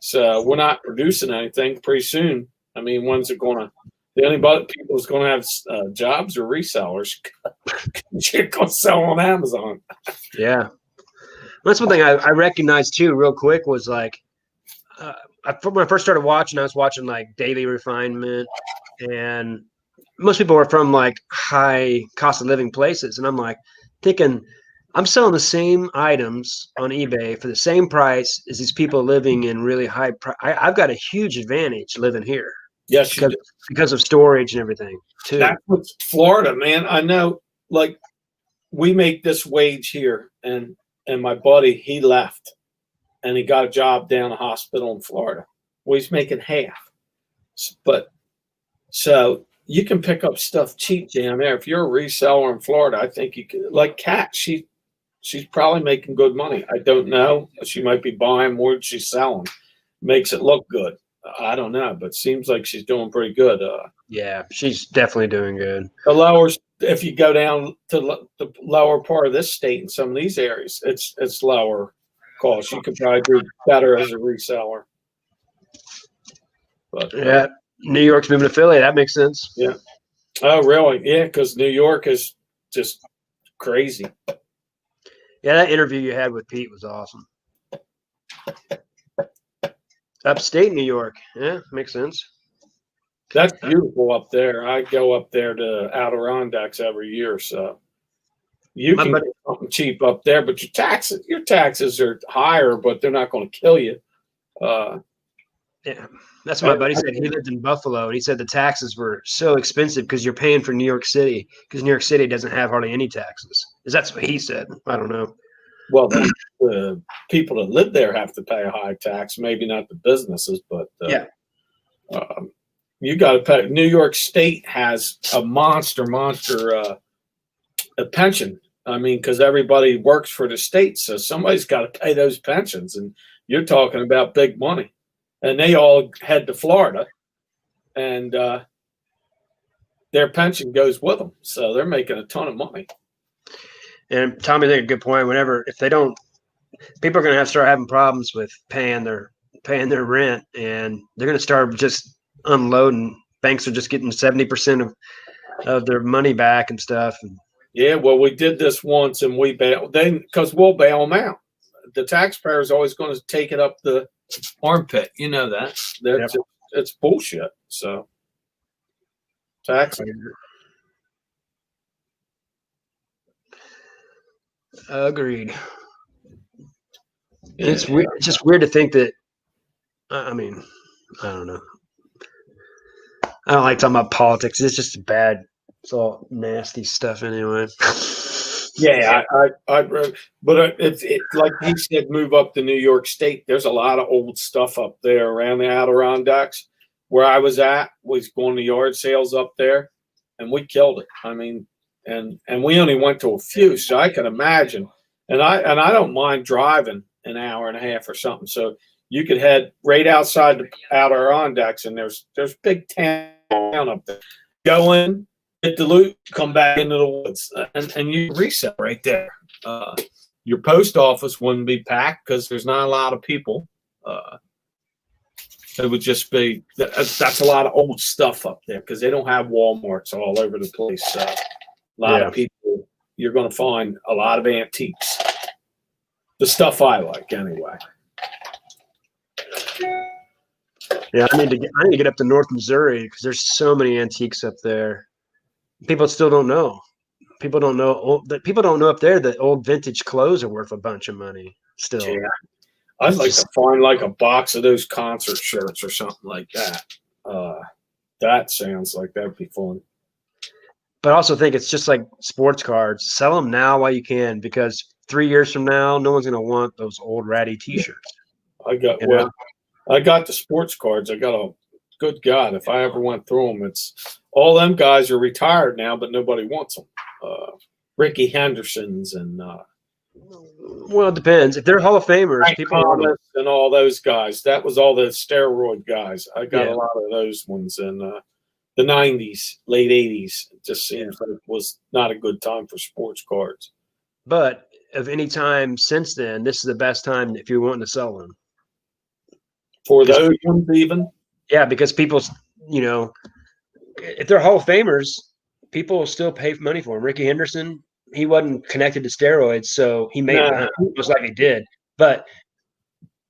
So we're not producing anything pretty soon. I mean, when's it going to? The only people who's going to have jobs are resellers. You're going to sell on Amazon. Yeah. That's one thing I recognized too, real quick, was like, when I first started watching, I was watching like Daily Refinement, and most people were from like high cost of living places. And I'm like thinking, I'm selling the same items on eBay for the same price as these people living in really high I've got a huge advantage living here. Yes, because of storage and everything too. That's what's Florida, man. I know, like, we make this wage here, and my buddy, he left, and he got a job down a hospital in Florida. Well, he's making half, but so you can pick up stuff cheap down there. If you're a reseller in Florida, I think you could. Like Kat, she's probably making good money. I don't know. She might be buying more than she's selling. Makes it look good. I don't know, but seems like she's doing pretty good. Yeah, she's definitely doing good. The lowers, if you go down to the lower part of this state in some of these areas, it's lower cost. You could probably do better as a reseller. But yeah, New York's moving to Philly. That makes sense. Yeah. Oh, really? Yeah, because New York is just crazy. Yeah, that interview you had with Pete was awesome. Upstate New York. Yeah, makes sense. That's beautiful up there. I go up there to Adirondacks every year, so you can get something cheap up there. But your taxes are higher, but they're not going to kill you. Yeah, that's what my buddy said. He lived in Buffalo, and he said the taxes were so expensive because you're paying for New York City, because New York City doesn't have hardly any taxes. That's what he said. I don't know. Well, the people that live there have to pay a high tax, maybe not the businesses, but yeah. You got to pay. New York State has a monster a pension. I mean, because everybody works for the state, so somebody's got to pay those pensions, and you're talking about big money. And they all head to Florida, and their pension goes with them, so they're making a ton of money. And Tommy made a good point. If they don't, people are going to have to start having problems with paying their rent, and they're going to start just unloading. Banks are just getting 70% of their money back and stuff. Yeah, well, we did this once, and we bailed because we'll bail them out. The taxpayer is always going to take it up the armpit. You know that. It's bullshit. So tax. Agreed. Yeah. It's weird. It's just weird to think that. I mean, I don't know. I don't like talking about politics. It's just bad. It's all nasty stuff anyway. Yeah, but it's like he said, move up to New York State. There's a lot of old stuff up there around the Adirondacks. Where I was going to yard sales up there, and we killed it. I mean, and we only went to a few, so I can imagine. And I don't mind driving an hour and a half or something. So you could head right outside the Adirondacks, and there's big town up there. Go in, get the loot, come back into the woods, and you reset right there. Your post office wouldn't be packed because there's not a lot of people. It would just be that's a lot of old stuff up there because they don't have Walmarts all over the place. So a lot of people, you're going to find a lot of antiques. The stuff I like, anyway. Yeah, I need to get up to North Missouri because there's so many antiques up there. People still don't know. people don't know that people don't know up there that old vintage clothes are worth a bunch of money still. Yeah. I'd like to find like a box of those concert shirts or something like that. That sounds like that'd be fun. But I also think it's just like sports cards. Sell them now while you can, because 3 years from now, no one's going to want those old ratty T-shirts. I got the sports cards. I got a good God. If I ever went through them, it's all them guys are retired now, but nobody wants them. Ricky Henderson's and Well, it depends. If they're Hall of Famers, Frank people want them. Thomas and all those guys. That was all the steroid guys. I got a lot of those ones in the 90s, late 80s. It just seems like it was not a good time for sports cards. But of any time since then, this is the best time if you're wanting to sell them. For those ones even? Yeah, because people, if they're Hall of Famers, people will still pay money for them. Ricky Henderson, he wasn't connected to steroids, so he most likely did. But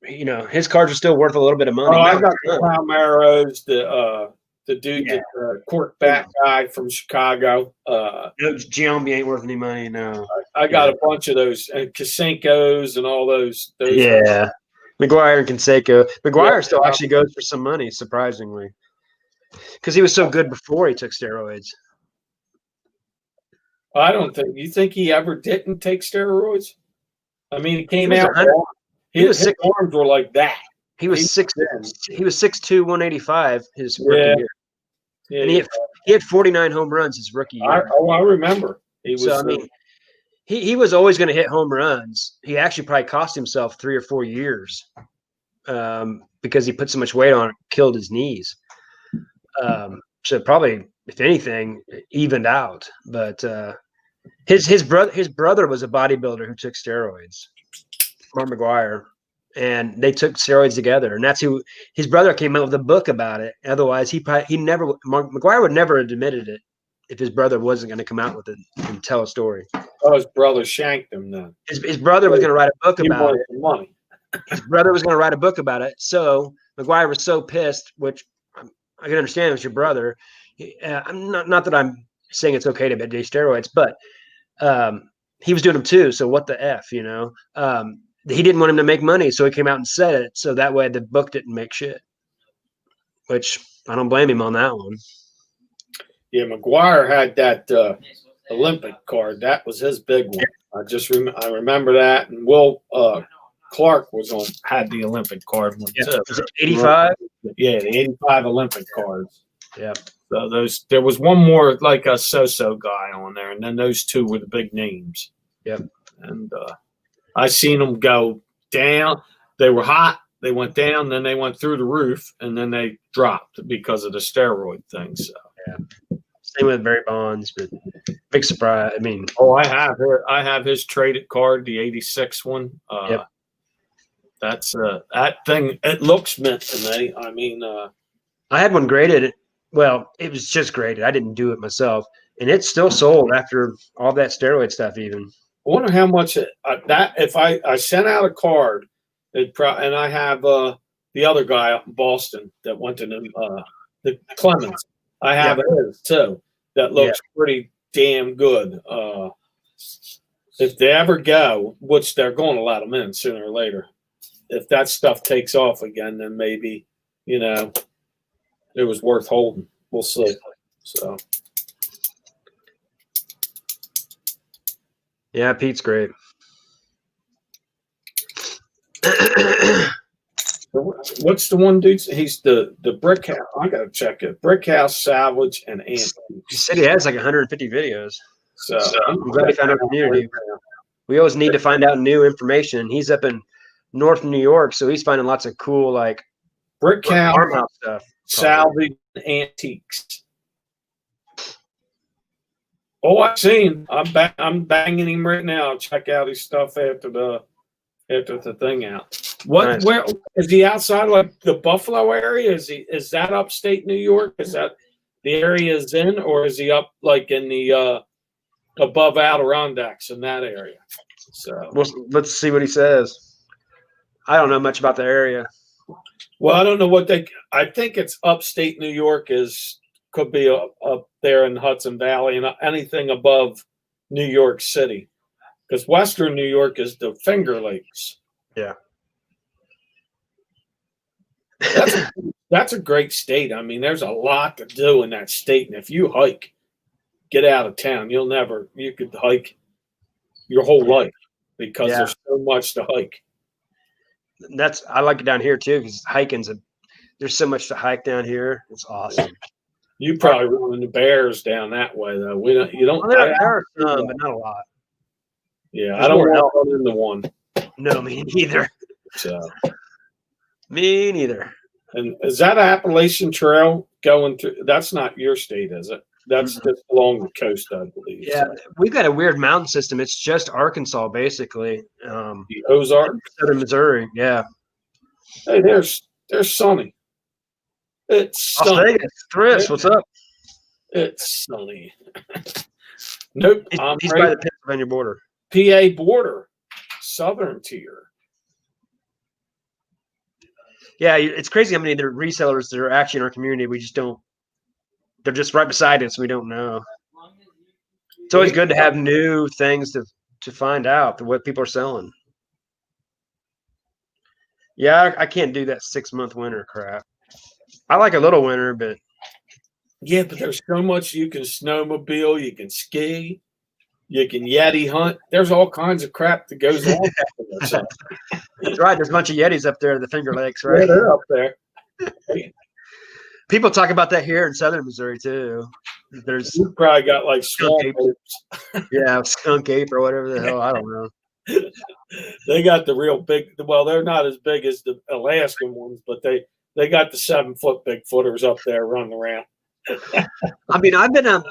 his cards are still worth a little bit of money. I got the Palmeros, the dude, the quarterback guy from Chicago. Giambi ain't worth any money. No, I got a bunch of those, and Kasenkos and all those. Yeah, McGuire and Canseco. McGuire still actually goes for some money, surprisingly, because he was so good before he took steroids. I don't think you think he ever didn't take steroids. I mean, he came out. His arms were like that. He was 6'2", 185 his rookie year. Yeah, and he had 49 home runs his rookie year. I remember. He was. So I mean, he was always going to hit home runs. He actually probably cost himself 3 or 4 years because he put so much weight on it, killed his knees. So probably, if anything, evened out. But his brother was a bodybuilder who took steroids, Mark McGuire, and they took steroids together. And that's who his brother came out with a book about it. Otherwise, Mark McGuire would never have admitted it if his brother wasn't going to come out with it and tell a story. Oh, his brother shanked him then. His brother was going to write a book about it. Money. His brother was going to write a book about it. So McGuire was so pissed, which I can understand. It was your brother. I'm not that I'm saying it's okay to do steroids, but he was doing them too. So what the F, he didn't want him to make money. So he came out and said it. So that way the book didn't make shit, which I don't blame him on that one. Yeah, McGuire had that Olympic card. That was his big one. I remember that. And Will Clark had the Olympic card one too. Was it 85? Yeah, the 85 Olympic cards. Yeah. So there was one more like a so-so guy on there, and then those two were the big names. Yep. And I seen them go down. They were hot. They went down, then they went through the roof, and then they dropped because of the steroid thing. So yeah. Same with Barry Bonds, but big surprise. I mean, I have his traded card, the 86 one. Yep. That's that thing. It looks mint to me. I mean, I had one graded. Well, it was just graded. I didn't do it myself, and it still sold after all that steroid stuff. Even I wonder how much that if I sent out a card, and I have the other guy up in Boston that went to the Clemens. I have his too. That looks pretty damn good. If they ever go, which they're going to let them in sooner or later, if that stuff takes off again, then maybe it was worth holding. We'll see. So, yeah, Pete's great. What's the one dude? He's the Brick House. I gotta check it. Brick House Salvage and Antiques. He said he has like 150 videos. So I'm glad he found our community. We always need to find out new information. He's up in North New York, so he's finding lots of cool like Brick House farmhouse stuff. Salvage and Antiques. Oh, I've seen. I'm banging him right now. Check out his stuff after the thing out. Nice. Where is he outside like the Buffalo area? Is that upstate New York? Is that the area is in, or is he up like in the above Adirondacks in that area? So let's see what he says. I don't know much about the area. Well, I don't know what I think it's upstate New York could be up there in Hudson Valley, and anything above New York City, because Western New York is the Finger Lakes. Yeah. That's a great state. I mean, there's a lot to do in that state, and if you hike, get out of town. You could hike your whole life because Yeah. there's so much to hike. I like it down here too because there's so much to hike down here. It's awesome. You probably run into bears down that way though. We don't. You don't. Well, there are some, but not a lot. Yeah, There's I don't more want to run into one. No, me neither. So Me neither. And is that Appalachian Trail going through? That's not your state, is it? That's just along the coast, I believe. Yeah, so. we've got a weird mountain system. It's just Arkansas, basically. The Ozarks, Southern Missouri. Yeah. Hey, there's Sonny. It's Las sunny. Vegas. Chris, what's up? It's sunny. Nope. He's by the Pennsylvania border. PA border, southern tier. Yeah, it's crazy how many there are resellers that are actually in our community. We just don't. They're just right beside us. We don't know. It's always good to have new things to find out what people are selling. Yeah, I can't do that 6-month winter crap. I like a little winter, but yeah, but there's so much you can snowmobile, you can ski, you can Yeti hunt. There's all kinds of crap that goes on. That's right. There's a bunch of Yetis up there in the Finger Lakes, right? Yeah, they're up there. People talk about that here in Southern Missouri too. You probably got like swamp apes. Yeah, skunk ape or whatever the hell. I don't know. They got the real big. Well, they're not as big as the Alaskan ones, but they got the 7-foot Bigfooters up there running around. I mean, I've been out.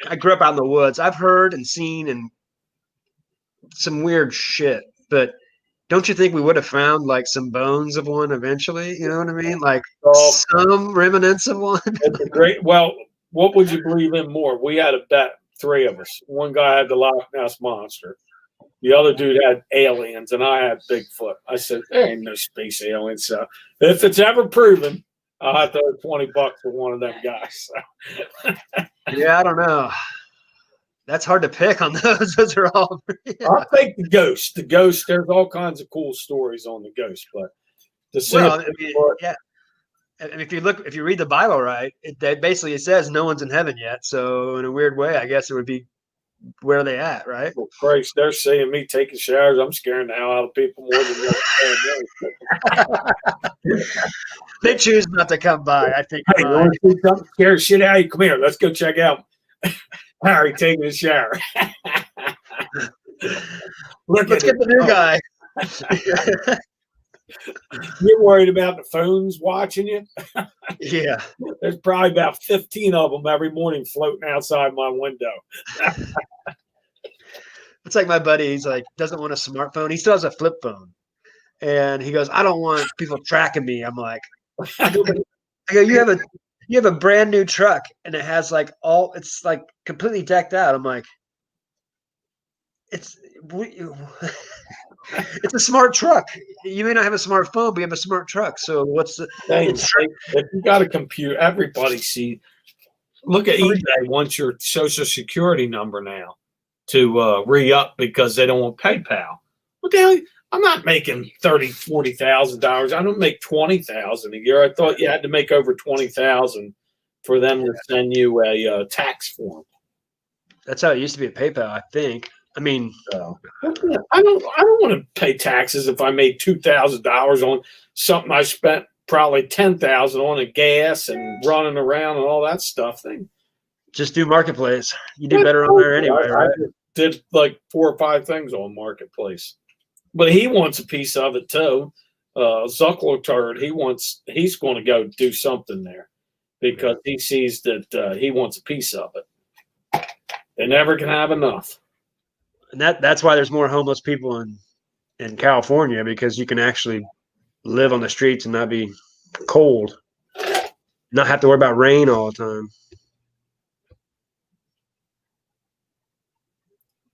I grew up out in the woods. I've heard and seen and some weird shit, but don't you think we would have found like some bones of one eventually? You know what I mean? Like some remnants of one. It's a great. Well, what would you believe in more? We had a bet, 3 of us. One guy had the Loch Ness Monster. The other dude had aliens, and I had Bigfoot. I said, there ain't no space aliens. So if it's ever proven, I'll have to have $20 for one of them guys. So. Yeah, I don't know. That's hard to pick on those. Those are all. I'll take the ghost. The ghost. There's all kinds of cool stories on the ghost, but yeah. And if you read the Bible right, it says no one's in heaven yet. So in a weird way, I guess it would be where are they at, right? Well, Christ, they're seeing me taking showers. I'm scaring the hell out of people more than they choose not to come by. I think. Hey, you want to see something scare shit out of you? Come here. Let's go check out Harry taking a shower. Let's get the new guy. You're worried about the phones watching you? Yeah. There's probably about 15 of them every morning floating outside my window. It's like my buddy. He's like, doesn't want a smartphone. He still has a flip phone. And he goes, I don't want people tracking me. I'm like, I go, you have a brand new truck and it has it's like completely decked out. I'm like, it's a smart truck. You may not have a smartphone, but you have a smart truck. So what's the? If you got a computer, everybody see. Look at eBay wants your social security number now to re-up because they don't want PayPal. What the hell? I'm not making $30,000-$40,000. I don't make $20,000 a year. I thought you had to make over $20,000 for them to send you a tax form. That's how it used to be at PayPal, I think. I mean, I don't want to pay taxes if I made $2,000 on something I spent probably $10,000 on a gas and running around and all that stuff. Just do Marketplace. You do better on there anyway, right? I did like 4 or 5 things on Marketplace, but he wants a piece of it too. Zuckler, he's going to go do something there because he sees that he wants a piece of it. They never can have enough. And that's why there's more homeless people in California, because you can actually live on the streets and not be cold, not have to worry about rain all the time.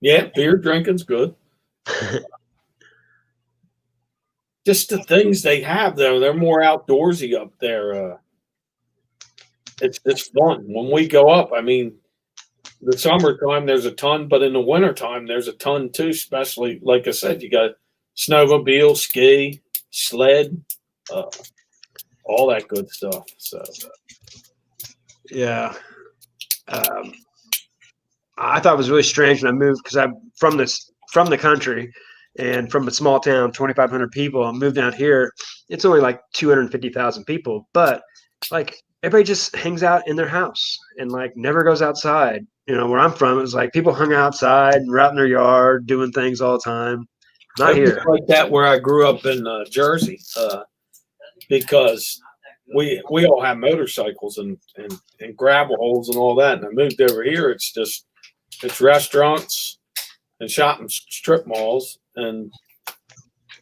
Yeah, beer drinking's good. Just the things they have, though, they're more outdoorsy up there. It's fun. When we go up, I mean, the summertime there's a ton, but in the wintertime there's a ton too, especially like I said, you got snowmobile, ski, sled, all that good stuff. So Yeah. I thought it was really strange when I moved because I'm from the country and from a small town, 2,500 people. I moved out here. It's only like 250,000 people, but like everybody just hangs out in their house and like never goes outside. You know, where I'm from, it was like people hung outside and were out in their yard doing things all the time. Not it was here. like that where I grew up in Jersey, because we all have motorcycles and gravel holes and all that. And I moved over here. It's restaurants and shopping strip malls. And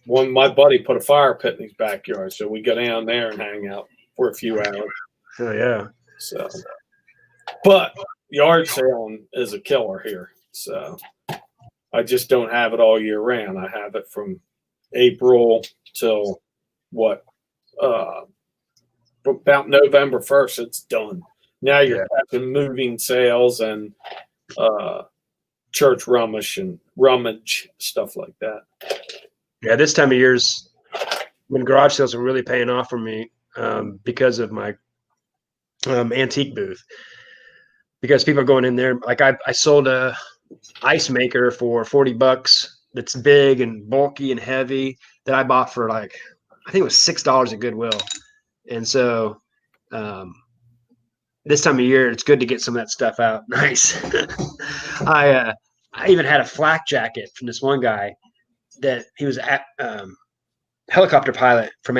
my buddy put a fire pit in his backyard, so we go down there and hang out for a few hours. Oh yeah. So, but yard selling is a killer here. So I just don't have it all year round. I have it from April till about November 1st, it's done. Now you're having moving sales and church rummage stuff like that. Yeah, this time of year's when garage sales are really paying off for me because of my antique booth. Because people are going in there. Like I sold a ice maker for $40 that's big and bulky and heavy that I bought for like I think it was $6 at Goodwill. And so this time of year, it's good to get some of that stuff out. Nice. I even had a flak jacket from this one guy that he was a helicopter pilot from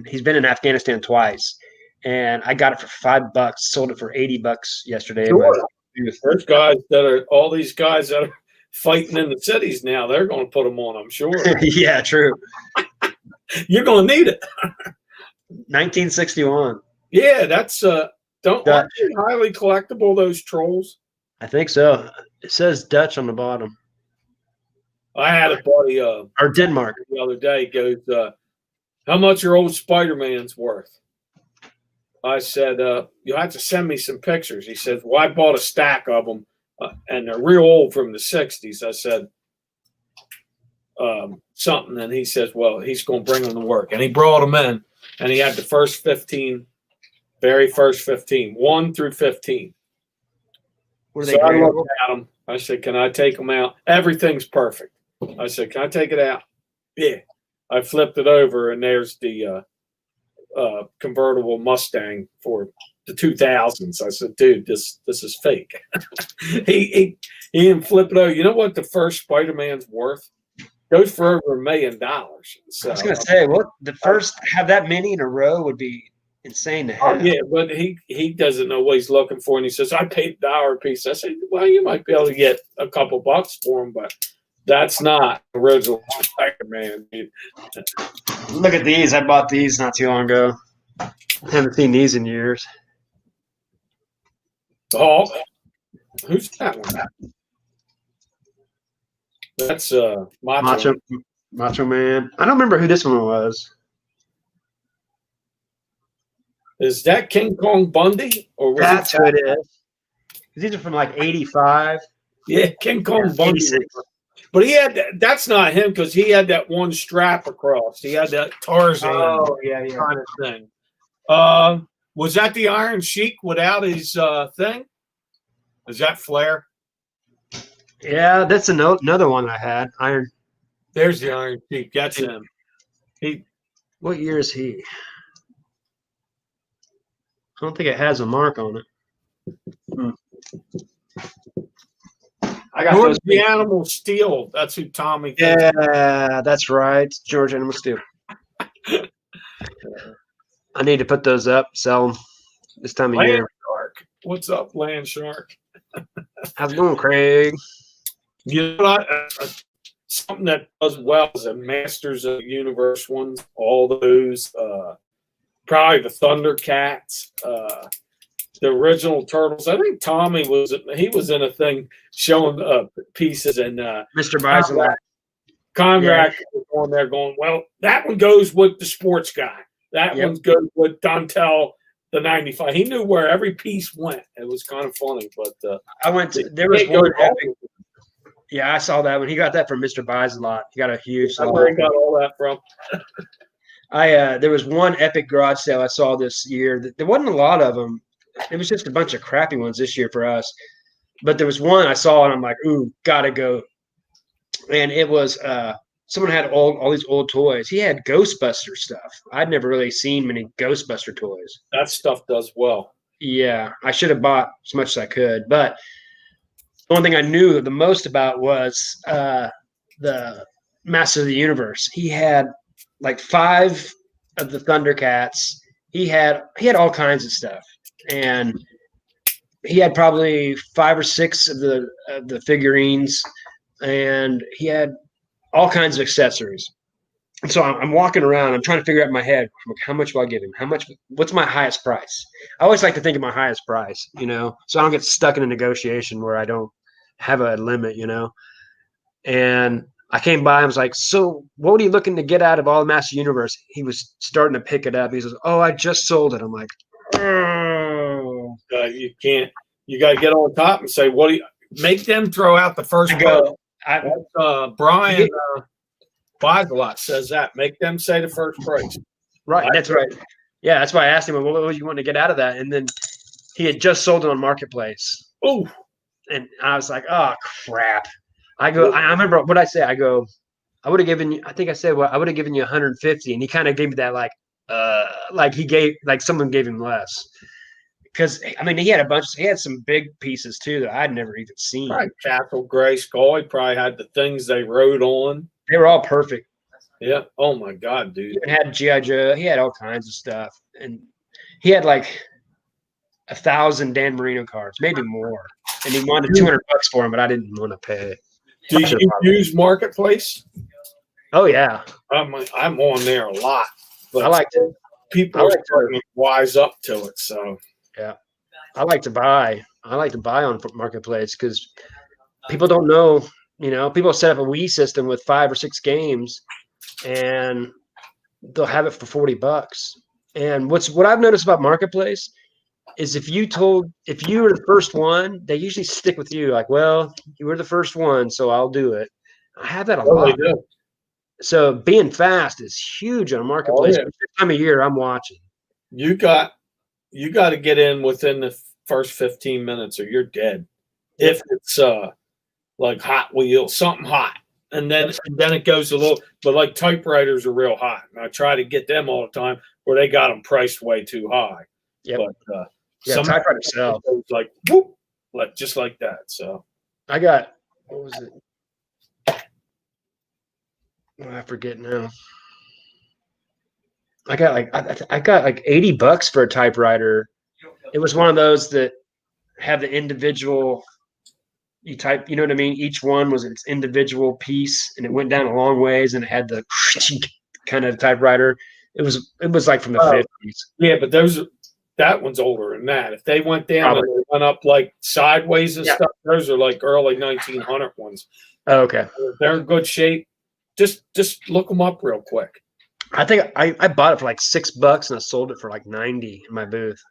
he's been in Afghanistan twice, and I got it for $5. Sold it for $80 yesterday. Sure. There's guys all these guys that are fighting in the cities now. They're going to put them on, I'm sure. Yeah, true. You're going to need it. 1961. Yeah, that's aren't they highly collectible, those trolls? I think so. It says Dutch on the bottom. I had a buddy or Denmark the other day goes, how much are old Spider-Man's worth? I said, you'll have to send me some pictures. He said, well, I bought a stack of them, and they're real old from the 60s. I said, something, and he says, well, he's going to bring them to work. And he brought them in, and he had the first 15, very first 15, 1 through 15. What are they So I graded? looked at them. I said, can I take them out? Everything's perfect. I said, can I take it out? Yeah. I flipped it over, and there's the convertible Mustang for the 2000s. I said, dude, this is fake. he didn't flip it over. You know what the first Spider-Man's worth? Goes for over $1 million. So, I was going to say, well, the first have that many in a row would be insane to have. yeah, but he doesn't know what he's looking for, and he says, I paid $1 a piece. I said, well, you might be able to get a couple bucks for him, but that's not original Spider-Man. Look at these. I bought these not too long ago. Haven't seen these in years. Oh, who's that one? That's Macho. Macho Man. I don't remember who this one was. Is that King Kong Bundy? Or was That's who it is. These are from like 85. Yeah, King Kong Bundy. 86. But he had that's not him because he had that one strap across. He had that Tarzan kind of thing. Was that the Iron Sheik without his thing? Is that Flair? Yeah, that's another one I had. Iron. There's the Iron Sheik. That's him. What year is he? I don't think it has a mark on it. I got George the Animal Steel. That's who Tommy. Yeah, that's right. George Animal Steel. I need to put those up, sell them this time of Land year. Shark. What's up, Land Shark? How's it going, Craig? You know, something that does well is the Masters of the Universe ones. All those, probably the Thundercats, the original Turtles. I think Tommy was in a thing showing pieces, and Mr. Bison. Conrad was on there going, well, that one goes with the sports guy. That one goes with Dontel the 95. He knew where every piece went. It was kind of funny, but I went to, there was one epic. Yeah, I saw that one. He got that from Mr. Buys a lot. He got a huge. That's where he got all that from. There was one epic garage sale I saw this year. There wasn't a lot of them. It was just a bunch of crappy ones this year for us. But there was one I saw, and I'm like, ooh, gotta go. And it was someone had all these old toys. He had Ghostbuster stuff. I'd never really seen many Ghostbuster toys. That stuff does well. Yeah, I should have bought as much as I could. But the one thing I knew the most about was the Master of the Universe. He had like 5 of the Thundercats. He had all kinds of stuff, and he had probably 5 or 6 of the figurines, and he had all kinds of accessories. And so I'm walking around. I'm trying to figure out in my head, how much will I give him? What's my highest price? I always like to think of my highest price, so I don't get stuck in a negotiation where I don't have a limit, And I came by and was like, so what are you looking to get out of all the Master Universe? He was starting to pick it up. He says, oh, I just sold it. I'm like, oh. You can't. You got to get on top and say, what do you make them throw out the first go? Brian buys a lot says that. Make them say the first price. Right. That's right. Yeah, that's why I asked him, what would you want to get out of that? And then he had just sold it on Marketplace. Oh. And I was like, oh, crap. I remember what I said. I go, I would have given you, I think I said, well, I would have given you 150. And he kind of gave me that someone gave him less. Because, he had some big pieces too that I'd never even seen. Right. Castle Grayskull. He probably had the things they rode on. They were all perfect. Yeah. Oh my God, dude. He had G.I. Joe. He had all kinds of stuff. And he had like 1,000 Dan Marino cards, maybe more. And he wanted $200 for him, but I didn't want to pay. Do you use Marketplace? Oh yeah. I'm on there a lot. But I like to. People are starting to wise up to it. So yeah, I like to buy. I like to buy on Marketplace because people don't know. People set up a Wii system with 5 or 6 games, and they'll have it for $40. And what I've noticed about Marketplace is if you were the first one, they usually stick with you. Like, well, you were the first one, so I'll do it. I have that a lot. So being fast is huge on Marketplace. Oh, yeah. This time of year, I'm watching. You got to get in within the first 15 minutes, or you're dead. Yeah. If it's like Hot Wheels, something hot, and then it goes a little. But like typewriters are real hot, and I try to get them all the time where they got them priced way too high. Yeah, but some typewriters sell like whoop, like just like that. So I got, what was it? Oh, I forget now. I got like $80 for a typewriter. It was one of those that have the individual. You type, you know what I mean? Each one was its individual piece, and it went down a long ways, and it had the kind of typewriter. It was like from the 50s. Yeah, but that one's older than that. If they went down and they went up like sideways and stuff, those are like early 1900 ones. Oh, okay. They're in good shape. Just look them up real quick. I think I bought it for like $6 and I sold it for like 90 in my booth.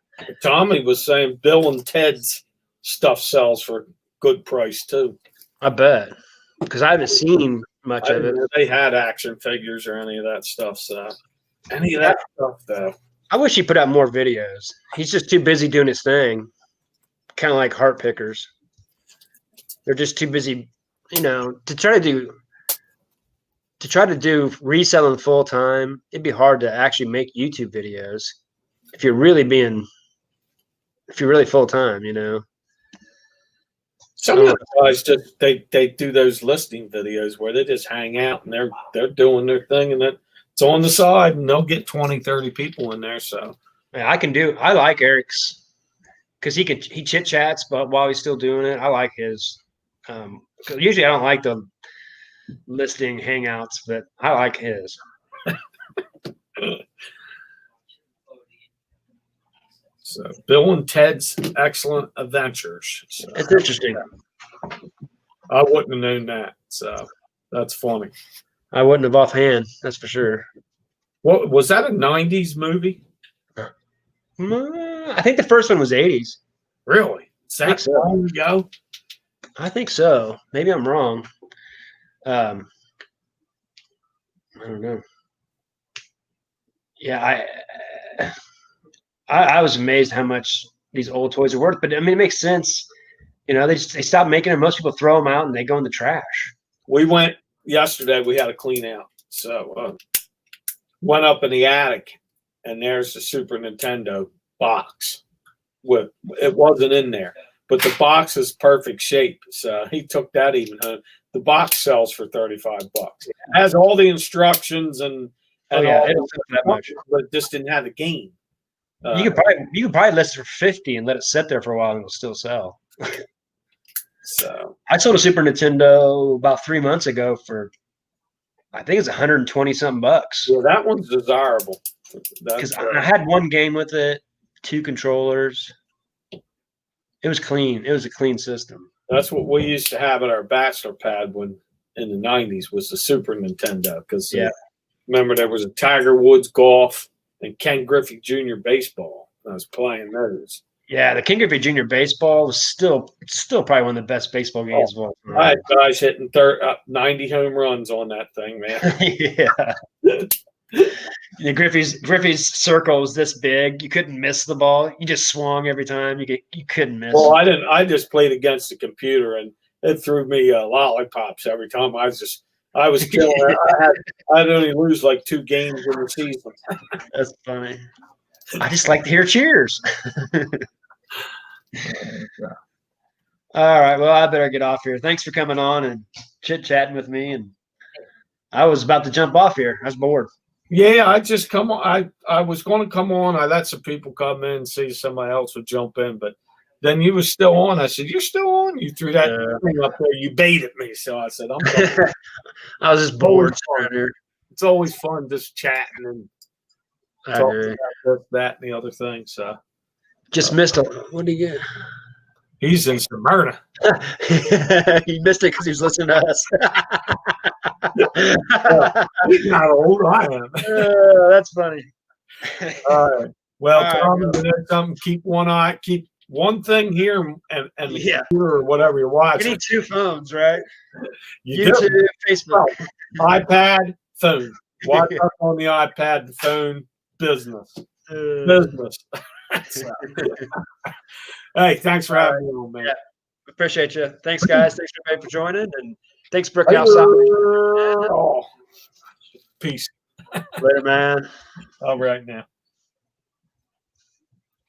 Tommy was saying Bill and Ted's stuff sells for a good price too. I bet, because I haven't seen much of it. They had action figures or any of that stuff. So any of that stuff though. I wish he put out more videos. He's just too busy doing his thing. Kind of like heart pickers. They're just too busy, to try to do reselling full time. It'd be hard to actually make YouTube videos if you're really full time, Some of the guys just they do those listing videos where they just hang out and they're doing their thing, and it's on the side, and they'll get 20, 30 people in there. So yeah, I like Eric's because he chit chats, but while he's still doing it, I like his. Usually I don't like the listing hangouts, but I like his. So Bill and Ted's Excellent Adventures. So, it's interesting. I wouldn't have known that. So that's funny. I wouldn't have offhand. That's for sure. What was that, a 90s movie? I think the first one was 80s. Really? Is I think that so. long ago? I think so. Maybe I'm wrong. I don't know. Yeah, I was amazed how much these old toys are worth. But I mean, it makes sense. You know, they stopped making them. Most people throw them out and they go in the trash. We went yesterday. We had a clean out, so went up in the attic, and there's the Super Nintendo box. With it wasn't in there, but the box is perfect shape. So he took that even home. The box sells for $35. It has all the instructions and Oh yeah, all it don't sell for that much. but it just didn't have the game. You could probably list it for 50 and let it sit there for a while and it'll still sell. So I sold a Super Nintendo about 3 months ago for, I think it's 120 something bucks. yeah, that one's desirable. Because I had one game with it, 2 controllers. It was clean. It was a clean system. That's what we used to have at our bachelor pad when in the '90s was the Super Nintendo. Because remember there was a Tiger Woods golf and Ken Griffey Jr. baseball. I was playing those. Yeah, the King Griffey Jr. baseball was still probably one of the best baseball games of all time. I had guys hitting 90 home runs on that thing, man. Yeah. Griffey's circle was this big. You couldn't miss the ball. You just swung every time. You couldn't miss. Well, I didn't. I just played against the computer, and it threw me lollipops every time. I was killing it. I'd only lose like 2 games in the season. That's funny. I just like to hear cheers. All right. Well, I better get off here. Thanks for coming on and chit-chatting with me. And I was about to jump off here. I was bored. Yeah, I just come on. I was going to come on. I let some people come in and see somebody else would jump in, but then you were still on. I said, "You're still on?" You threw that thing up there. You baited me, so I said, "I'm done." I was just bored. It's always fun just chatting and talking about that and the other thing. So just missed a. What did you get? He's in Smyrna. He missed it because he was listening to us. He's not old. I am. That's funny. All right. Well, All Tom, you know something. Keep one thing here and the computer or whatever you're watching. You need 2 phones, right? YouTube, Facebook, iPad, phone. Watch up on the iPad, the phone, business. So, hey, thanks for having me on, man. Yeah, appreciate you. Thanks, guys. Thanks everybody for joining, and thanks, Brickhouse. Oh, peace. Later, man. All right now.